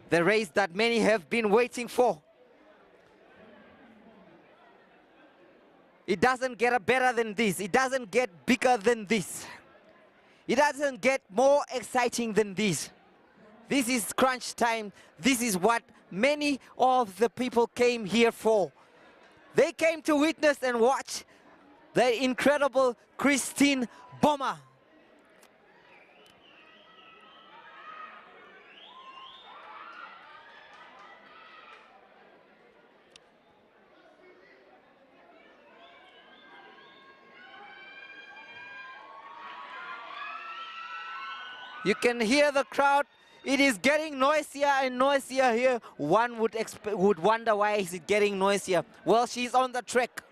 the race that many have been waiting for. It doesn't get better than this. It doesn't get bigger than this. It doesn't get more exciting than this. This is crunch time. This is what many of the people came here for. They came to witness and watch the incredible Christine Boma. You can hear the crowd. It is getting noisier and noisier here. One would wonder, why is it getting noisier? Well, she's on the track.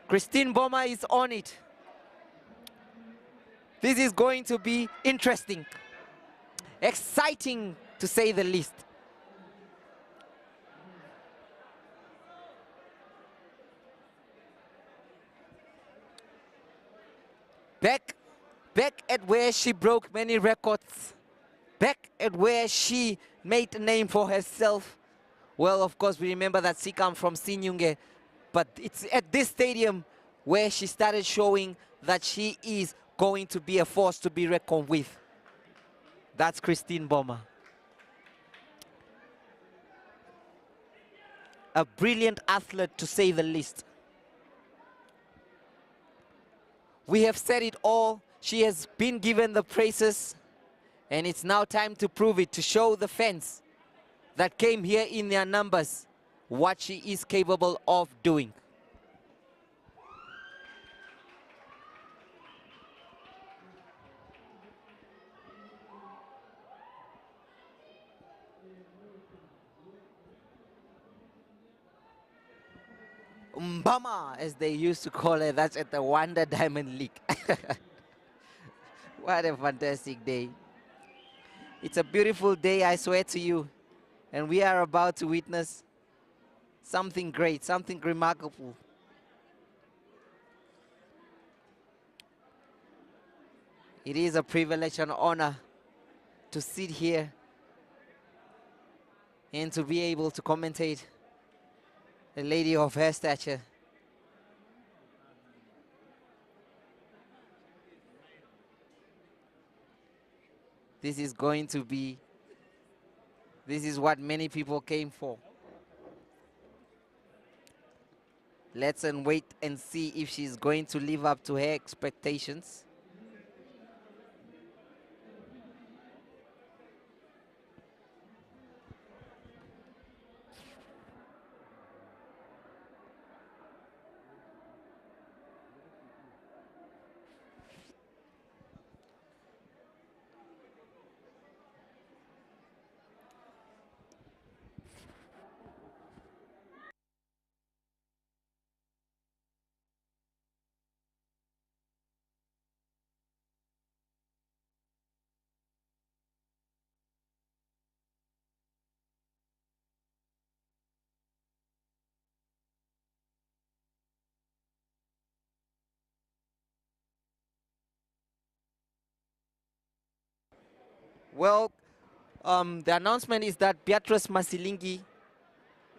Christine Boma is on it. This is going to be interesting. Exciting, to say the least. Back at where she broke many records, back at where she made a name for herself. Well, of course, we remember that she comes from Sinyunge, but it's at this stadium where she started showing that she is going to be a force to be reckoned with. That's Christine Boma. A brilliant athlete, to say the least. We have said it all. She has been given the praises, and it's now time to prove it, to show the fans that came here in their numbers what she is capable of doing. Mbama, as they used to call it, that's at the Wonder Diamond League. What a fantastic day. It's a beautiful day, I swear to you. And we are about to witness something great, something remarkable. It is a privilege and honor to sit here and to be able to commentate a lady of her stature. This is going to be, this is what many people came for. Let's wait and see if she's going to live up to her expectations. Well, the announcement is that Beatrice Masilingi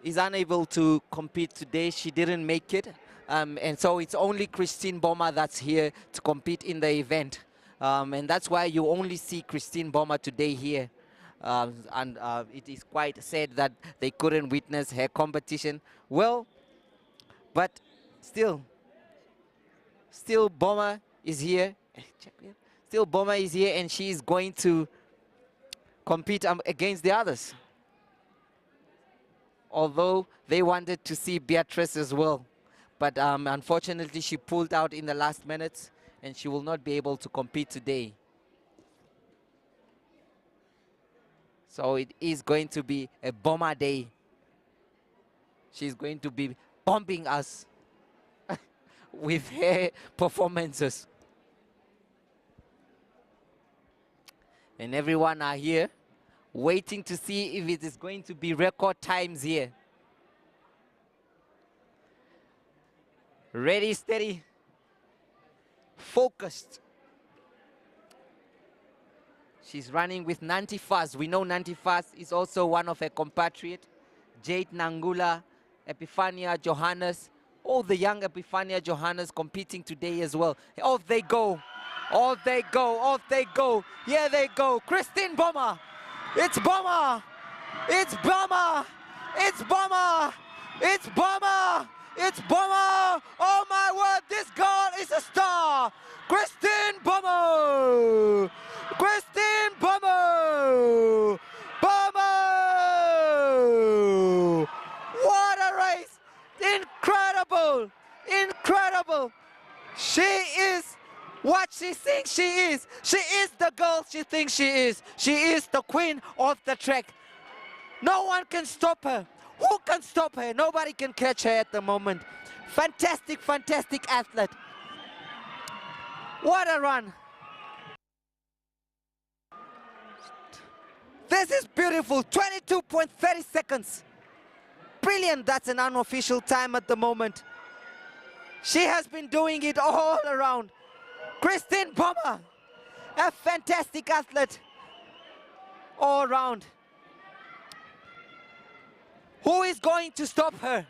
is unable to compete today. She didn't make it. And so it's only Christine Boma that's here to compete in the event. And that's why you only see Christine Boma today here. It is quite sad that they couldn't witness her competition. Well, But still Bomber is here. Still Bomber is here, and she is going to compete against the others. Although they wanted to see Beatrice as well. But unfortunately, she pulled out in the last minutes, and she will not be able to compete today. So it is going to be a Bomber day. She's going to be bombing us with her performances. And everyone are here waiting to see if it is going to be record times here. Ready, steady, focused. She's running with Nanti Faz. We know Nanti Faz is also one of her compatriots. Jade Nangula, Epiphania Johannes, all the young Epiphania Johannes competing today as well. Off they go, off they go, off they go. Here they go, Christine Bomber. It's Bomber, it's Bomber, it's Bomber, it's Bomber, it's Bomber. Oh my word, this girl is a star. Christine Bomber, Christine Bomber, Bomber. What a race, incredible, incredible. She is what she thinks she is. She is the girl she thinks she is. She is the queen of the track. No one can stop her. Who can stop her? Nobody can catch her at the moment. Fantastic, fantastic athlete. What a run. This is beautiful, 22.30 seconds. Brilliant, that's an unofficial time at the moment. She has been doing it all around. Christine Bomber, a fantastic athlete all around. Who is going to stop her?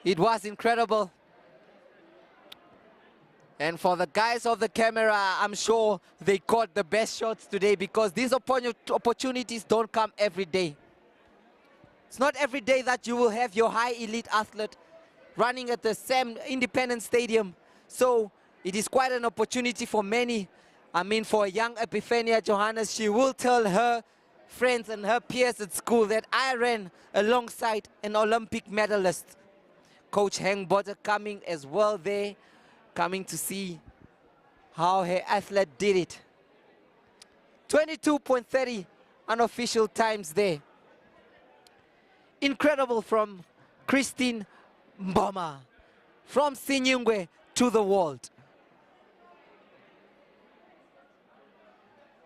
It was incredible. And for the guys of the camera, I'm sure they caught the best shots today, because these opportunities don't come every day. It's not every day that you will have your high elite athlete running at the same independent stadium. So it is quite an opportunity for many. I mean, for a young Epiphania Johannes, she will tell her friends and her peers at school that I ran alongside an Olympic medalist. Coach Heng Botter coming as well there, coming to see how her athlete did it. 22.30 unofficial times there. Incredible from Christine Bomber, from Sinyungwe to the world.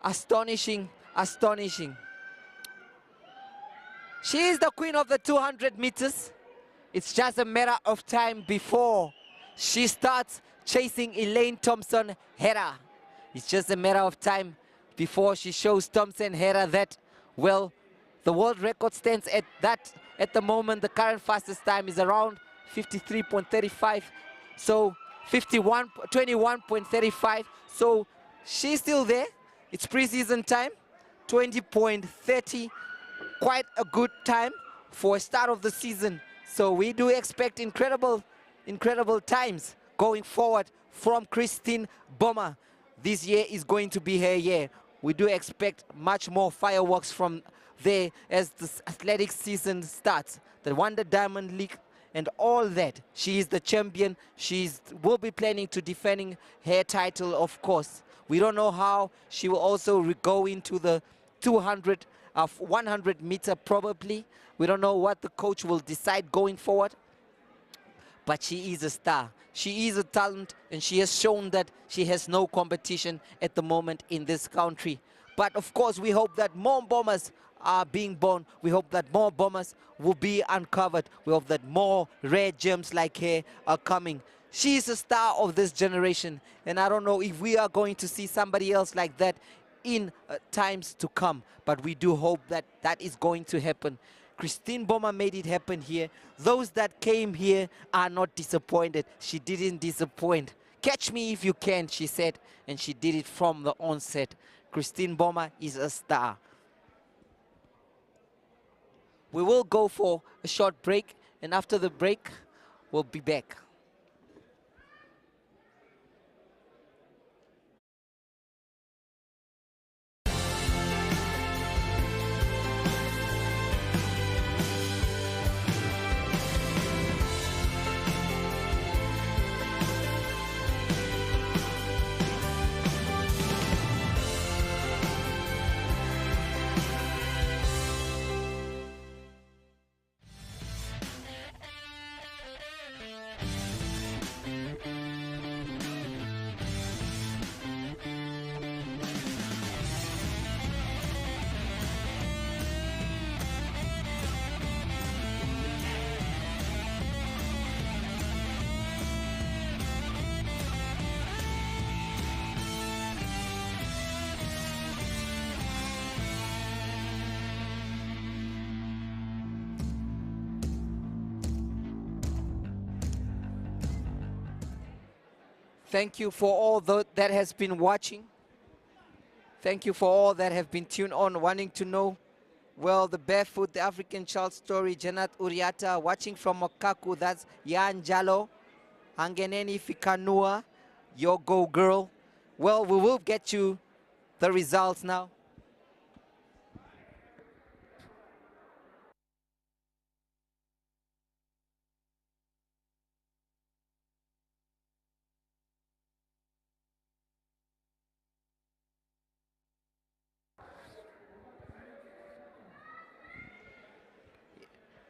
Astonishing, astonishing. She is the queen of the 200 meters. It's just a matter of time before she starts chasing Elaine Thompson-Herah. It's just a matter of time before she shows Thompson-Herah that, well, the world record stands at that. At the moment, the current fastest time is around 53.35. So 21.35. So she's still there. It's preseason time, 20.30. Quite a good time for a start of the season. So we do expect incredible times going forward from Christine Bomber. This year is going to be her year. We do expect much more fireworks from there as the athletics season starts. The Wonder Diamond League and all that. She is the champion. She will be planning to defending her title, of course. We don't know how she will also go into the 100 meter probably. We don't know what the coach will decide going forward. But she is a star. She is a talent, and she has shown that she has no competition at the moment in this country. But of course, we hope that more bombers are being born. We hope that more bombers will be uncovered. We hope that more rare gems like her are coming. She is a star of this generation, and I don't know if we are going to see somebody else like that in times to come. But we do hope that that is going to happen. Christine Bomber made it happen here. Those that came here are not disappointed. She didn't disappoint. Catch me if you can, she said, and she did it from the onset. Christine Boma is a star. We will go for a short break, and after the break, we'll be back. Thank you for all that has been watching. Thank you for all that have been tuned on, wanting to know, well, the barefoot, the African child story, Janat Uriata, watching from Makaku, that's Yan Jalo, Angeneni Fikanua, your go girl. Well, we will get you the results now.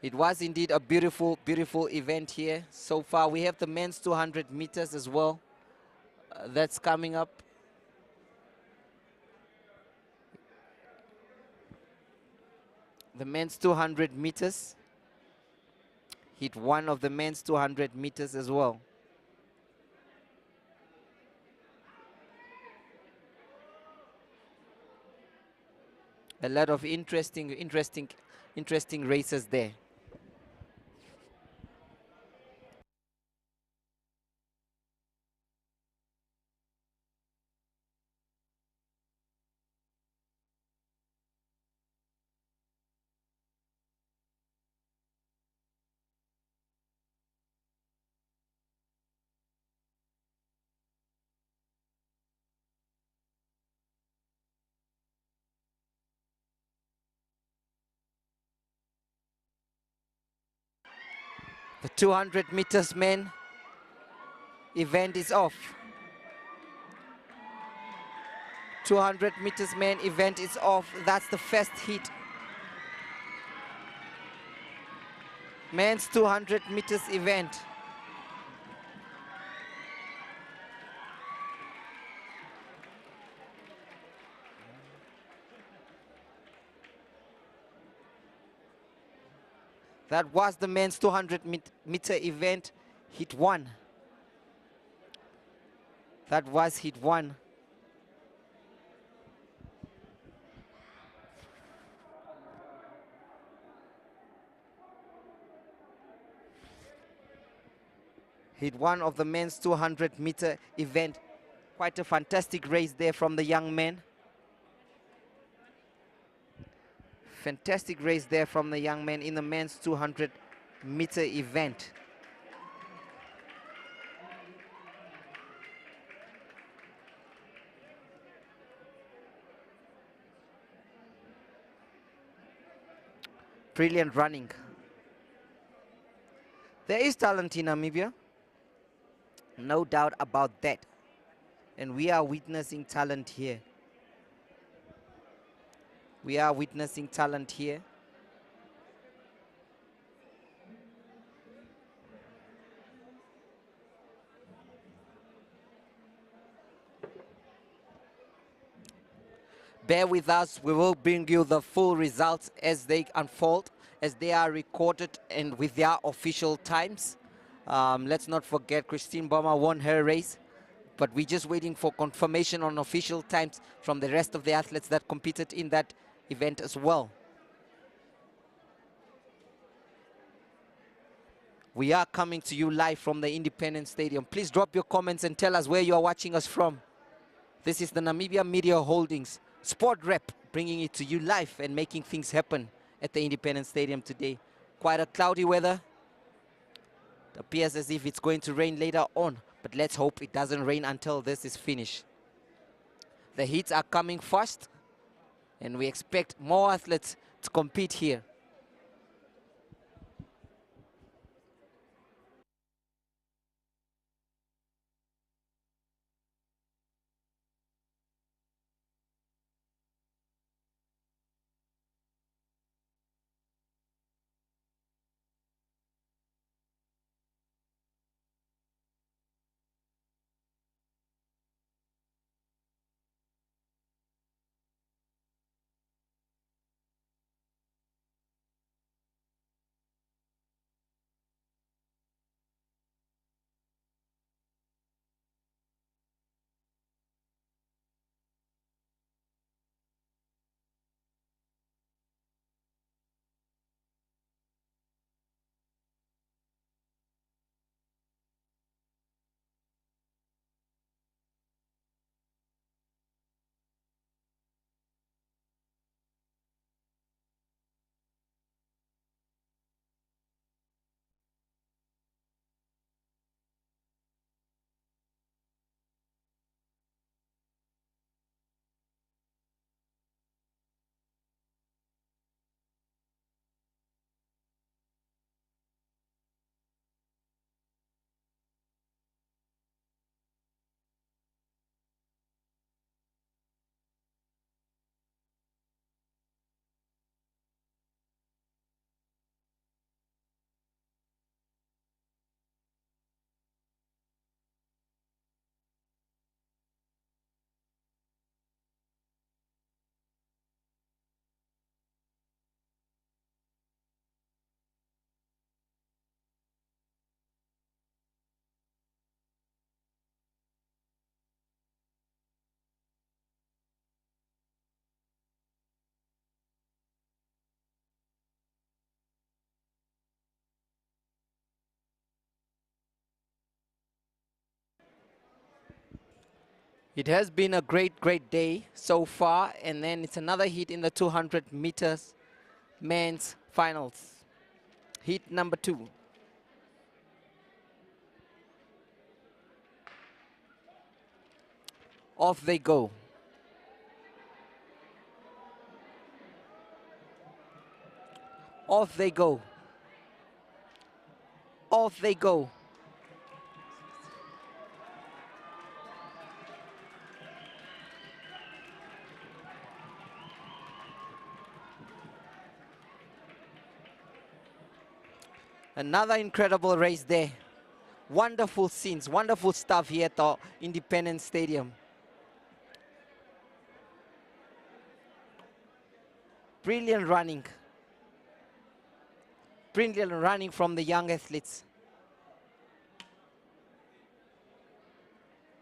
It was indeed a beautiful, beautiful event here. So far, we have the men's 200 meters as well. That's coming up. The men's 200 meters. Hit one of the men's 200 meters as well. A lot of interesting races there. The 200 meters men event is off. 200 meters men event is off. That's the first heat. Men's 200 meters event. That was the men's 200 meter event, hit one. That was hit one. Hit one of the men's 200 meter event. Quite a fantastic race there from the young men. Fantastic race there from the young men in the men's 200 meter event. Brilliant running. There is talent in Namibia, no doubt about that. And we are witnessing talent here. We are witnessing talent here. Bear with us, we will bring you the full results as they unfold, as they are recorded and with their official times. Let's not forget Christine Boma won her race, but we're just waiting for confirmation on official times from the rest of the athletes that competed in that event as well. We are coming to you live from the Independence Stadium. Please drop your comments and tell us where you are watching us from. This is the Namibia Media Holdings Sport Rep, bringing it to you live and making things happen at the Independence Stadium today. Quite a cloudy weather. It appears as if it's going to rain later on, but let's hope it doesn't rain until this is finished. The heats are coming fast, and we expect more athletes to compete here. It has been a great day so far, and then it's another heat in the 200 meters men's finals. Heat number 2. Off they go. Off they go. Off they go. Another incredible race there. Wonderful scenes, wonderful stuff here at the Independence Stadium. Brilliant running. Brilliant running from the young athletes.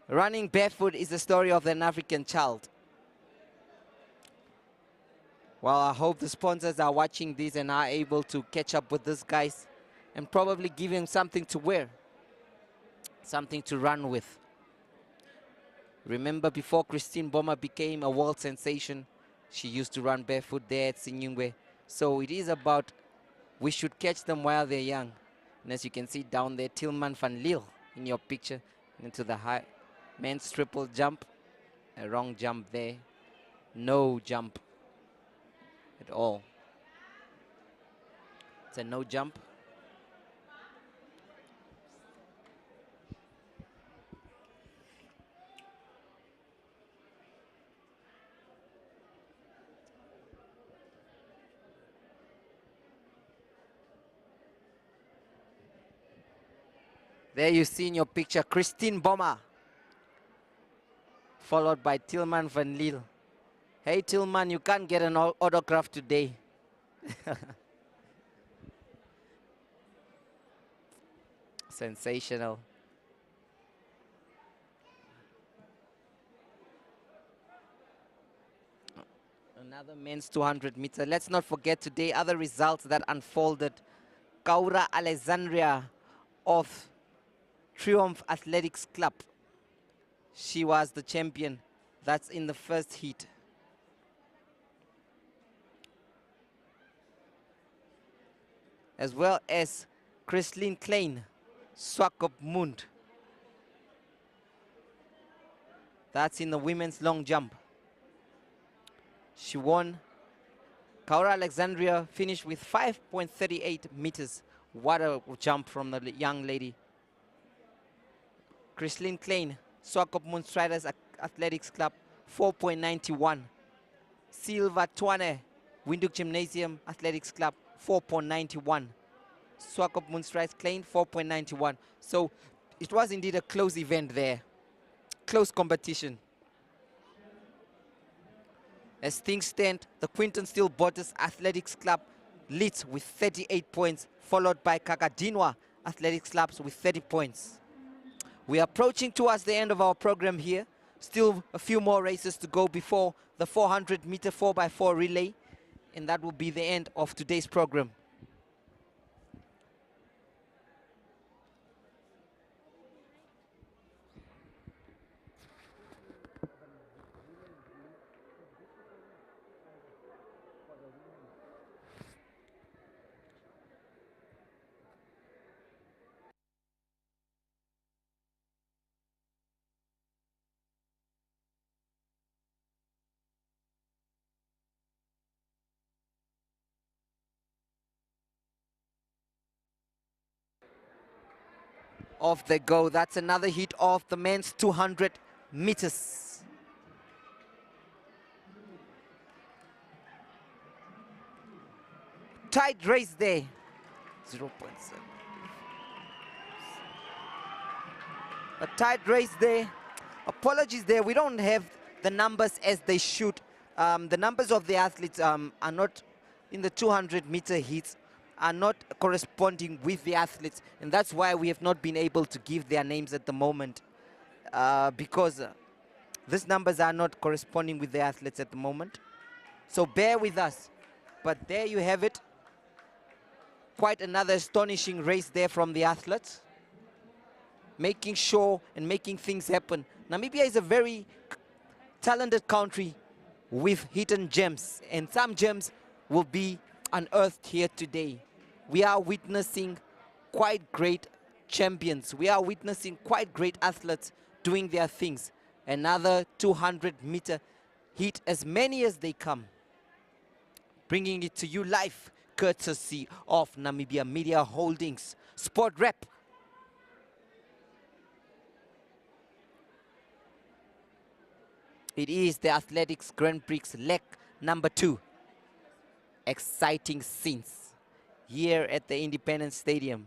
Running barefoot is the story of an African child. Well, I hope the sponsors are watching this and are able to catch up with these guys and probably give him something to wear, something to run with. Remember, before Christine Boma became a world sensation, she used to run barefoot there at Sinyungwe. So it is about, we should catch them while they're young. And as you can see down there, Tillman van Lille in your picture, into the high men's triple jump. A wrong jump there. No jump at all. It's a no jump. There you see in your picture Christine Boma, followed by Tillman van Lille. Hey Tillman, you can't get an autograph today. Sensational. Another men's 200 meter. Let's not forget today other results that unfolded. Kaura Alexandria of Triumph Athletics Club. She was the champion. That's in the first heat. as well as Christine Klein, Swakopmund. That's in the women's long jump. She won. Kaura Alexandria finished with 5.38 meters. What a jump from the young lady. Christine Klein, Swakopmund Striders Athletics Club, 4.91. Silva Twane, Windhoek Gymnasium Athletics Club, 4.91. Swakopmund Striders Klein, 4.91. So it was indeed a close event there. Close competition. As things stand, the Quinton Steel Bottas Athletics Club leads with 38 points, followed by Kakadinwa Athletics Clubs with 30 points. We are approaching towards the end of our program here. Still a few more races to go before the 400-meter 4x4 relay, and that will be the end of today's program. Off they go. That's another heat of the men's 200 meters. Tight race there. 0.7. A tight race there. Apologies there. We don't have the numbers as they should. The numbers of the athletes are not in the 200-meter heats, are not corresponding with the athletes, and that's why we have not been able to give their names at the moment, because these numbers are not corresponding with the athletes at the moment. So bear with us. But there you have it. Quite another astonishing race there from the athletes, making sure and making things happen. Namibia is a very talented country with hidden gems, and some gems will be unearthed here today. We are witnessing quite great champions. We are witnessing quite great athletes doing their things. Another 200-meter heat, as many as they come. Bringing it to you live, courtesy of Namibia Media Holdings. Sport Rep. It is the Athletics Grand Prix leg number 2. Exciting scenes here at the Independence Stadium.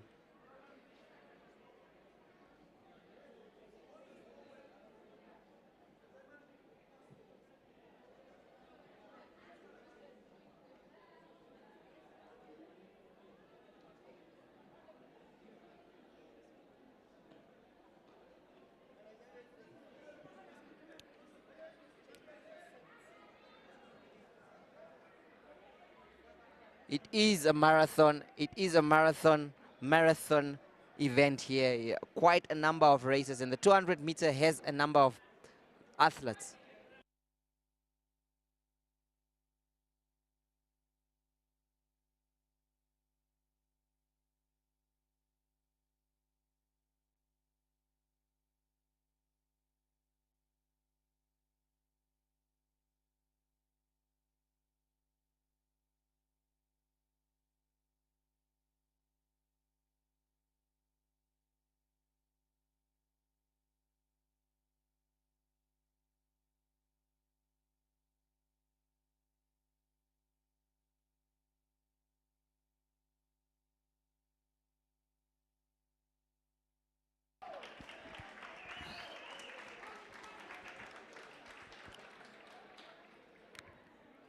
It is a marathon. It is a marathon event here. Yeah, quite a number of races, and the 200-meter has a number of athletes.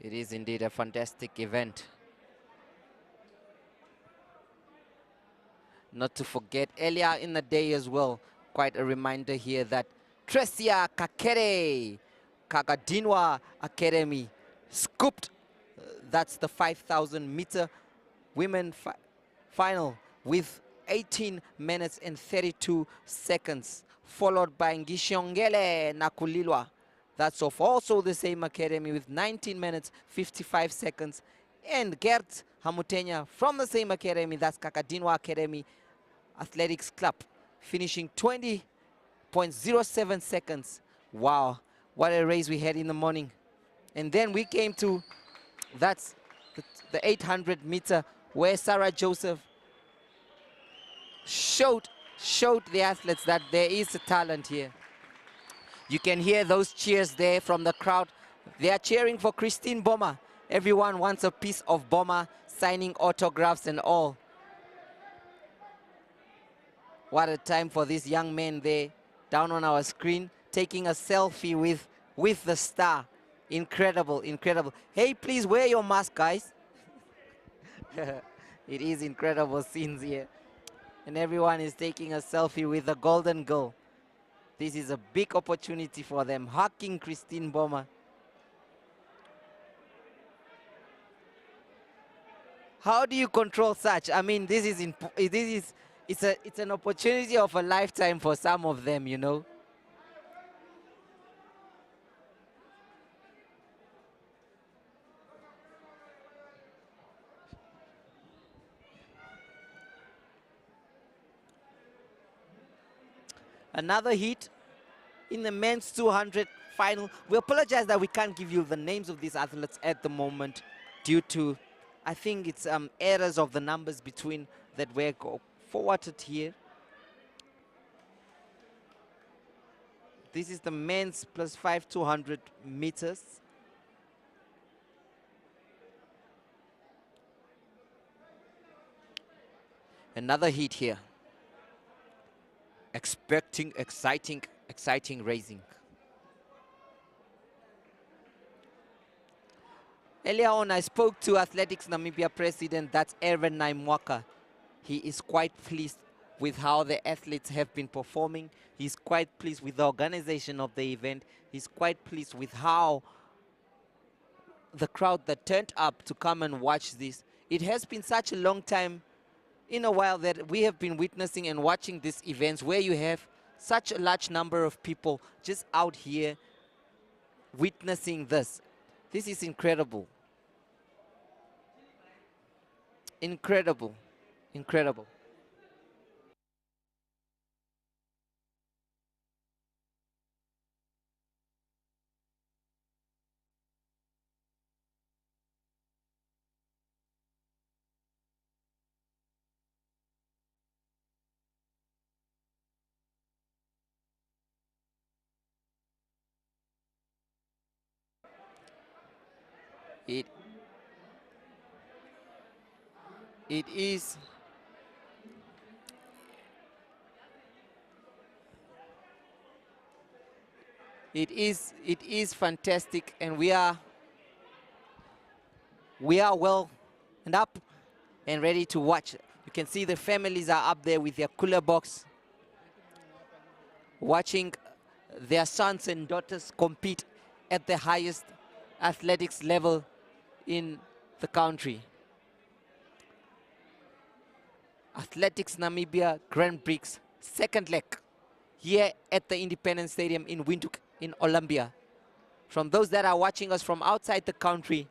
It is indeed a fantastic event. Not to forget, earlier in the day as well, quite a reminder here that Tresia Kakere, Kakadinwa Academy, scooped. That's the 5,000-meter women final with 18 minutes and 32 seconds, followed by Ngishongele Nakulilwa. That's of also the same academy with 19 minutes, 55 seconds. And Gert Hamutenya from the same academy, that's Kakadinwa Academy Athletics Club, finishing 20.07 seconds. Wow, what a race we had in the morning. And then we came to, that's the 800 meter where Sarah Joseph showed the athletes that there is a talent here. You can hear those cheers there from the crowd. They are cheering for Christine Boma. Everyone wants a piece of Boma, signing autographs and all. What a time for this young man there down on our screen, taking a selfie with the star. Incredible, incredible. Hey, please wear your mask, guys. It is incredible scenes here. And everyone is taking a selfie with the golden girl. This is a big opportunity for them. Hugging Christine Boma. How do you control such? I mean, it's an opportunity of a lifetime for some of them, you know. Another heat in the men's 200 final. We apologize that we can't give you the names of these athletes at the moment due to, I think it's errors of the numbers between that were forwarded here. This is the men's +5 200 meters. Another heat here. Expecting exciting racing. Earlier on, I spoke to Athletics Namibia president, that's Aaron Naimwaka. He is quite pleased with how the athletes have been performing. He's quite pleased with the organization of the event. He's quite pleased with how the crowd that turned up to come and watch this. It has been such a long time in a while that we have been witnessing and watching these events where you have such a large number of people just out here witnessing this. This is incredible. Incredible. Incredible. It is fantastic, and we are well and up and ready to watch. You can see the families are up there with their cooler box, watching their sons and daughters compete at the highest athletics level in the country. Athletics Namibia Grand Prix, second leg, here at the Independence Stadium in Windhoek in Olympia. From those that are watching us from outside the country,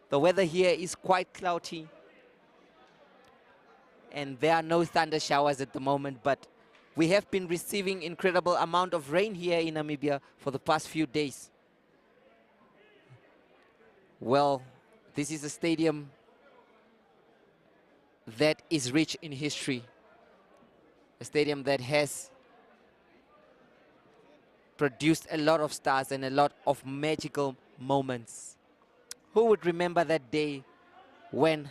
the weather here is quite cloudy, and there are no thunder showers at the moment, but we have been receiving incredible amount of rain here in Namibia for the past few days. Well, this is a stadium that is rich in history, a stadium that has produced a lot of stars and a lot of magical moments. Who would remember that day when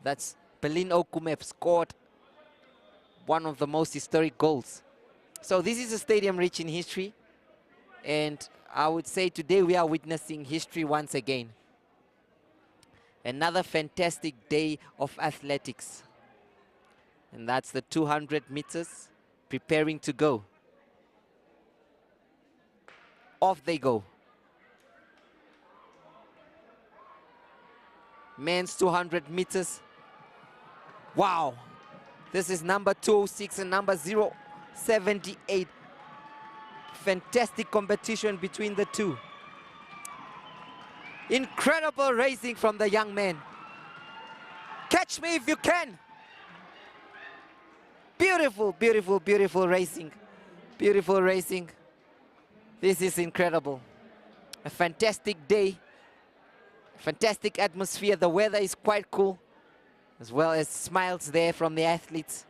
that's Berlin Okumev scored one of the most historic goals? So this is a stadium rich in history, and I would say today we are witnessing history once again. Another fantastic day of athletics. And that's the 200 meters preparing to go. Off they go. Men's 200 meters. Wow. This is number 206 and number 078. Fantastic competition between the two. Incredible racing from the young man. Catch me if you can. Beautiful, beautiful, beautiful racing. Beautiful racing. This is incredible. A fantastic day. Fantastic atmosphere. The weather is quite cool. As well as smiles there from the athletes.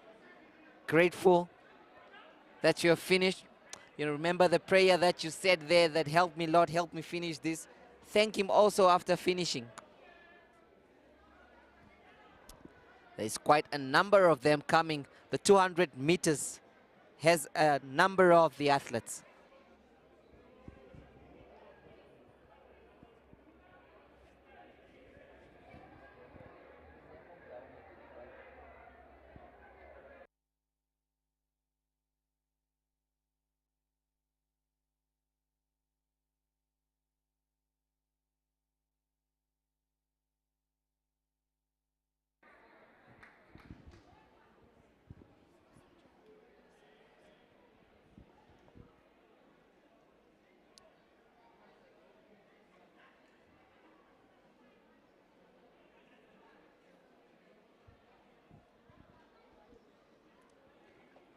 Grateful that you have finished. You remember the prayer that you said there that help me, Lord, help me finish this. Thank him also after finishing. There's quite a number of them coming. The 200 meters has a number of the athletes.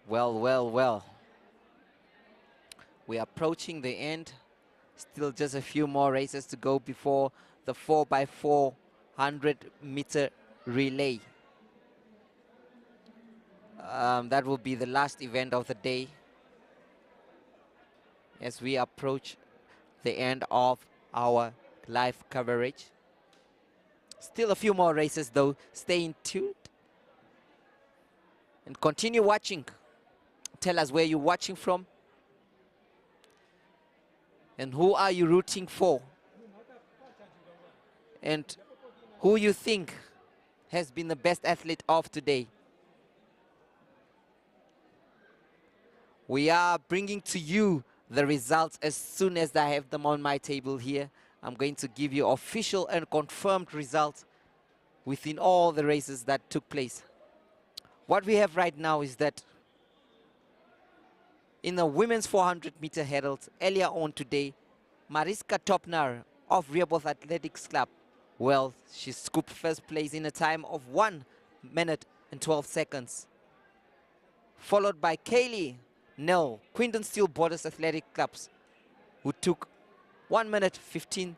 Well, well, well. We are approaching the end. Still just a few more races to go before the 4x400 meter relay. That will be the last event of the day as we approach the end of our live coverage. Still a few more races though. Stay tuned and continue watching. Tell us where you're watching from and who are you rooting for and who you think has been the best athlete of today. We are bringing to you the results as soon as I have them on my table here. I'm going to give you official and confirmed results within all the races that took place. What we have right now is that in the women's 400 meter hurdles earlier on today, Mariska Topnar of Rehoboth Athletics Club, well, she scooped first place in a time of 1 minute and 12 seconds. Followed by Kaylee Nell, Quinton Steel Borders Athletic Clubs, who took 1 minute 15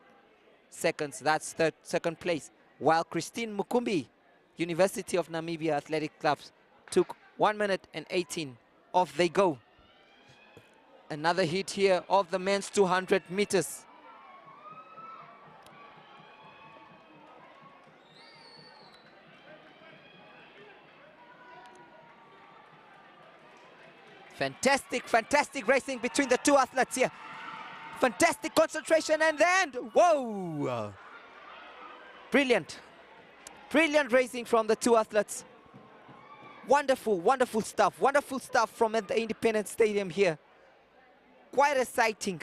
seconds. That's second place. While Christine Mukumbi, University of Namibia Athletic Clubs, took 1 minute and 18. Off they go. Another hit here of the men's 200 meters. Fantastic, fantastic racing between the two athletes here. Fantastic concentration and then, whoa! Brilliant. Brilliant racing from the two athletes. Wonderful, wonderful stuff. Wonderful stuff from the Independence Stadium here. Quite exciting.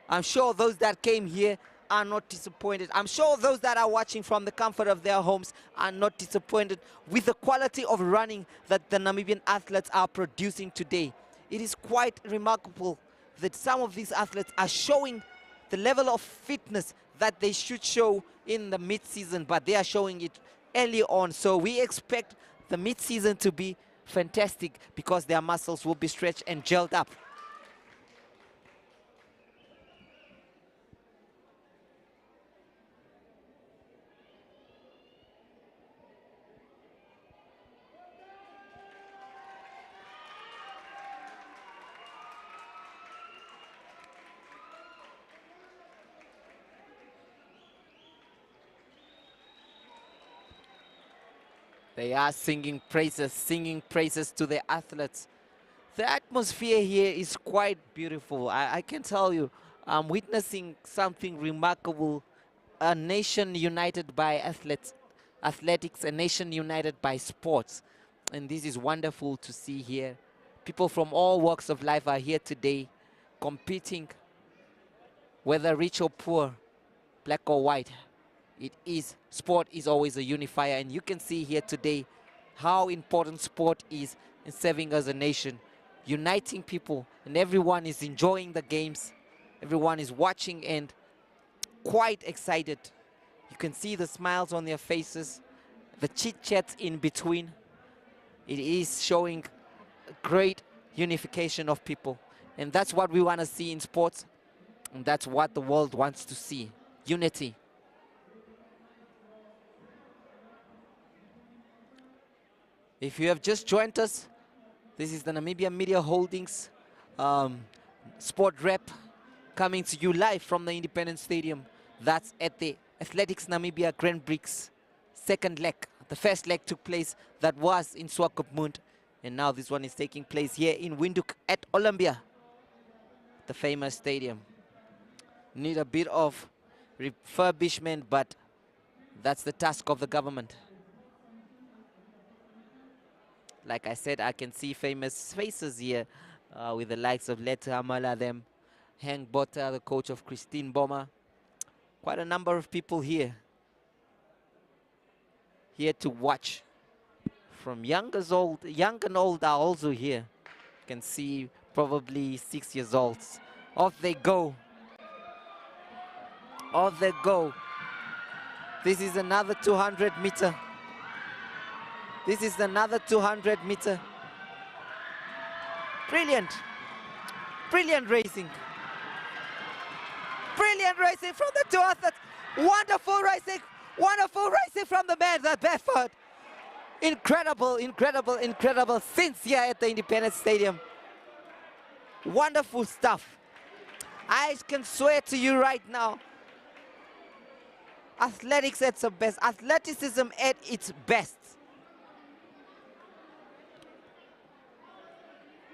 I'm sure those that came here are not disappointed. I'm sure those that are watching from the comfort of their homes are not disappointed with the quality of running that the Namibian athletes are producing today. It is quite remarkable that some of these athletes are showing the level of fitness that they should show in the mid-season, but they are showing it early on. So we expect the mid-season to be fantastic because their muscles will be stretched and gelled up. They are singing praises to the athletes. The atmosphere here is quite beautiful. I can tell you, I'm witnessing something remarkable. A nation united by athletics, a nation united by sports. And this is wonderful to see here. People from all walks of life are here today, competing, whether rich or poor, black or white. Sport is always a unifier, and you can see here today how important sport is in serving as a nation, uniting people, and everyone is enjoying the games. Everyone is watching and quite excited. You can see the smiles on their faces, the chit-chats in between. It is showing great unification of people. And that's what we want to see in sports. And that's what the world wants to see. Unity. If you have just joined us, this is the Namibia Media Holdings Sport Rep coming to you live from the Independence Stadium. That's at the Athletics Namibia Grand Prix second leg. The first leg took place that was in Swakopmund, and now this one is taking place here in Windhoek at Olympia, the famous stadium. Need a bit of refurbishment, but that's the task of the government. Like I said, I can see famous faces here with the likes of Letta Amala, them, Hank Botta, the coach of Christine Boma. Quite a number of people here to watch. From young and old are also here. You can see probably 6 years old. Off they go. Off they go. This is another 200 meter. This is another 200 meter. Brilliant. Brilliant racing. Brilliant racing from the two athletes. Wonderful racing. Wonderful racing from the man, the Bedford. Incredible, incredible, incredible scenes here at the Independence Stadium. Wonderful stuff. I can swear to you right now, athletics at its best, athleticism at its best.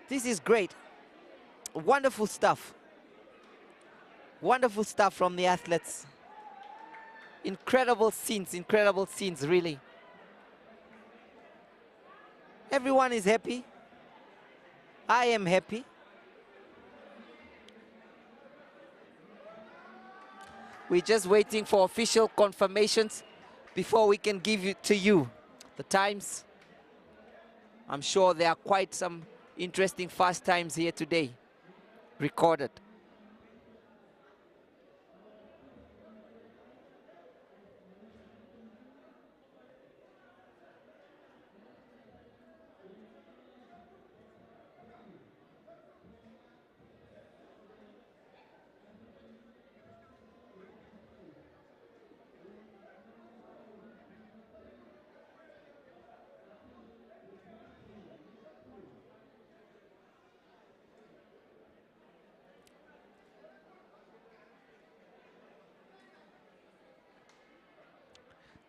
This is great. Wonderful stuff. Wonderful stuff from the athletes. Incredible scenes, really. Everyone is happy. I am happy. We're just waiting for official confirmations before we can give it to you the times. I'm sure there are quite some interesting fast times here today recorded.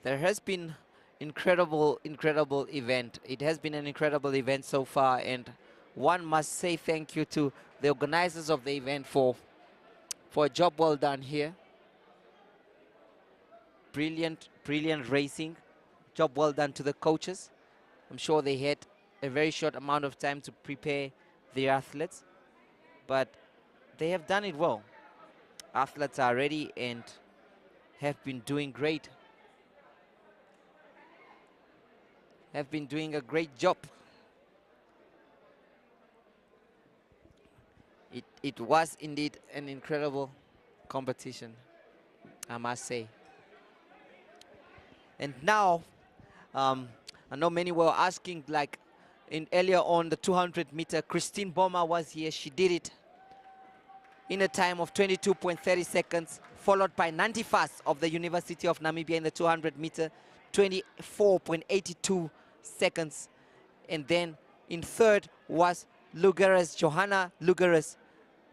There has been incredible event. It has been an incredible event so far, and one must say thank you to the organizers of the event for a job well done here. Brilliant racing. Job well done to the coaches. I'm sure they had a very short amount of time to prepare their athletes, but they have done it well. Athletes are ready and have been doing great. Have been doing a great job. It was indeed an incredible competition, I must say. And now, I know many were asking, like earlier on the 200 meter, Christine Boma was here. She did it in a time of 22.30 seconds, followed by Nandi Fast of the University of Namibia in the 200 meter, 24.82 seconds. And then in third was Lugeres, Johanna Lugeres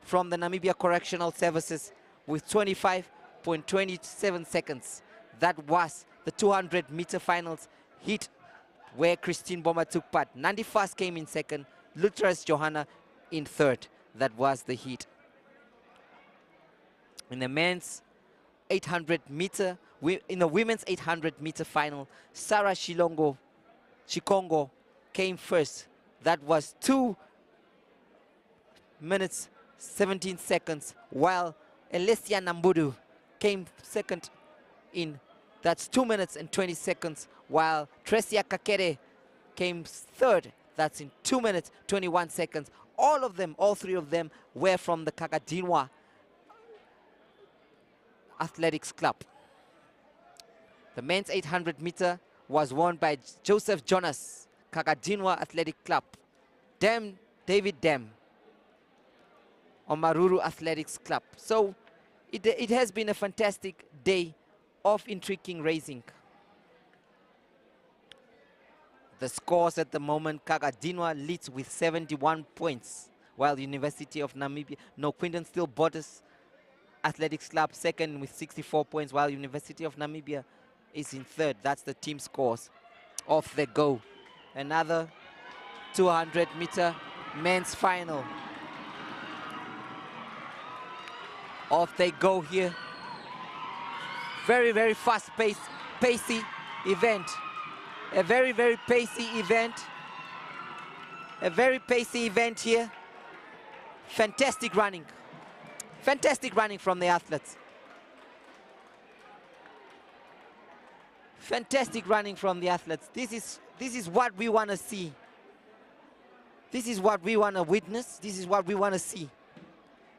from the Namibia Correctional Services with 25.27 seconds. That was the 200 meter finals heat where Christine Boma took part. Nandi Fast came in second, Lugeres Johanna in third. That was the heat. In the men's 800 meter, in the women's 800 meter final, Sarah Chikongo came first. That was 2 minutes 17 seconds, while Alessia Nambudu came second in, that's 2 minutes and 20 seconds, while Tresia Kakere came third, that's in 2 minutes 21 seconds. All three of them were from the Kagadinwa Athletics Club. The men's 800 meter was won by Joseph Jonas, Kagadinwa Athletic Club. David Dam, Omaruru Athletics Club. So it has been a fantastic day of intriguing racing. The scores at the moment, Kagadinwa leads with 71 points, while University of Namibia, Quinton Still Borders Athletics Club second with 64 points, while University of Namibia is in third. That's the team scores. Off they go. Another 200 meter men's final. Off they go here. Very, very fast-paced, pacey event. A very, very pacey event. A very pacey event here. Fantastic running. Fantastic running from the athletes. Fantastic running from the athletes. This is what we want to see. This is what we want to witness. This is what we want to see.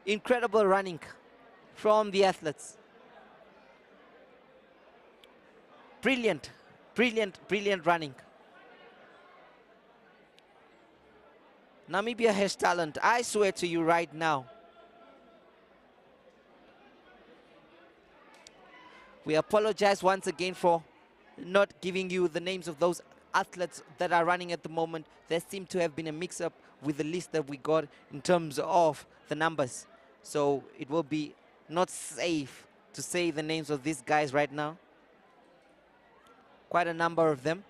Incredible running from the athletes. Brilliant, brilliant, brilliant running. Namibia has talent, I swear to you right now. We apologize once again for not giving you the names of those athletes that are running at the moment. There seemed to have been a mix-up with the list that we got in terms of the numbers. So it will be not safe to say the names of these guys right now. Quite a number of them.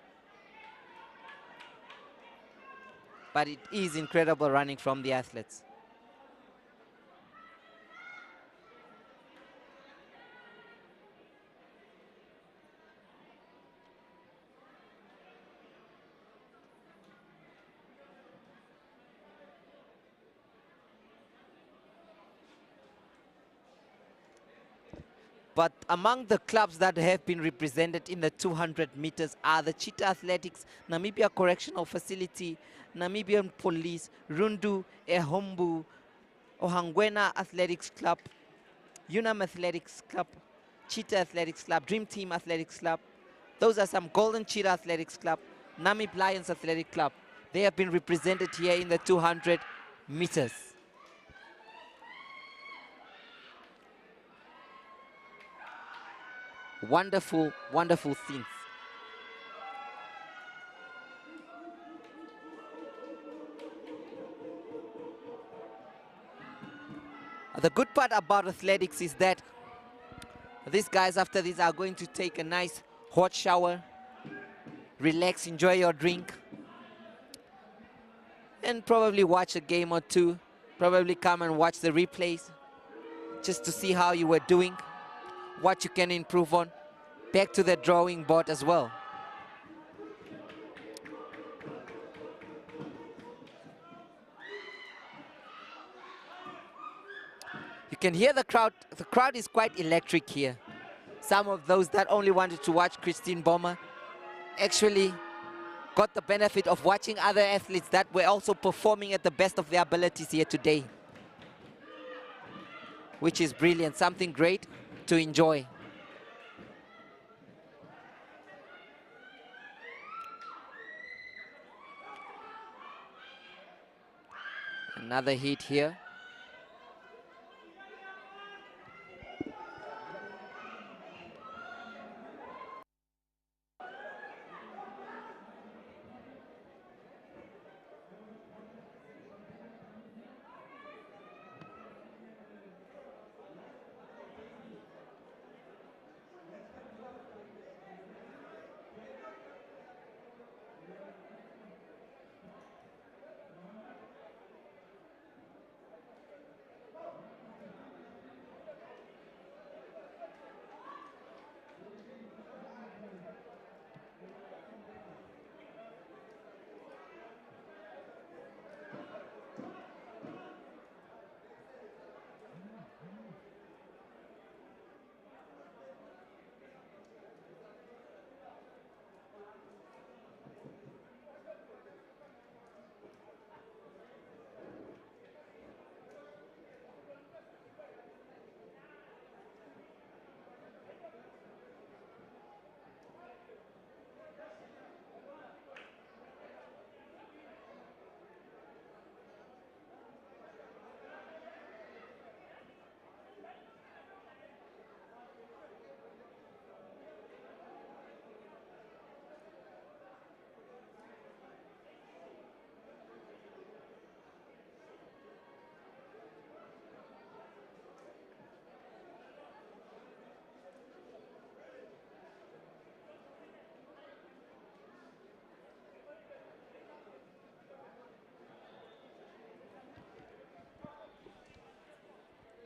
But it is incredible running from the athletes. But among the clubs that have been represented in the 200 meters are the Cheetah Athletics, Namibia Correctional Facility, Namibian Police, Rundu, Ehombu, Ohangwena Athletics Club, Unam Athletics Club, Cheetah Athletics Club, Dream Team Athletics Club. Those are some Golden Cheetah Athletics Club, Namib Lions Athletic Club. They have been represented here in the 200 meters. Wonderful, wonderful scenes. The good part about athletics is that these guys after this are going to take a nice hot shower, relax, enjoy your drink, and probably watch a game or two, probably come and watch the replays just to see how you were doing, what you can improve on, back to the drawing board as well. You can hear the crowd is quite electric here. Some of those that only wanted to watch Christine Bommer actually got the benefit of watching other athletes that were also performing at the best of their abilities here today, which is brilliant, something great to enjoy. Another heat here.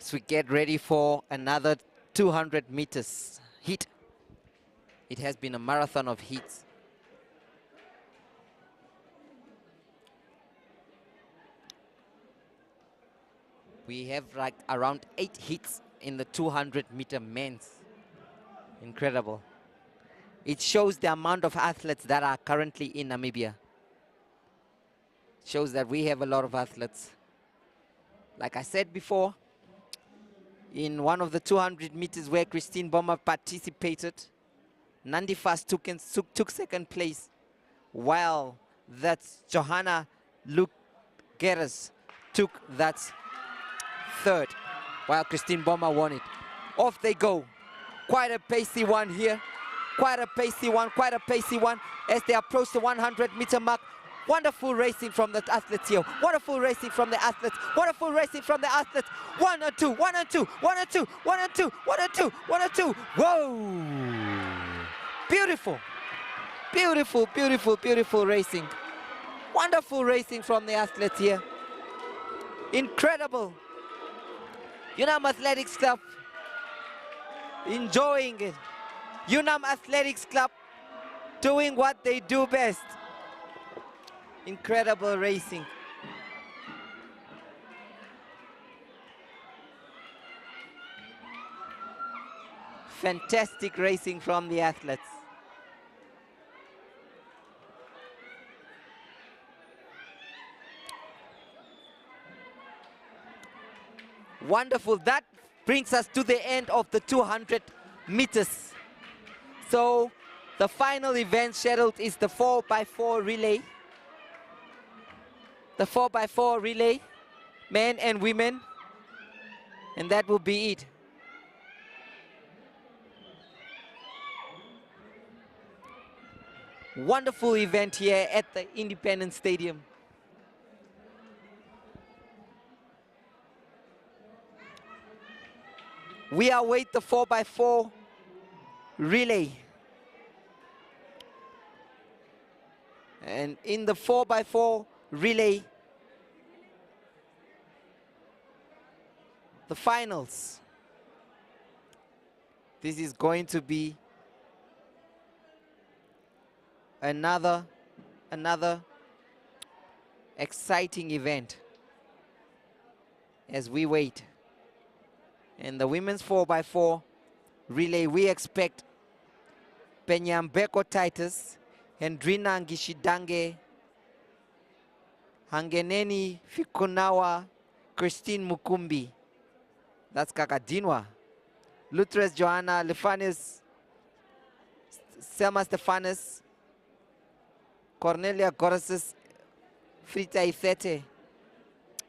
as we get ready for another 200 meters heat. It has been a marathon of heats. We have like around 8 heats in the 200-meter men's. Incredible. It shows the amount of athletes that are currently in Namibia. Shows that we have a lot of athletes. Like I said before, in one of the 200 meters where Christine Bomber participated, Nandi Fast took second place, while that's Johanna Luke Geras took that third, while Christine Bomber won it. Off they go. Quite a pacey one here. Quite a pacey one, quite a pacey one as they approach the 100-meter mark. Wonderful racing from the athletes here. Wonderful racing from the athletes. Wonderful racing from the athletes. 1 and 2, 1 and 2, 1 and 2, 1 and 2, 1 and 2, 1 and 2. Whoa! Beautiful. Beautiful, beautiful, beautiful racing. Wonderful racing from the athletes here. Incredible. Unam Athletics Club enjoying it. Unam Athletics Club doing what they do best. Incredible racing. Fantastic racing from the athletes. Wonderful. That brings us to the end of the 200 meters. So the final event scheduled is the 4x4 relay. The 4x4 relay, men and women. And that will be it. Wonderful event here at the Independence Stadium. We await the 4x4 relay. And in the 4x4 relay, the finals. This is going to be another exciting event as we wait. In the women's 4x4 relay, we expect Penyambeko Titus, Hendrina Ngishidange, Hangeneni Fikunawa, Christine Mukumbi, that's Kakadinwa, Lutres Johanna, Lefanis, Selma Stefanis, Cornelia Gorasis, Frita Ithete.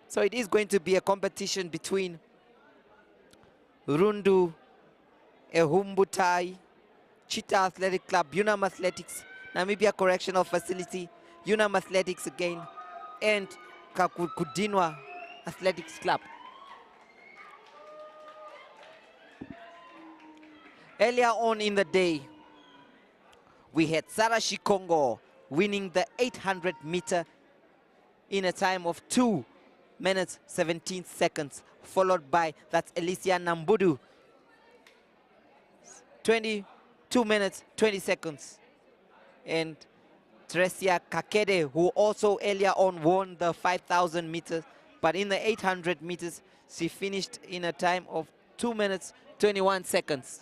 So it is going to be a competition between Rundu, Ehumbutai, Cheetah Athletic Club, Unam Athletics, Namibia Correctional Facility, Unam Athletics again, and Kakudinwa Athletics Club. Earlier on in the day, we had Sarah Shikongo winning the 800 meter in a time of 2 minutes 17 seconds, followed by that's Alicia Nambudu, 22 minutes 20 seconds, and Tresia Kakede, who also earlier on won the 5,000 meters, but in the 800 meters she finished in a time of 2 minutes 21 seconds.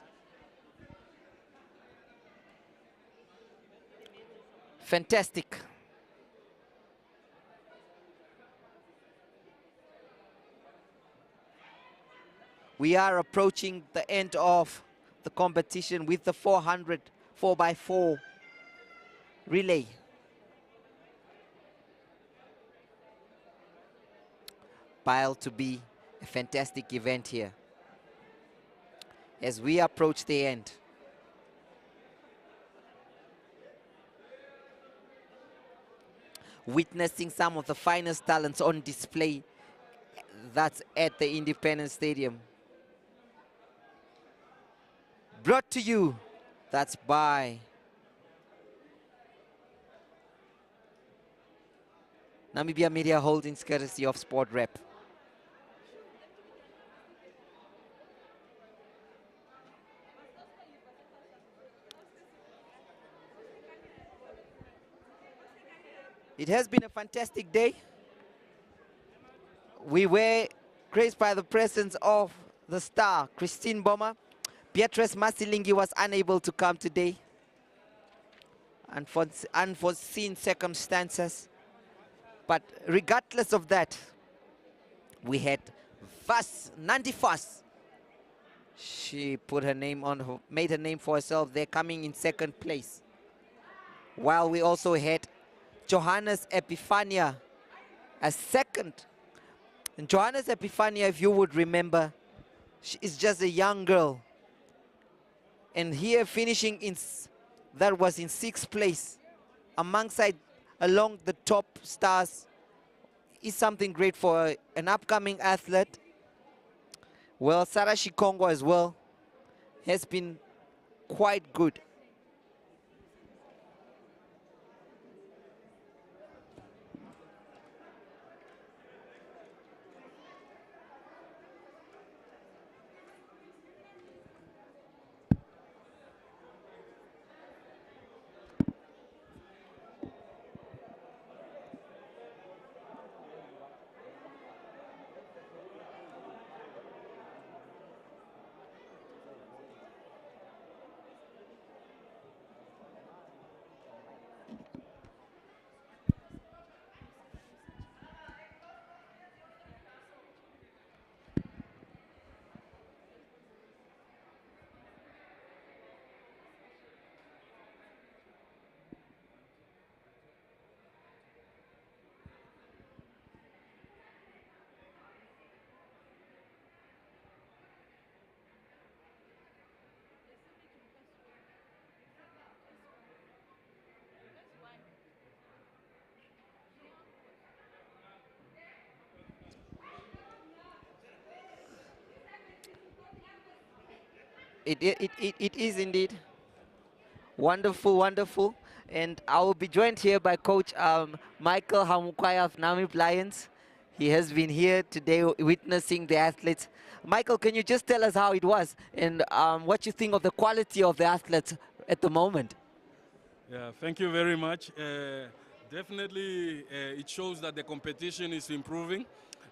Fantastic. We are approaching the end of the competition with the 400 4x4 relay. Bound to be a fantastic event here as we approach the end. Witnessing some of the finest talents on display that's at the Independence Stadium. Brought to you, that's by Namibia Media Holdings, courtesy of Sport Rep. It has been a fantastic day. We were graced by the presence of the star, Christine Boma. Beatrice Masilingi was unable to come today. Unforeseen circumstances. But regardless of that, we had Nandi Fuss. She put her name on, made her name for herself. They're coming in second place. While we also had Johannes Epifania as second. And Johannes Epifania, if you would remember, she is just a young girl. And here finishing that was in sixth place along the top stars is something great for an upcoming athlete. Well, Sarah Shikongo as well has been quite good. It is indeed wonderful, wonderful. And I will be joined here by Coach Michael Hamukwaya of Namib Lions. He has been here today witnessing the athletes. Michael, can you just tell us how it was and what you think of the quality of the athletes at the moment? Yeah, thank you very much. Definitely, it shows that the competition is improving.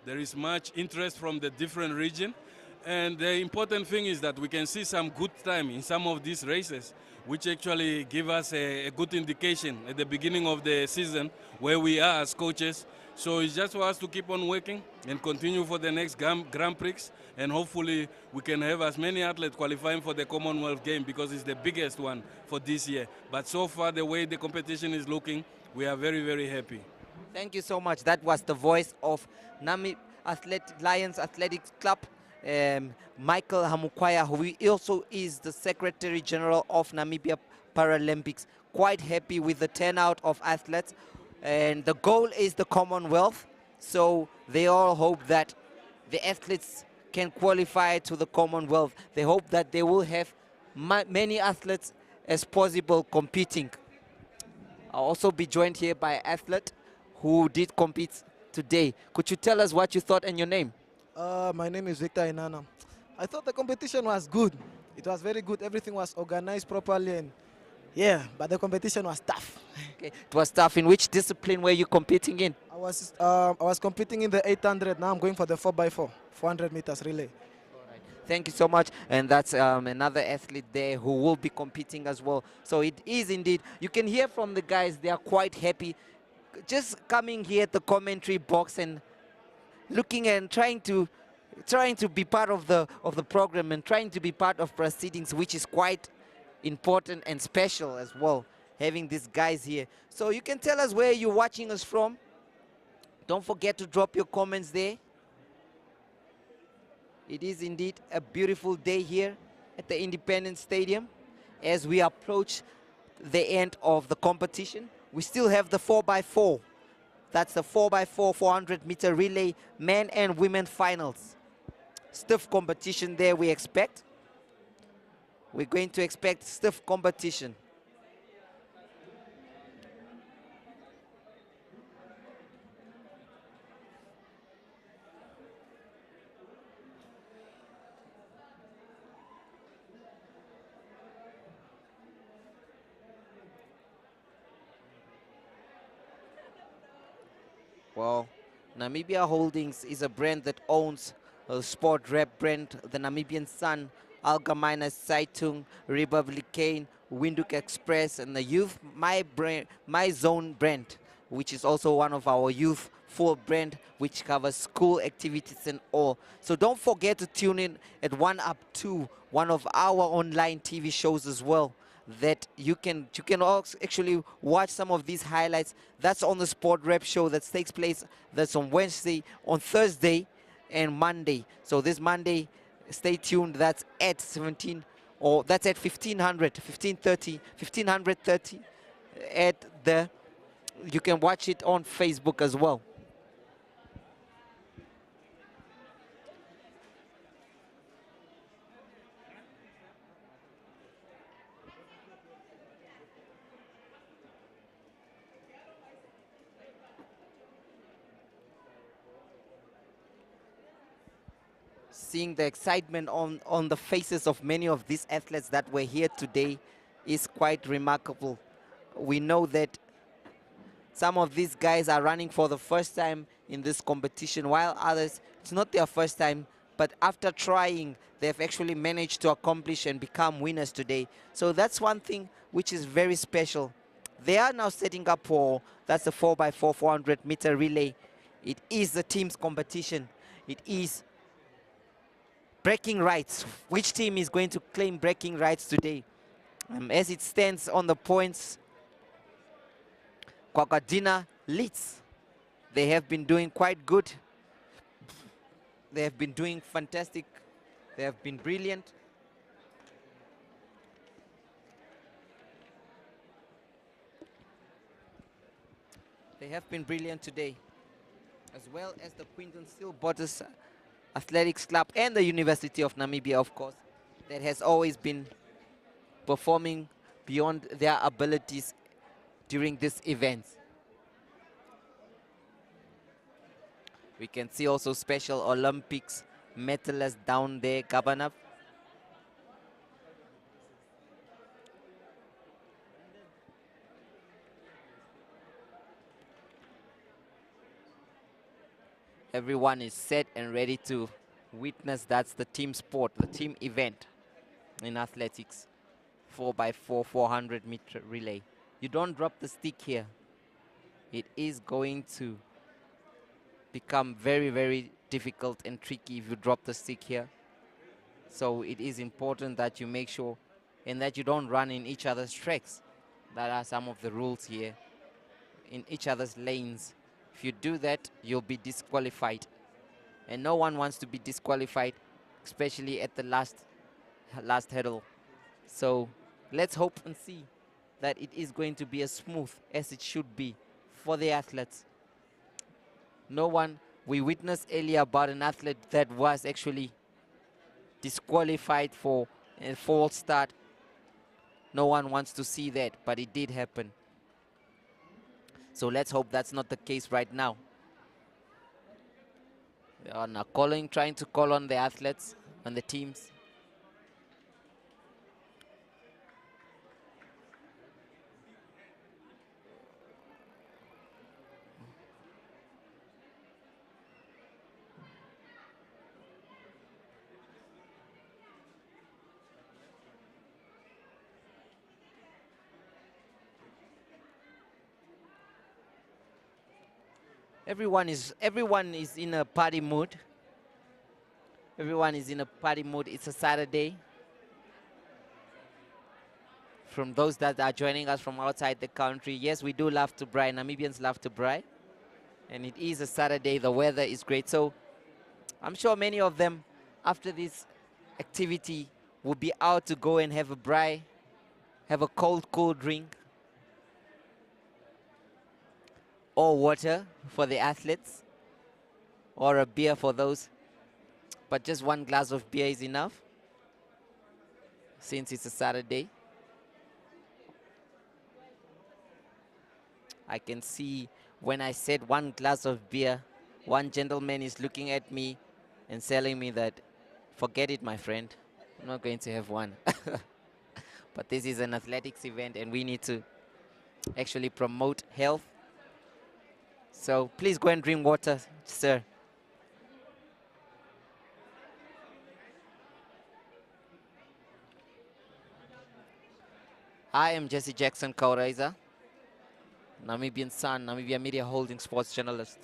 There is much interest from the different region. And the important thing is that we can see some good time in some of these races, which actually give us a good indication at the beginning of the season where we are as coaches. So it's just for us to keep on working and continue for the next Grand Prix, and hopefully we can have as many athletes qualifying for the Commonwealth game because it's the biggest one for this year. But so far, the way the competition is looking, we are very, very happy. Thank you so much. That was the voice of Namib Lions Athletics Club, Michael Hamukwaya, who also is the Secretary General of Namibia Paralympics. Quite happy with the turnout of athletes. And the goal is the Commonwealth. So they all hope that the athletes can qualify to the Commonwealth. They hope that they will have many athletes as possible competing. I'll also be joined here by an athlete who did compete today. Could you tell us what you thought and your name? My name is Victor Inana. I thought the competition was good. It was very good. Everything was organized properly. And yeah, but the competition was tough. Okay. It was tough. In which discipline were you competing in? I was competing in the 800. Now I'm going for the 4x4, 400 meters relay. Thank you so much. And that's another athlete there who will be competing as well. So it is indeed, you can hear from the guys, they are quite happy. Just coming here at the commentary box and looking and trying to be part of the program and trying to be part of proceedings, which is quite important and special as well, having these guys here. So you can tell us where you're watching us from. Don't forget to drop your comments there. It is indeed a beautiful day here at the Independence Stadium as we approach the end of the competition. We still have the 4x4. That's the 4x4 400-meter relay men and women finals. Stiff competition there we expect. We're going to expect stiff competition. Well, Namibia Holdings is a brand that owns a sport rep brand, the Namibian Sun, Algemeine Zeitung, Republican, Windhoek Express, and the Youth My Zone brand, which is also one of our youth full brand, which covers school activities and all. So don't forget to tune in at 1UP2, one of our online TV shows as well, that you can also actually watch some of these highlights. That's on the Sport Rep show that takes place, that's on Wednesday, on Thursday and Monday. So this Monday, stay tuned, that's at 17, or that's at 1530 at the, you can watch it on Facebook as well. Seeing the excitement on the faces of many of these athletes that were here today is quite remarkable. We know that some of these guys are running for the first time in this competition, while others, it's not their first time, but after trying, they've actually managed to accomplish and become winners today. So that's one thing which is very special. They are now setting up for, that's a 4x4 400-meter relay. It is the team's competition. It is bragging rights. Which team is going to claim bragging rights today? As it stands on the points, Kwakwadina leads. They have been doing quite good. They have been doing fantastic. They have been brilliant. They have been brilliant today, as well as the Quinton Steel Borders Athletics Club and the University of Namibia, of course, that has always been performing beyond their abilities during this event. We can see also Special Olympics medalists down there, Gabanab. Everyone is set and ready to witness. That's the team sport, the team event in athletics. 4x4 400-meter relay. You don't drop the stick here. It is going to become very, very difficult and tricky if you drop the stick here. So it is important that you make sure and that you don't run in each other's tracks. That are some of the rules here. In each other's lanes. If you do that, you'll be disqualified. And no one wants to be disqualified, especially at the last hurdle. So let's hope and see that it is going to be as smooth as it should be for the athletes. No one, we witnessed earlier about an athlete that was actually disqualified for a false start. No one wants to see that, but it did happen. So let's hope that's not the case right now. They are now trying to call on the athletes and the teams. Everyone is in a party mood. Everyone is in a party mood. It's a Saturday. From those that are joining us from outside the country, yes, we do love to braai. Namibians love to braai. And it is a Saturday. The weather is great. So I'm sure many of them, after this activity, will be out to go and have a braai, have a cold, cool drink, or water for the athletes, or a beer for those. But just one glass of beer is enough, since it's a Saturday. I can see when I said one glass of beer, one gentleman is looking at me and telling me that, forget it, my friend, I'm not going to have one. But this is an athletics event and we need to actually promote health. So please go and drink water, sir. I am Jesse Jackson Kauraiza, Namibian Sun, Namibia Media Holding sports journalist.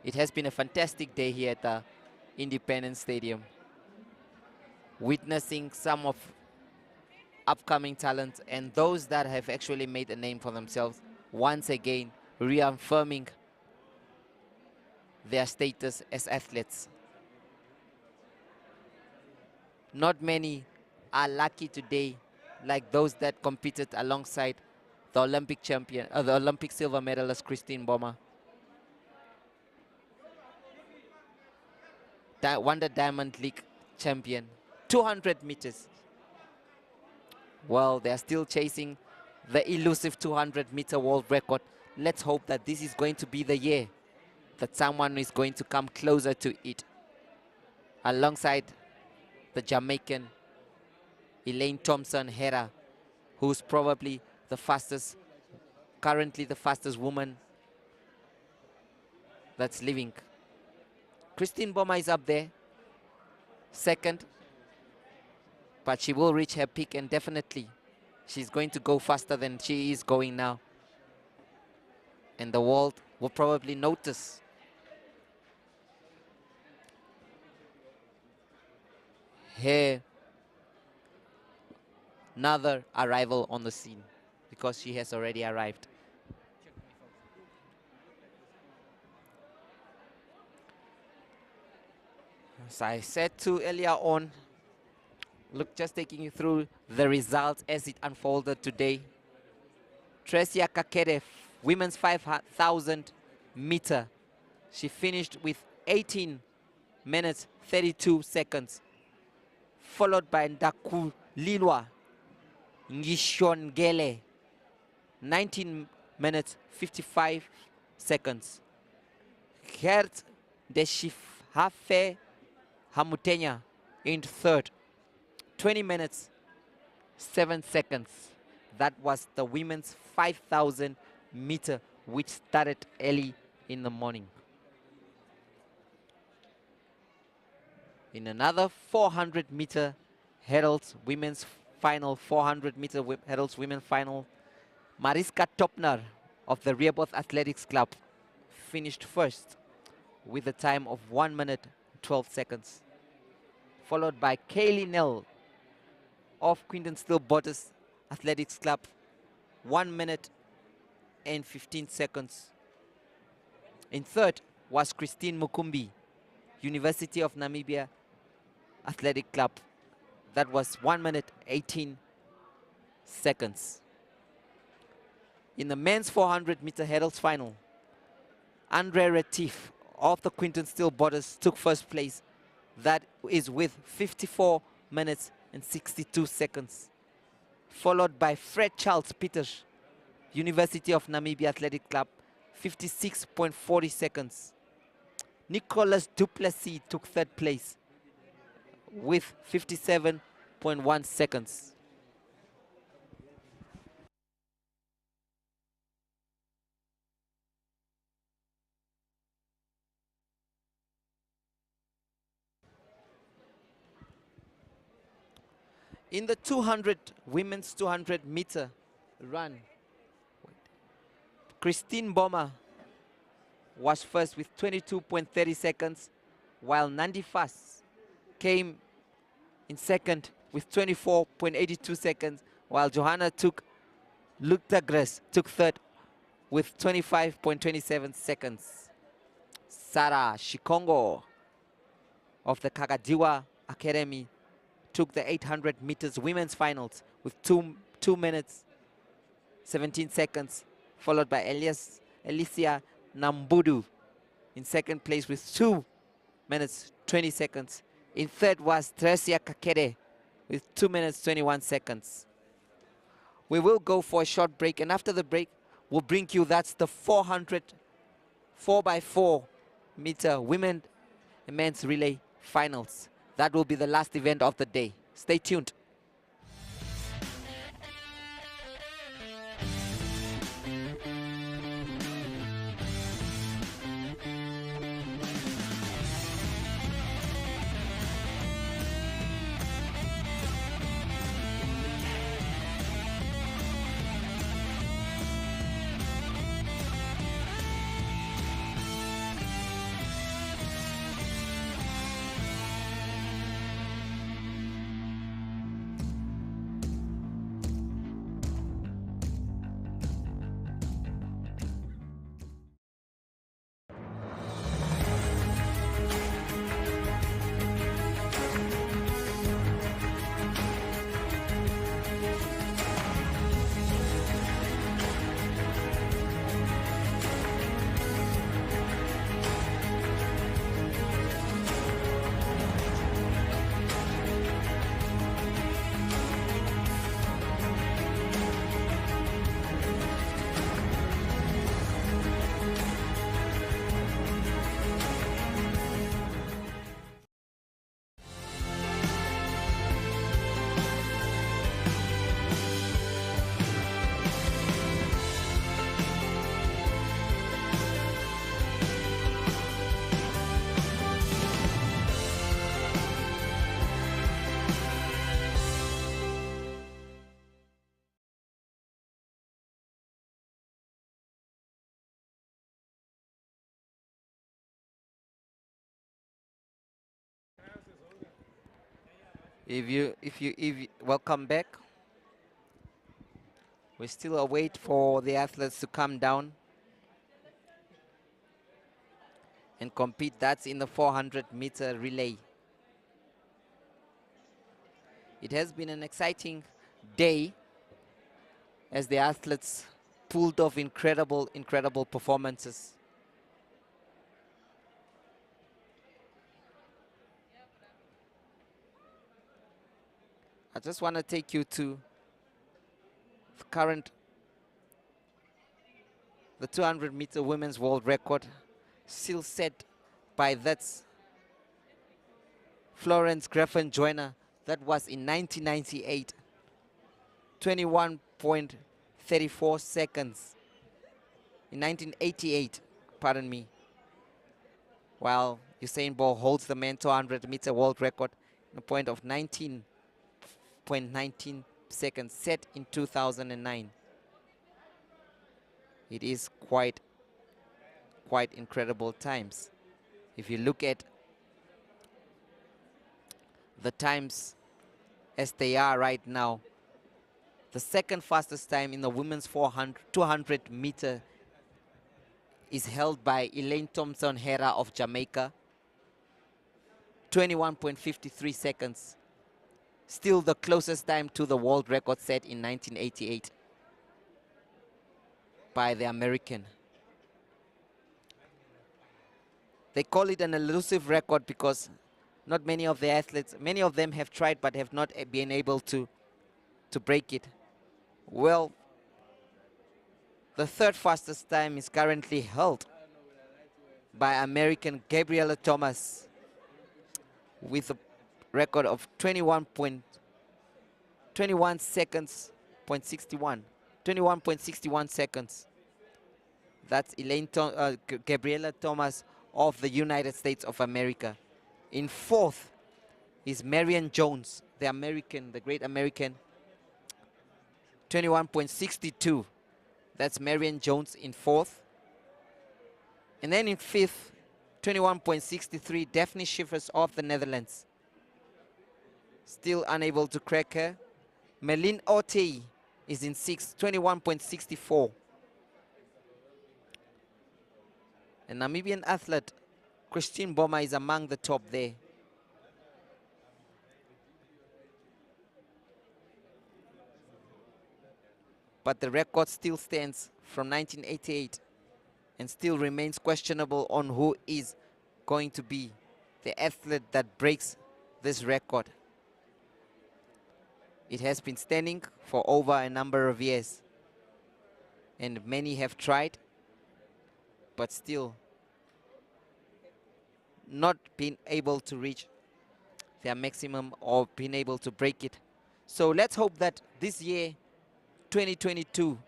It has been a fantastic day here at the Independence Stadium, witnessing some of upcoming talent and those that have actually made a name for themselves, once again reaffirming their status as athletes. Not many are lucky today like those that competed alongside the Olympic champion, the Olympic silver medalist Christine Boma. That won the Diamond League champion, 200 meters. Well, they're still chasing the elusive 200-meter world record. Let's hope that this is going to be the year that someone is going to come closer to it. Alongside the Jamaican Elaine Thompson-Herah, who's probably the fastest, currently the fastest woman that's living. Christine Boma is up there, second, but she will reach her peak, and definitely she's going to go faster than she is going now. And the world will probably notice. Here, another arrival on the scene, because she has already arrived. As I said to earlier on, look, just taking you through the results as it unfolded today. Tresia Kakere, women's 5,000 meter. She finished with 18 minutes, 32 seconds. Followed by Ndakulilwa Ngishongele, 19 minutes, 55 seconds. Gert Deshifafe Hamutenya in third, 20 minutes, 7 seconds. That was the women's 5,000 meter, which started early in the morning. In another 400 meter hurdles women's final, 400 meter hurdles women final, Mariska Topner of the Rehoboth Athletics Club finished first with a time of 1 minute 12 seconds, followed by Kaylee Nell of Quinton Still Borders Athletics Club, 1 minute and 15 seconds. In third was Christine Mukumbi, University of Namibia Athletic Club. That was 1 minute 18 seconds. In the men's 400 meter hurdles final, Andre Retief of the Quinton Still Borders took first place. That is with 54 minutes and 62 seconds. Followed by Fred Charles Peters, University of Namibia Athletic Club, 56.40 seconds. Nicolas Duplessis took third place with 57.1 seconds. In the 200, women's 200 meter run, Christine Boma was first with 22.30 seconds, while Nandi Fass came in second with 24.82 seconds, while Johanna Luktagres took third with 25.27 seconds. Sarah Shikongo of the Kagadiwa Academy took the 800 meters women's finals with 2 minutes 17 seconds, followed by Alicia Nambudu in second place with 2 minutes 20 seconds. In third was Tresia Kakere with 2 minutes 21 seconds. We will go for a short break, and after the break we'll bring you, that's the 400 4x4 meter women and men's relay finals. That will be the last event of the day. Stay tuned. Welcome back. We still await for the athletes to come down and compete. That's in the 400-meter relay. It has been an exciting day as the athletes pulled off incredible performances. I just want to take you to the 200-meter women's world record, still set by that's Florence Griffin Joyner. That was in 1998, 21.34 seconds. In 1988, pardon me. While Usain Bolt holds the men's 200-meter world record in a point of 19.19 seconds, set in 2009. It is quite incredible times. If you look at the times as they are right now, the second fastest time in the women's 200 meter is held by Elaine Thompson-Herah of Jamaica, 21.53 seconds. Still the closest time to the world record set in 1988 by the American. They call it an elusive record because not many of the athletes, many of them have tried but have not been able to break it. Well, the third fastest time is currently held by American Gabriella Thomas with a record of 21.61 seconds. That's Gabriella Thomas of the United States of America. In fourth is Marion Jones, the great American, 21.62. That's Marion Jones in fourth. And then in fifth, 21.63, Daphne Schiffers of the Netherlands. Still unable to crack her. Melin Otey is in sixth, 21.64. A Namibian athlete, Christine Boma, is among the top there. But the record still stands from 1988 and still remains questionable on who is going to be the athlete that breaks this record. It has been standing for over a number of years, and many have tried, but still not been able to reach their maximum or been able to break it. So let's hope that this year, 2022,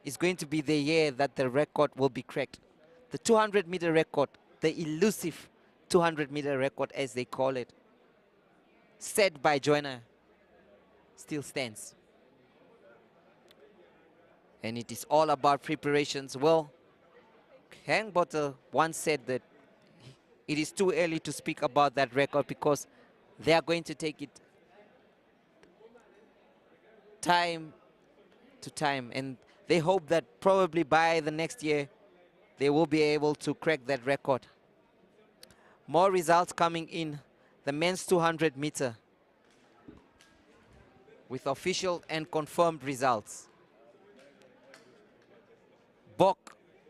is going to be the year that the record will be cracked. The 200-meter record, the elusive 200-meter record as they call it, set by Joyner, still stands. And it is all about preparations. Well, Hangbotter once said that it is too early to speak about that record because they are going to take it time to time, and they hope that probably by the next year they will be able to crack that record. More results coming in. The men's 200 meter with official and confirmed results.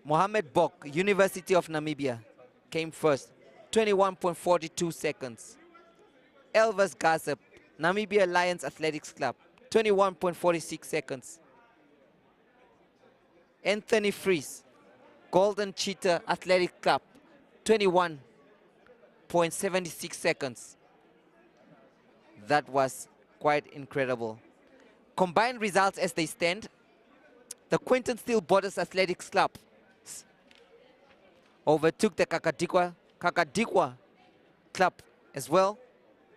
Mohamed Bok, University of Namibia, came first, 21.42 seconds. Elvis Gassep, Namibia Lions Athletics Club, 21.46 seconds. Anthony Fries, Golden Cheetah Athletic Club, 21.76 seconds. That was quite incredible. Combined results as they stand, the Quentin Steele Borders Athletics Club overtook the Kakadikwa Club as well,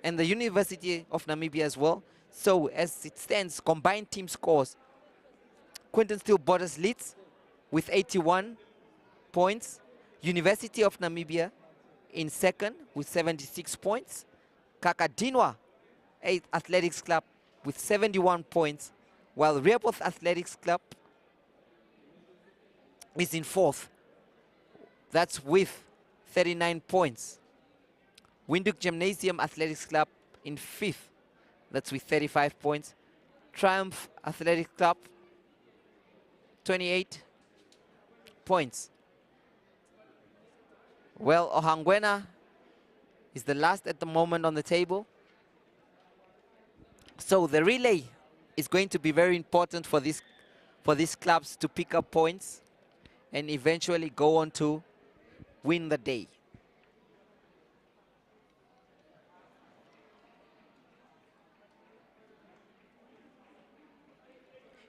and the University of Namibia as well. So as it stands, combined team scores, Quentin Steele Borders leads with 81 points. University of Namibia in second with 76 points. Kakadinwa Athletics Club with 71 points, while Rehoboth Athletics Club is in 4th. That's with 39 points. Windhoek Gymnasium Athletics Club in 5th. That's with 35 points. Triumph Athletic Club, 28 points. Well, Ohangwena is the last at the moment on the table. So the relay is going to be very important for these clubs to pick up points and eventually go on to win the day.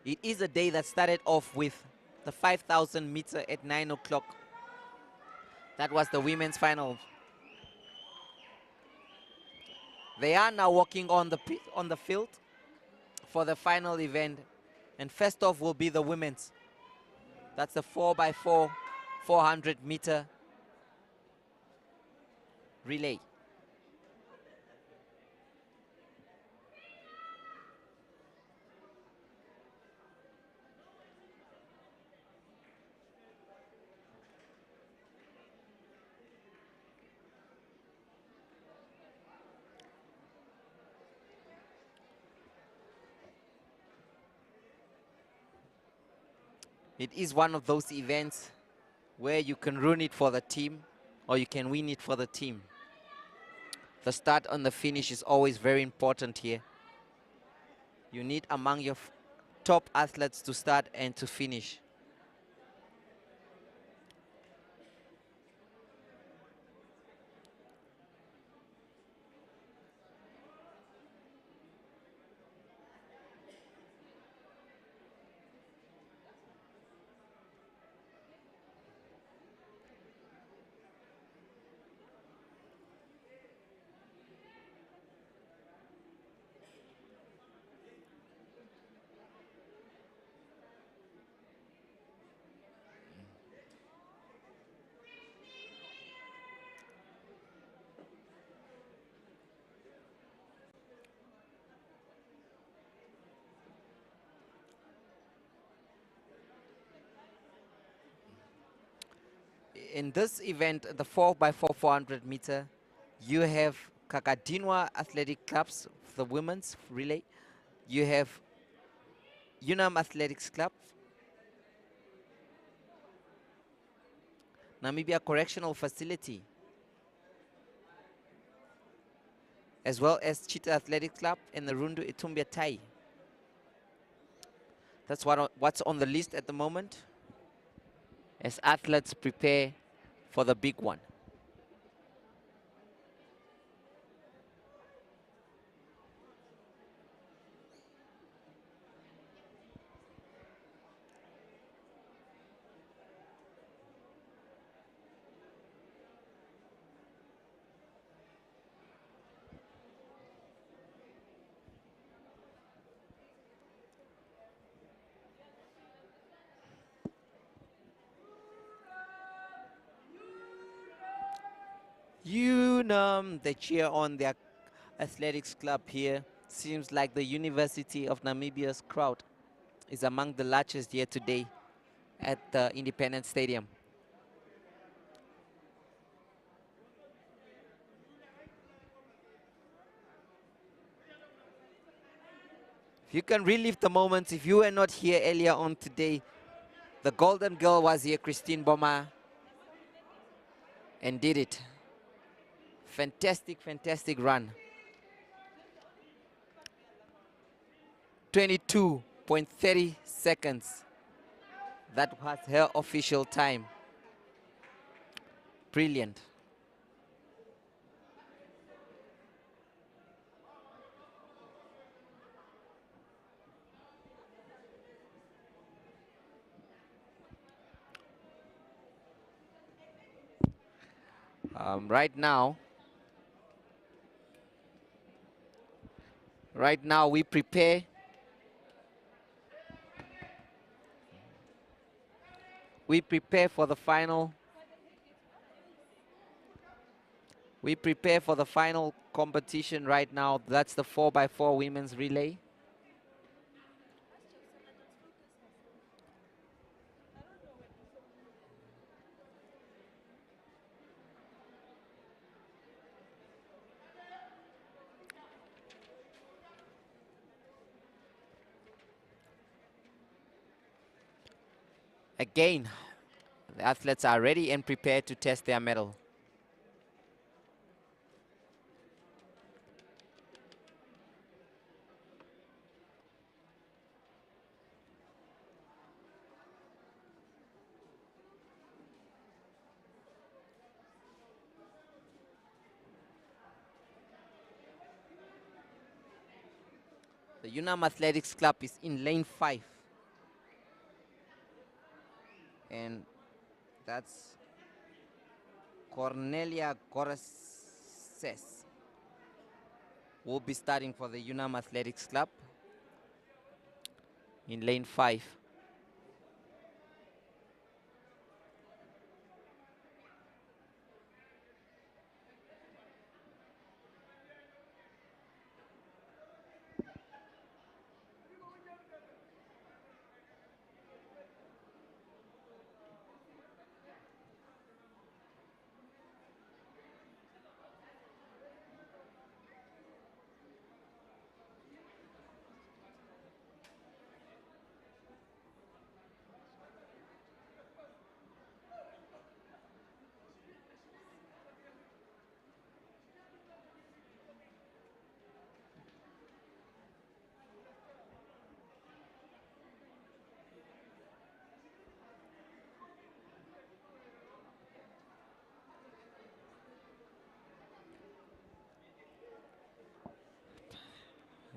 It is a day that started off with the 5,000 meter at 9 o'clock. That was the women's final. They are now walking on the field for the final event. And first off will be the women's. That's the 4x4, 400 meter relay. It is one of those events where you can ruin it for the team or you can win it for the team. The start and the finish is always very important here. You need among your top athletes to start and to finish. In this event, the 4x4 400 meter, you have Kakadinwa Athletic Clubs, the women's relay. You have Unam Athletics Club, Namibia Correctional Facility, as well as Cheetah Athletic Club and the Rundu Itumbia Tai. That's what's on the list at the moment as athletes prepare for the big one. Unam, they cheer on their athletics club here. Seems like the University of Namibia's crowd is among the largest here today at the Independence Stadium. If you can relive the moments, if you were not here earlier on today, the golden girl was here, Christine Boma, and did it. Fantastic, fantastic run. 22.30 seconds. That was her official time. Brilliant. Right now we prepare for the final We prepare for the final competition right now. That's the 4x4 women's relay. Again, the athletes are ready and prepared to test their mettle. The UNAM Athletics Club is in lane 5. And that's Cornelia Gorses will be starting for the UNAM Athletics Club in lane 5.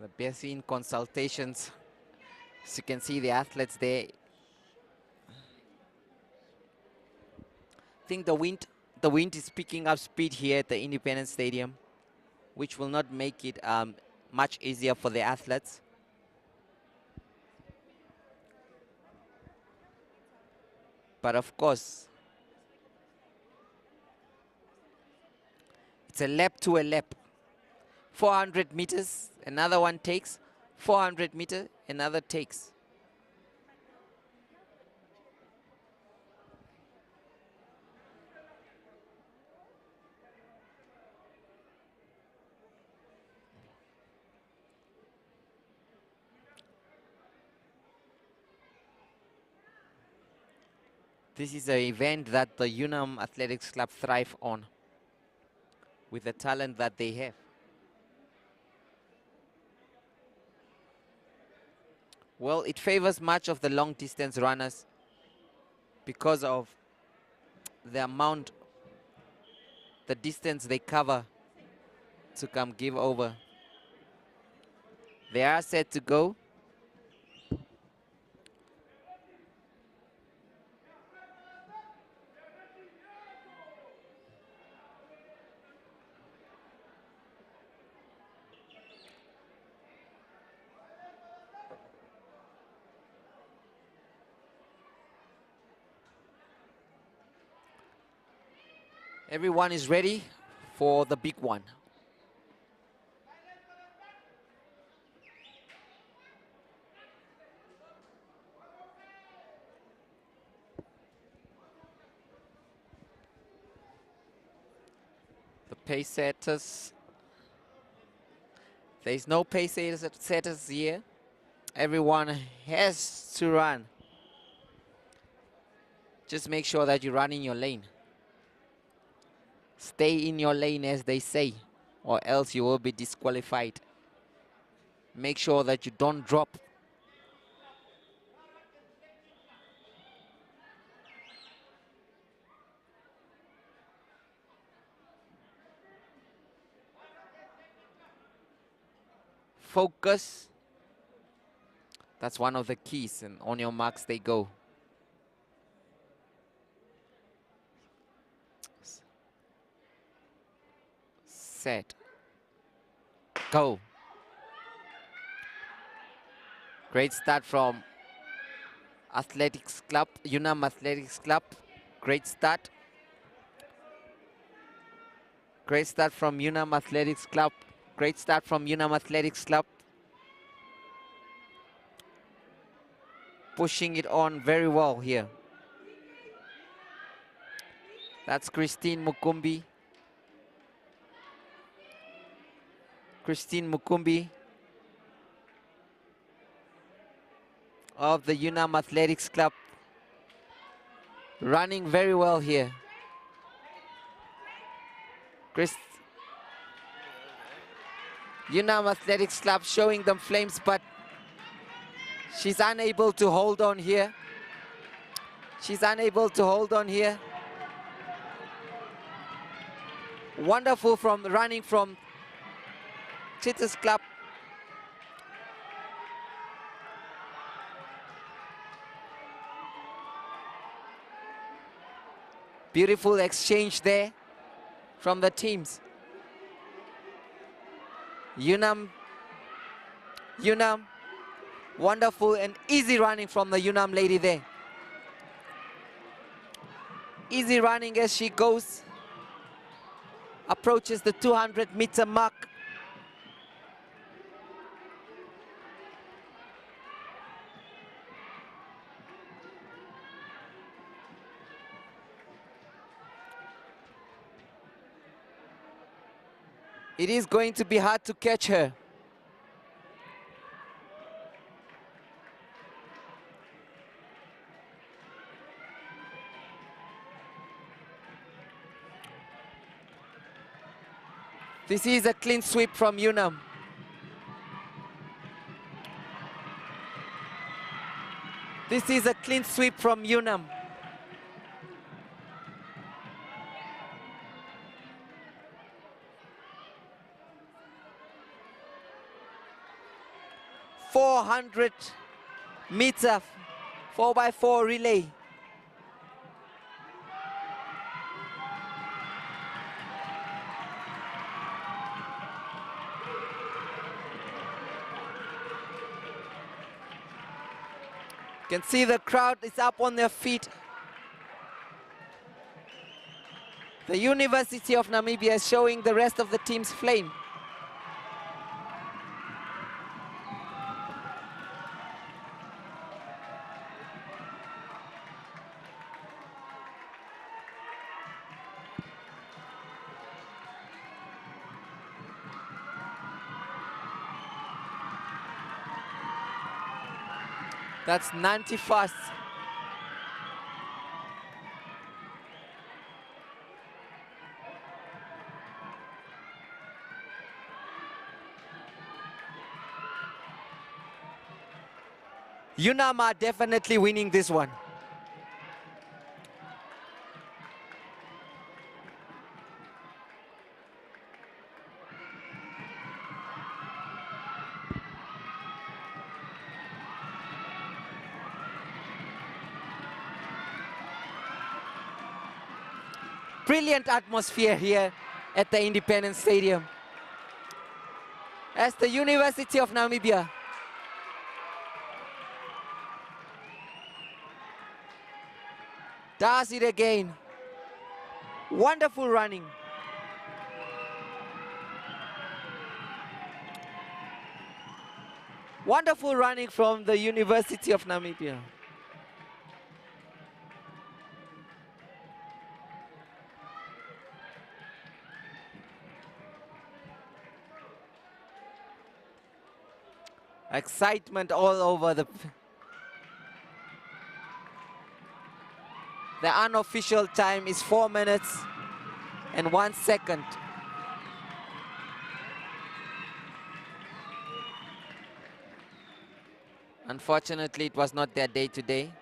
The best in consultations. As you can see the athletes there. I think the wind is picking up speed here at the Independence Stadium, which will not make it much easier for the athletes. But of course, it's a lap to a lap. 400 meters, another one takes. 400 meters, another takes. This is an event that the UNAM Athletics Club thrive on with the talent that they have. Well, it favors much of the long distance runners because of the amount, the distance they cover to come give over. They are set to go. Everyone is ready for the big one. The pace setters. There's no pace setters here. Everyone has to run. Just make sure that you run in your lane. Stay in your lane, as they say, or else you will be disqualified. Make sure that you don't drop. Focus. That's one of the keys, and on your marks they go. Set. Go. Great start from Athletics Club, UNAM Athletics Club. Great start. Great start from Unam Athletics Club. Great start from Unam Athletics Club. Pushing it on very well here. That's Christine Mukumbi. Christine Mukumbi of the Unam Athletics Club. Running very well here. Unam Athletics Club showing them flames, but she's unable to hold on here. She's unable to hold on here. Wonderful from running from Titus Club. Beautiful exchange there from the teams. Unam, wonderful and easy running from the Unam lady there. Easy running as she goes, approaches the 200-meter mark. It is going to be hard to catch her. This is a clean sweep from Unam. This is a clean sweep from Unam. ...400-meter 4x4 relay. You can see the crowd is up on their feet. The University of Namibia is showing the rest of the team's flame. That's 91st. Unam are definitely winning this one. Brilliant atmosphere here at the Independence Stadium as the University of Namibia does it again. Wonderful running. Wonderful running from the University of Namibia. Excitement all over the unofficial time is 4 minutes and 1 second. Unfortunately, it was not their day today.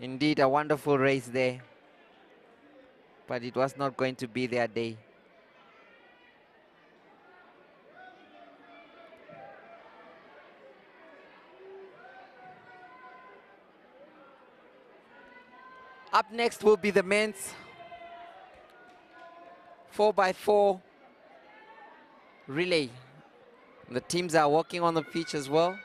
Indeed, a wonderful race there, but it was not going to be their day. Up next will be the men's 4x4 relay. The teams are working on the pitch as well.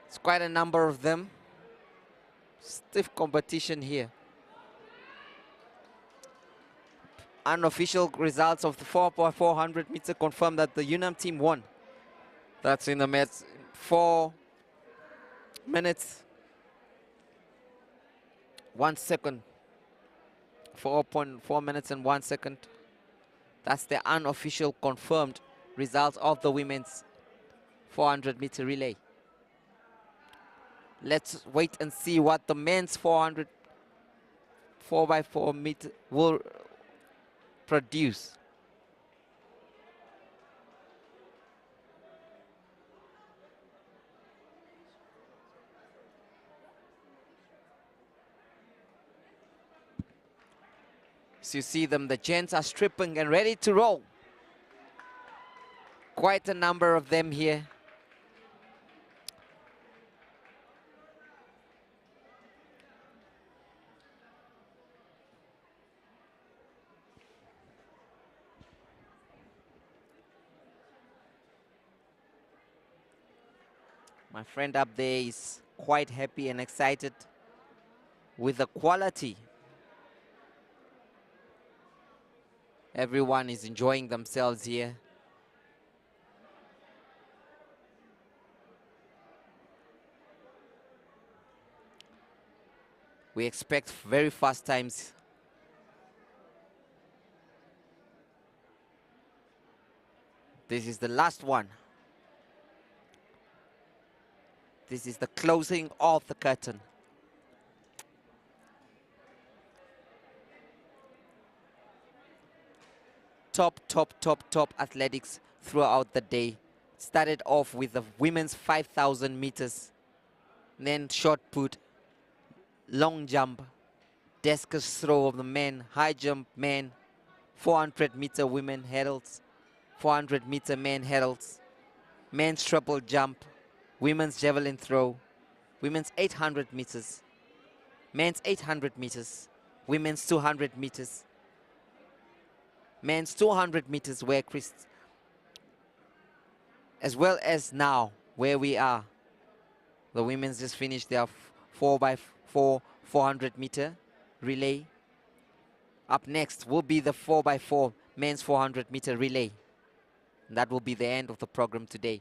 It's quite a number of them. Stiff competition here. Unofficial results of the 4x400 meter confirm that the UNAM team won. That's in the Mets. 4 minutes, 1 second. 4.4 minutes and 1 second. That's the unofficial confirmed results of the women's 400 meter relay. Let's wait and see what the men's 400 4x4 meter will produce. So you see them, the gents are stripping and ready to roll. Quite a number of them here. My friend up there is quite happy and excited with the quality. Everyone is enjoying themselves here. We expect very fast times. This is the last one. This is the closing of the curtain. Top athletics throughout the day. Started off with the women's 5,000 meters, then shot put, long jump, discus throw of the men, high jump men, 400 meter women hurdles, 400 meter men hurdles, men's triple jump, women's javelin throw, women's 800 meters, men's 800 meters, women's 200 meters, men's 200 meters where Chris, as well as now where we are. The women's just finished their 4x4 400 meter relay. Up next will be the 4x4 men's 400 meter relay. And that will be the end of the program today.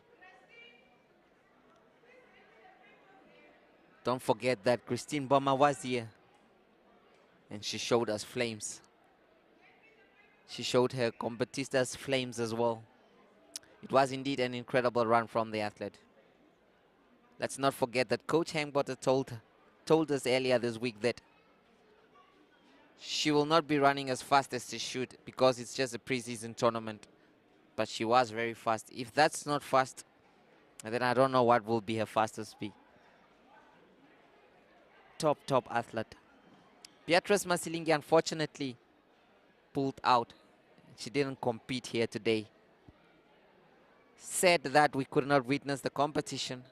Don't forget that Christine Boma was here and she showed us flames. She showed her competitors flames as well. It was indeed an incredible run from the athlete. Let's not forget that Coach Hangbotter told us earlier this week that she will not be running as fast as she should because it's just a preseason tournament. But she was very fast. If that's not fast, then I don't know what will be her fastest speed. Top athlete. Beatrice Masilingi unfortunately pulled out. She didn't compete here today. Said that we could not witness the competition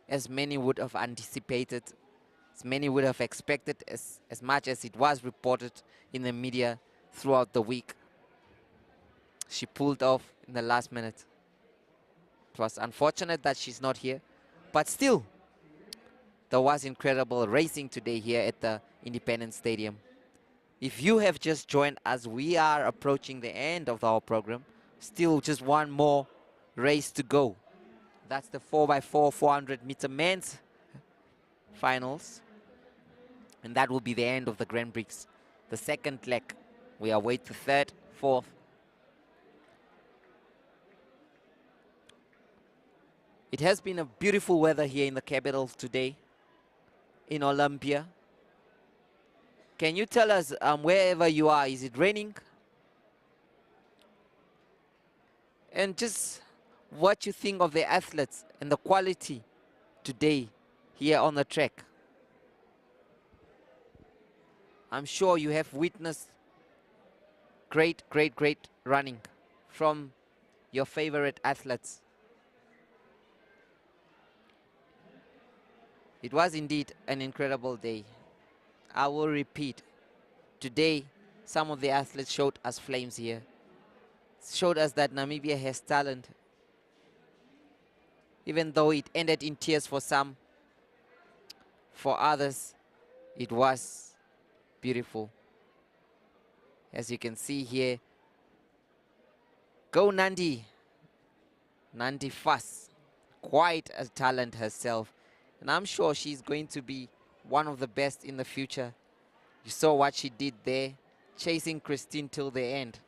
as many would have anticipated, as many would have expected, as much as it was reported in the media throughout the week. She pulled off in the last minute. It was unfortunate that she's not here, but still, there was incredible racing today here at the Independence Stadium. If you have just joined us, we are approaching the end of our program. Still just one more race to go. That's the 4x4 400 meter men's finals. And that will be the end of the Grand Prix. The second leg. We await the third, fourth. It has been a beautiful weather here in the capital today, in Olympia. Can you tell us wherever you are, is it raining? And just what you think of the athletes and the quality today here on the track. I'm sure you have witnessed great running from your favorite athletes. It was indeed an incredible day. I will repeat, today some of the athletes showed us flames here. showed us that Namibia has talent. Even though it ended in tears for some, for others, it was beautiful. As you can see here, go Nandi. Nandi Fuss, quite a talent herself. And I'm sure she's going to be one of the best in the future. You saw what she did there, chasing Christine till the end.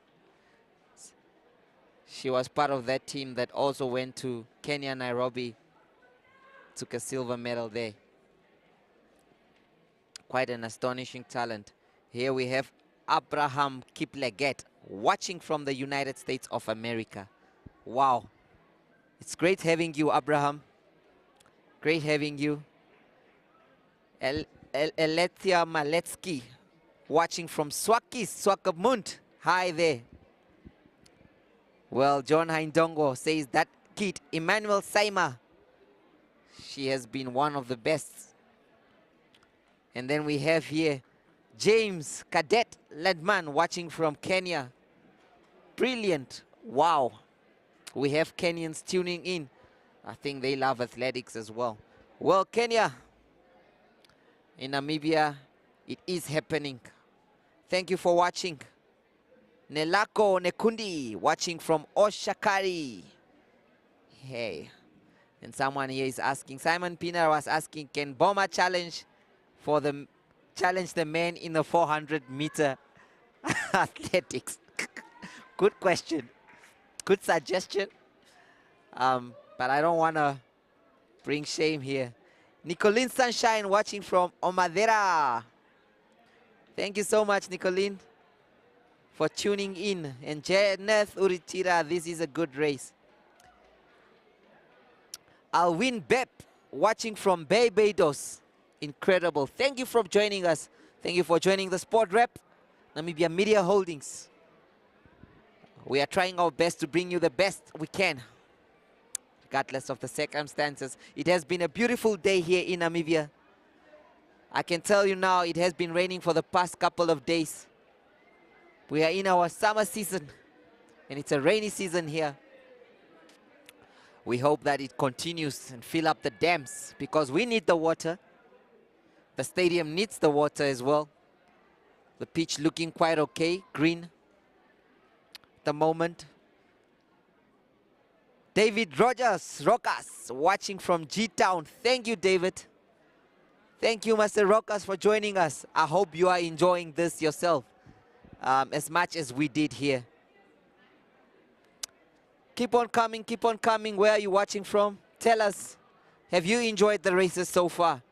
She was part of that team that also went to Kenya, Nairobi, took a silver medal there. Quite an astonishing talent. Here we have Abraham Kipleget watching from the United States of America. Wow. It's great having you, Abraham. Great having you. Eletia Maletsky watching from Swakopmund. Hi there. Well, John Hindongo says that kid, Emmanuel Saima, she has been one of the best. And then we have here James Cadet Ledman watching from Kenya. Brilliant. Wow. We have Kenyans tuning in. I think they love athletics as well. Well, Kenya, in Namibia, it is happening. Thank you for watching. Nelako Nekundi watching from Oshakari. Hey. And someone here is asking, Simon Pina was asking, can Boma challenge the men in the 400-meter athletics? Good question. Good suggestion. But I don't want to bring shame here. Nicolene Sunshine watching from Omadera. Thank you so much, Nicolene, for tuning in. And Janeth Uritira, this is a good race. Alwin Bep watching from Barbados. Incredible. Thank you for joining us. Thank you for joining the Sport Rep, Namibia Media Holdings. We are trying our best to bring you the best we can, regardless of the circumstances. It has been a beautiful day here in Namibia. I can tell you now, it has been raining for the past couple of days. We are in our summer season, and it's a rainy season here. We hope that it continues and fill up the dams, because we need the water. The stadium needs the water as well. The pitch looking quite okay, green at the moment. David Rogers, Rokas, watching from G-Town. Thank you, David. Thank you, Master Rokas, for joining us. I hope you are enjoying this yourself as much as we did here. Keep on coming, keep on coming. Where are you watching from? Tell us, have you enjoyed the races so far?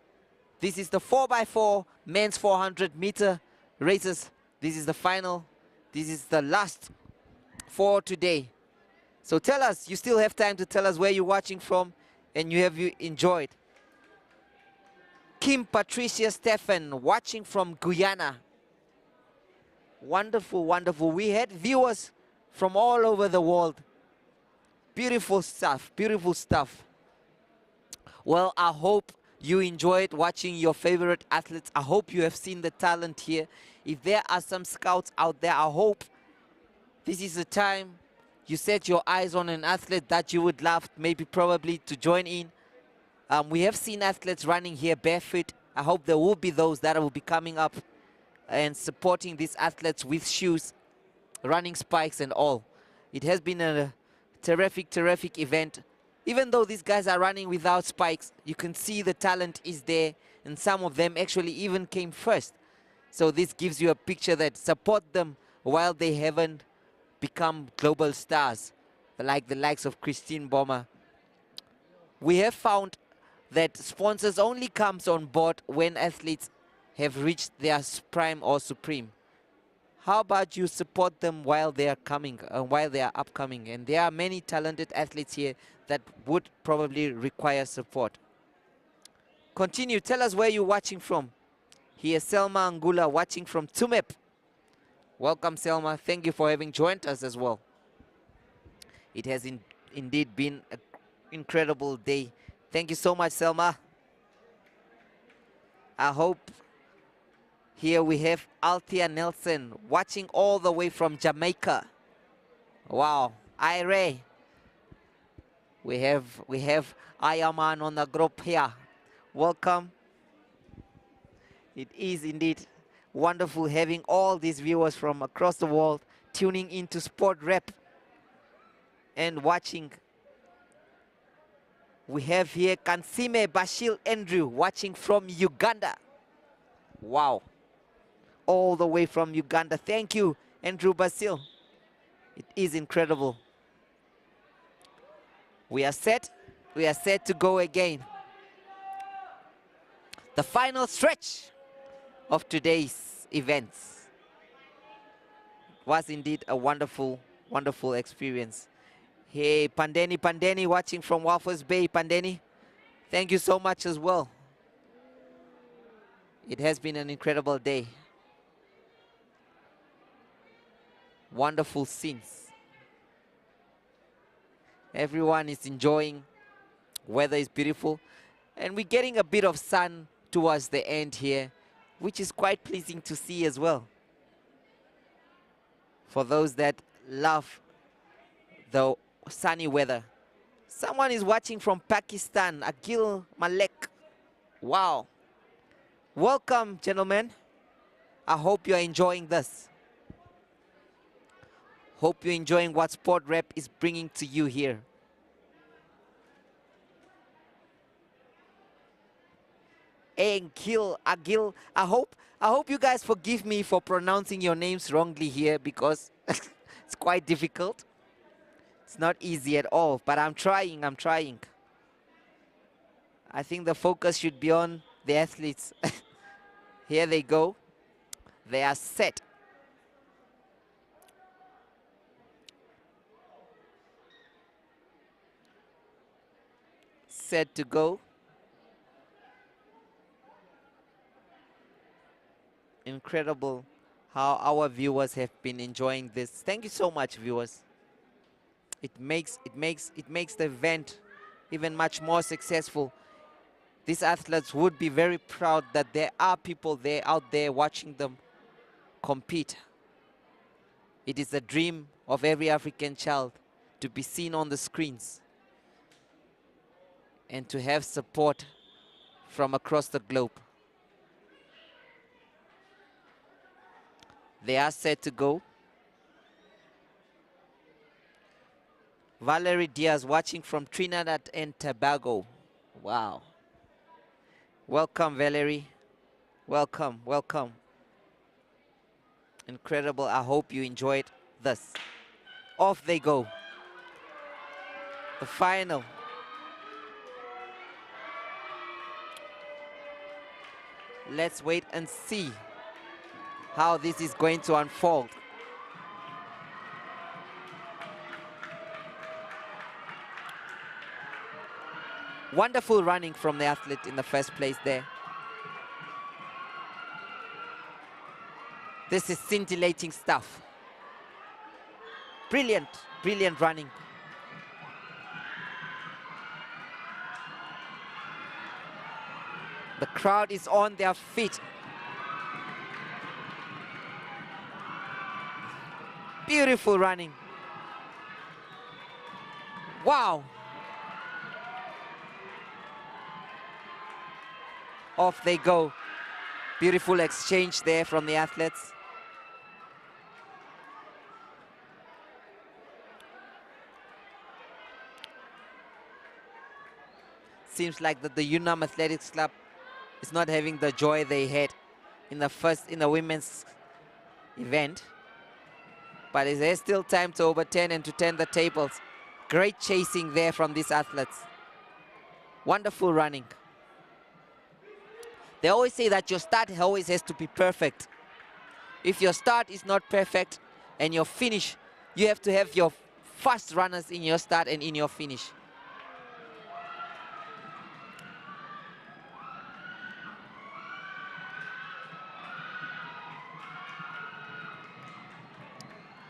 This is the 4x4 men's 400-meter races. This is the final. This is the last for today. So tell us, you still have time to tell us where you're watching from and you enjoyed. Kim Patricia Stefan watching from Guyana. Wonderful, wonderful. We had viewers from all over the world. Beautiful stuff, beautiful stuff. Well, I hope you enjoyed watching your favorite athletes. I hope you have seen the talent here. If there are some scouts out there, I hope this is the time you set your eyes on an athlete that you would love, maybe probably to join in. We have seen athletes running here barefoot. I hope there will be those that will be coming up and supporting these athletes with shoes, running spikes and all. It has been a terrific, terrific event. Even though these guys are running without spikes, you can see the talent is there, and some of them actually even came first. So this gives you a picture that support them while they haven't become global stars, like the likes of Christine Boma. We have found that sponsors only comes on board when athletes have reached their prime or supreme. How about you support them while they are coming, while they are upcoming? And there are many talented athletes here that would probably require support. Continue, tell us where you're watching from. Here's Selma Angula watching from Tumep. Welcome, Selma. Thank you for having joined us as well. It has indeed been an incredible day. Thank you so much, Selma. I hope here we have Althea Nelson watching all the way from Jamaica. Wow, Ire. We have Ayaman on the group here. Welcome. It is indeed wonderful having all these viewers from across the world tuning into Sport Rep and watching. We have here Kansime Bashil Andrew watching from Uganda. Wow. All the way from Uganda. Thank you, Andrew Basil. It is incredible. We are set. We are set to go again. The final stretch of today's events was indeed a wonderful, wonderful experience. Hey, Pandeni watching from Walfors Bay. Pandeni, thank you so much as well. It has been an incredible day. Wonderful scenes. Everyone is enjoying. Weather is beautiful. And we're getting a bit of sun towards the end here, which is quite pleasing to see as well. For those that love the sunny weather. Someone is watching from Pakistan, Akil Malek. Wow. Welcome, gentlemen. I hope you're enjoying this. Hope you're enjoying what Sport Rep is bringing to you here. Agil, I hope you guys forgive me for pronouncing your names wrongly here because it's quite difficult. It's not easy at all, but I'm trying. I think the focus should be on the athletes. Here they go. They are set. Set to go. Incredible how our viewers have been enjoying this. Thank you so much, viewers. It makes the event even much more successful. These athletes would be very proud that there are people there out there watching them compete. It is a dream of every African child to be seen on the screens and to have support from across the globe. They are set to go. Valerie Diaz watching from Trinidad and Tobago. Wow. Welcome, Valerie. Welcome, welcome. Incredible. I hope you enjoyed this. Off they go. The final. Let's wait and see how this is going to unfold. Wonderful running from the athlete in the first place there. This is scintillating stuff. Brilliant, brilliant running. The crowd is on their feet. Beautiful running. Wow. Off they go. Beautiful exchange there from the athletes. Seems like that the UNAM Athletics Club is not having the joy they had in the women's event. But there's still time to overturn and to turn the tables. Great chasing there from these athletes. Wonderful running. They always say that your start always has to be perfect. If your start is not perfect and your finish, you have to have your fast runners in your start and in your finish.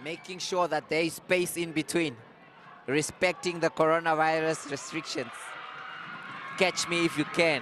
Making sure that there is space in between, respecting the coronavirus restrictions. Catch me if you can.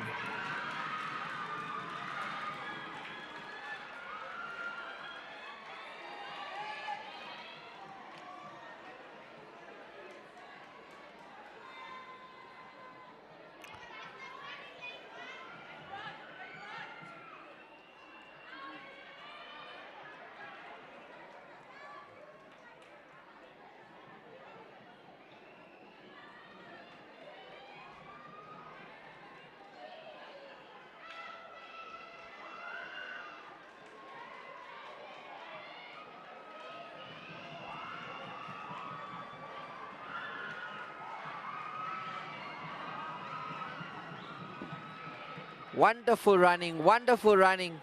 Wonderful running, wonderful running.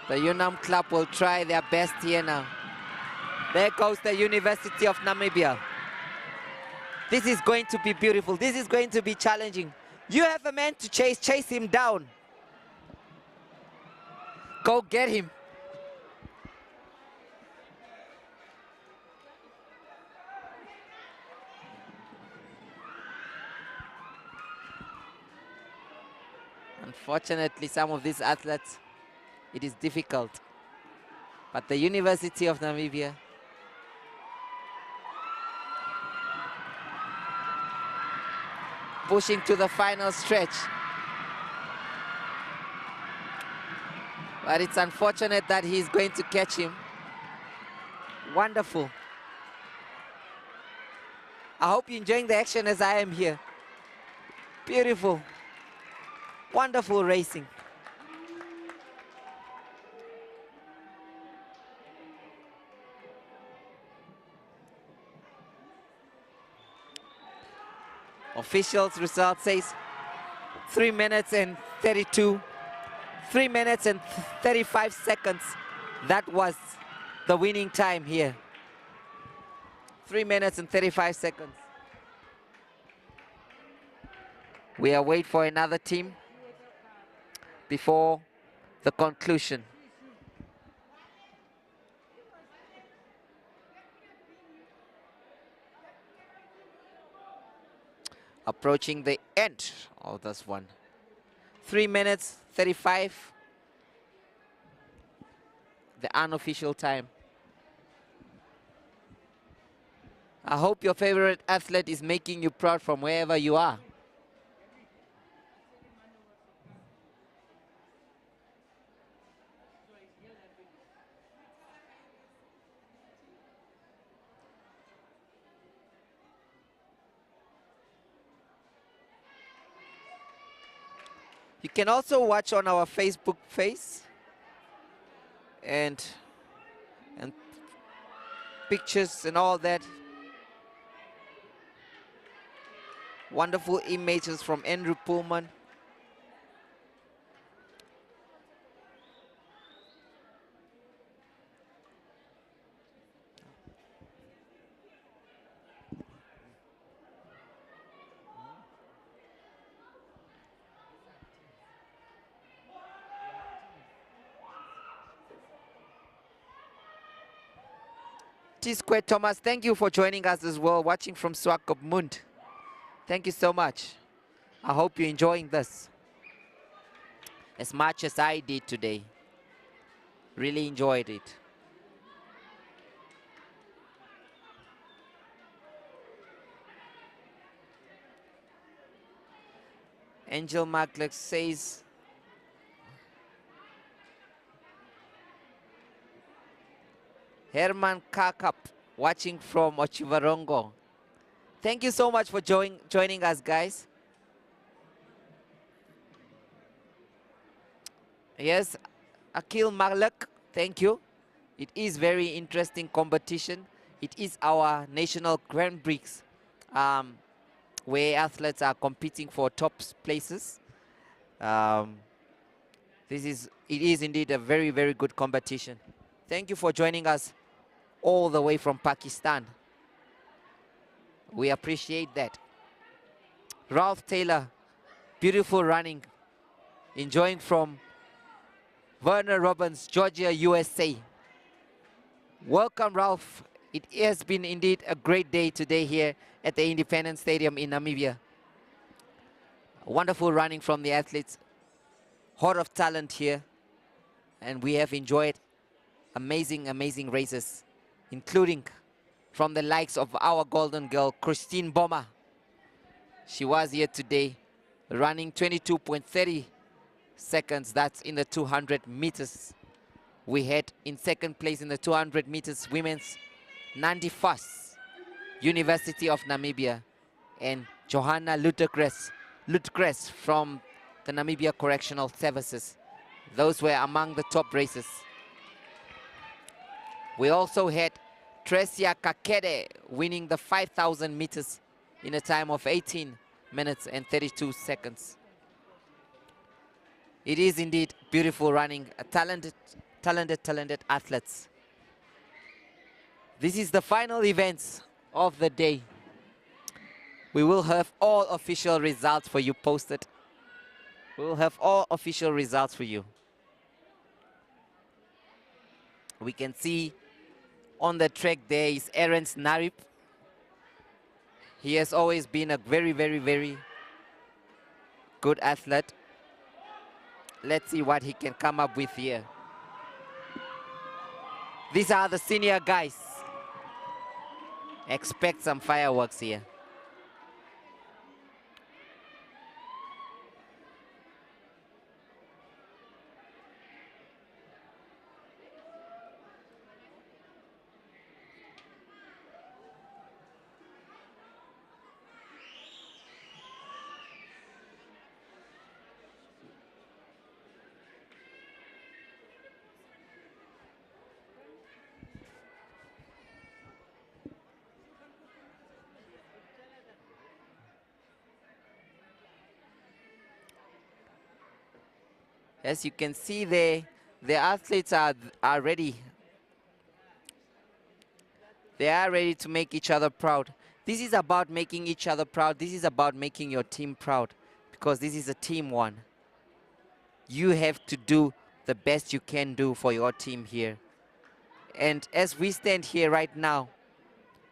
The UNAM club will try their best here now. There goes the University of Namibia. This is going to be beautiful. This is going to be challenging. You have a man to chase. Chase him down. Go get him. Unfortunately, some of these athletes, it is difficult. But the University of Namibia pushing to the final stretch. But it's unfortunate that he's going to catch him. Wonderful. I hope you're enjoying the action as I am here. Beautiful. Wonderful racing. Officials result says 3 minutes and 32. 3 minutes and 35 seconds. That was the winning time here. 3 minutes and 35 seconds. We are waiting for another team before the conclusion. Approaching the end of this one. 3 minutes 35, the unofficial time. I hope your favorite athlete is making you proud from wherever you are. You can also watch on our Facebook page and pictures and all that. Wonderful images from Andrew Pullman. T-Square Thomas, thank you for joining us as well, watching from Swakopmund. Thank you so much. I hope you're enjoying this as much as I did today. Really enjoyed it. Angel Marklex says, Herman Kakap, watching from Ochivarongo. Thank you so much for joining us, guys. Yes, Akil Marlak, thank you. It is very interesting competition. It is our national Grand Prix, where athletes are competing for top places. It is indeed a very, very good competition. Thank you for joining us all the way from Pakistan. We appreciate that. Ralph Taylor, beautiful running. Enjoying from Werner Robbins, Georgia, USA. Welcome, Ralph. It has been indeed a great day today here at the Independence Stadium in Namibia. Wonderful running from the athletes. Horde of talent here. And we have enjoyed amazing, amazing races, including from the likes of our golden girl, Christine Boma. She was here today running 22.30 seconds. That's in the 200 meters. We had in second place in the 200 meters women's Nandi Foss, University of Namibia, and Johanna Lutgres from the Namibia Correctional Services. Those were among the top races. We also had Tresia Kakede winning the 5,000 meters in a time of 18 minutes and 32 seconds. It is indeed beautiful running, a talented athletes. This is the final events of the day. We will have all official results for you posted. We will have all official results for you. We can see on the track there is Aaron Snarip. He has always been a very, very, very good athlete. Let's see what he can come up with here. These are the senior guys. Expect some fireworks here. As you can see there, the athletes are ready. They are ready to make each other proud. This is about making each other proud. This is about making your team proud, because this is a team one. You have to do the best you can do for your team here. And as we stand here right now,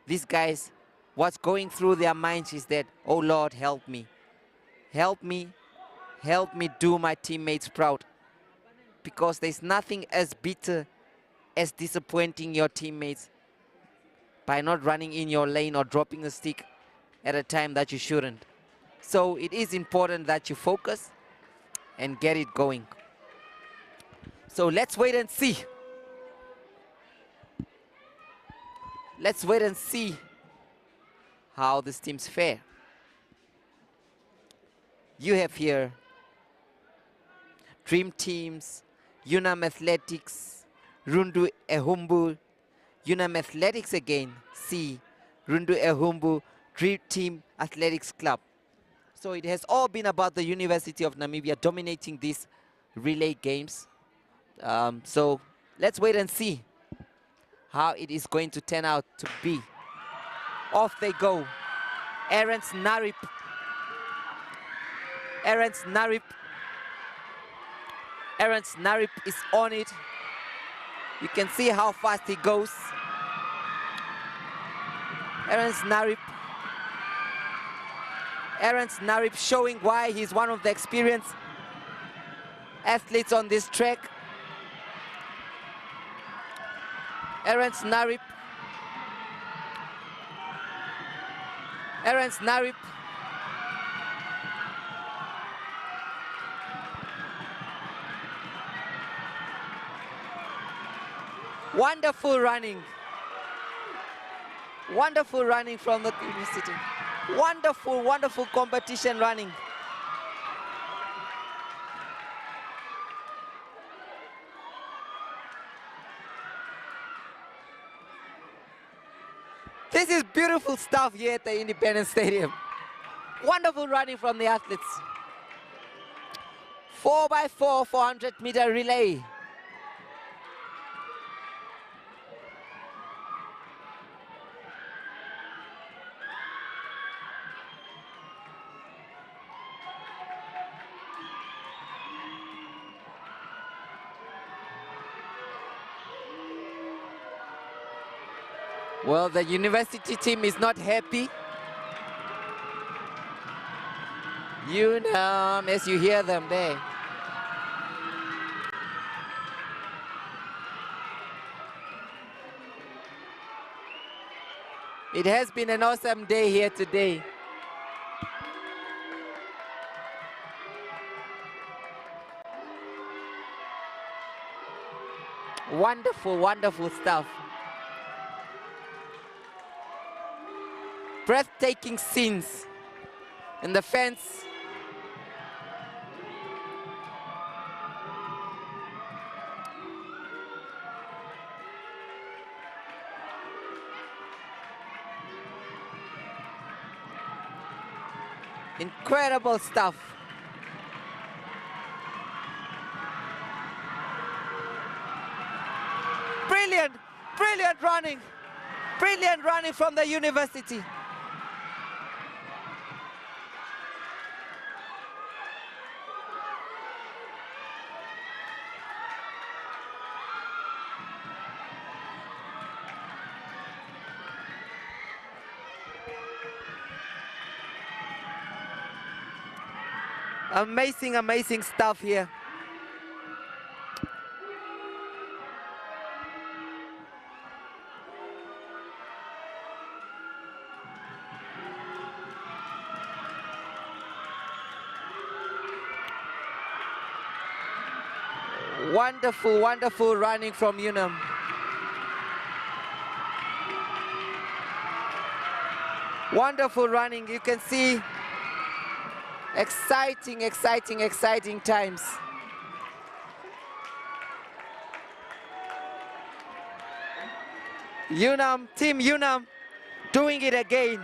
these guys, what's going through their minds is that, oh Lord, help me. Help me. Help me do my teammates proud. Because there's nothing as bitter as disappointing your teammates by not running in your lane or dropping a stick at a time that you shouldn't. So it is important that you focus and get it going. So let's wait and see. Let's wait and see how these teams fare. You have here Dream Teams, Unam Athletics, Rundu Ehumbu, Unam Athletics again, C, Rundu Ehumbu, Dream Team Athletics Club. So it has all been about the University of Namibia dominating these relay games. So let's wait and see how it is going to turn out to be. Off they go. Aaron Snarip. Aaron Snarip. Aaron Snarip is on it. You can see how fast he goes. Aaron Snarip. Aaron Snarip showing why he's one of the experienced athletes on this track. Aaron Snarip. Aaron Snarip. Wonderful running. Wonderful running from the university. Wonderful, wonderful competition running. This is beautiful stuff here at the Independence Stadium. Wonderful running from the athletes. 4x4 400-meter relay. Well, the university team is not happy. You know, as you hear them there. It has been an awesome day here today. Wonderful, wonderful stuff. Breathtaking scenes in the fence. Incredible stuff. Brilliant, brilliant running. Brilliant running from the university. Amazing, amazing stuff here. Wonderful, wonderful running from Unam. Wonderful running. You can see exciting, exciting, exciting times. Unam, Team Unam, doing it again.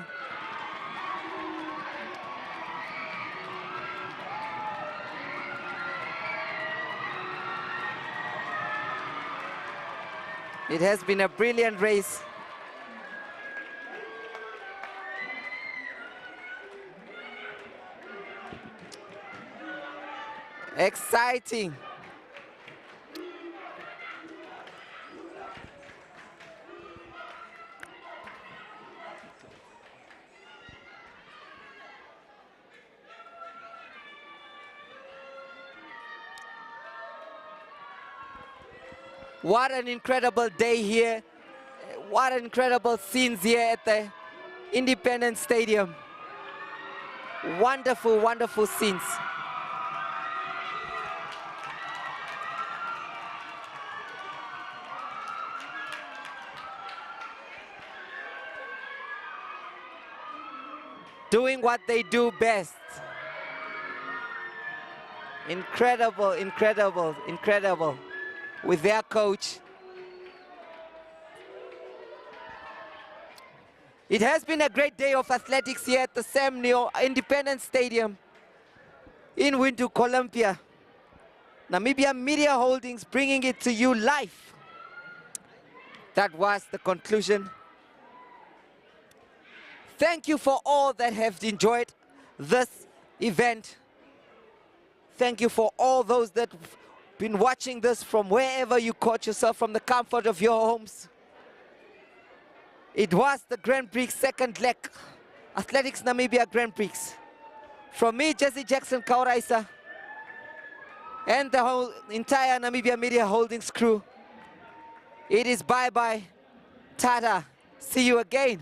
It has been a brilliant race. Exciting. What an incredible day here. What incredible scenes here at the Independence Stadium. Wonderful, wonderful scenes. Doing what they do best. Incredible, incredible, incredible. With their coach. It has been a great day of athletics here at the Sam Neo Independence Stadium in Windhoek, Olympia. Namibia Media Holdings bringing it to you live. That was the conclusion. Thank you for all that have enjoyed this event. Thank you for all those that have been watching this from wherever you caught yourself, from the comfort of your homes. It was the Grand Prix second leg, Athletics Namibia Grand Prix. From me, Jesse Jackson Kauraisa, and the whole entire Namibia Media Holdings crew, it is bye-bye, Tata, see you again.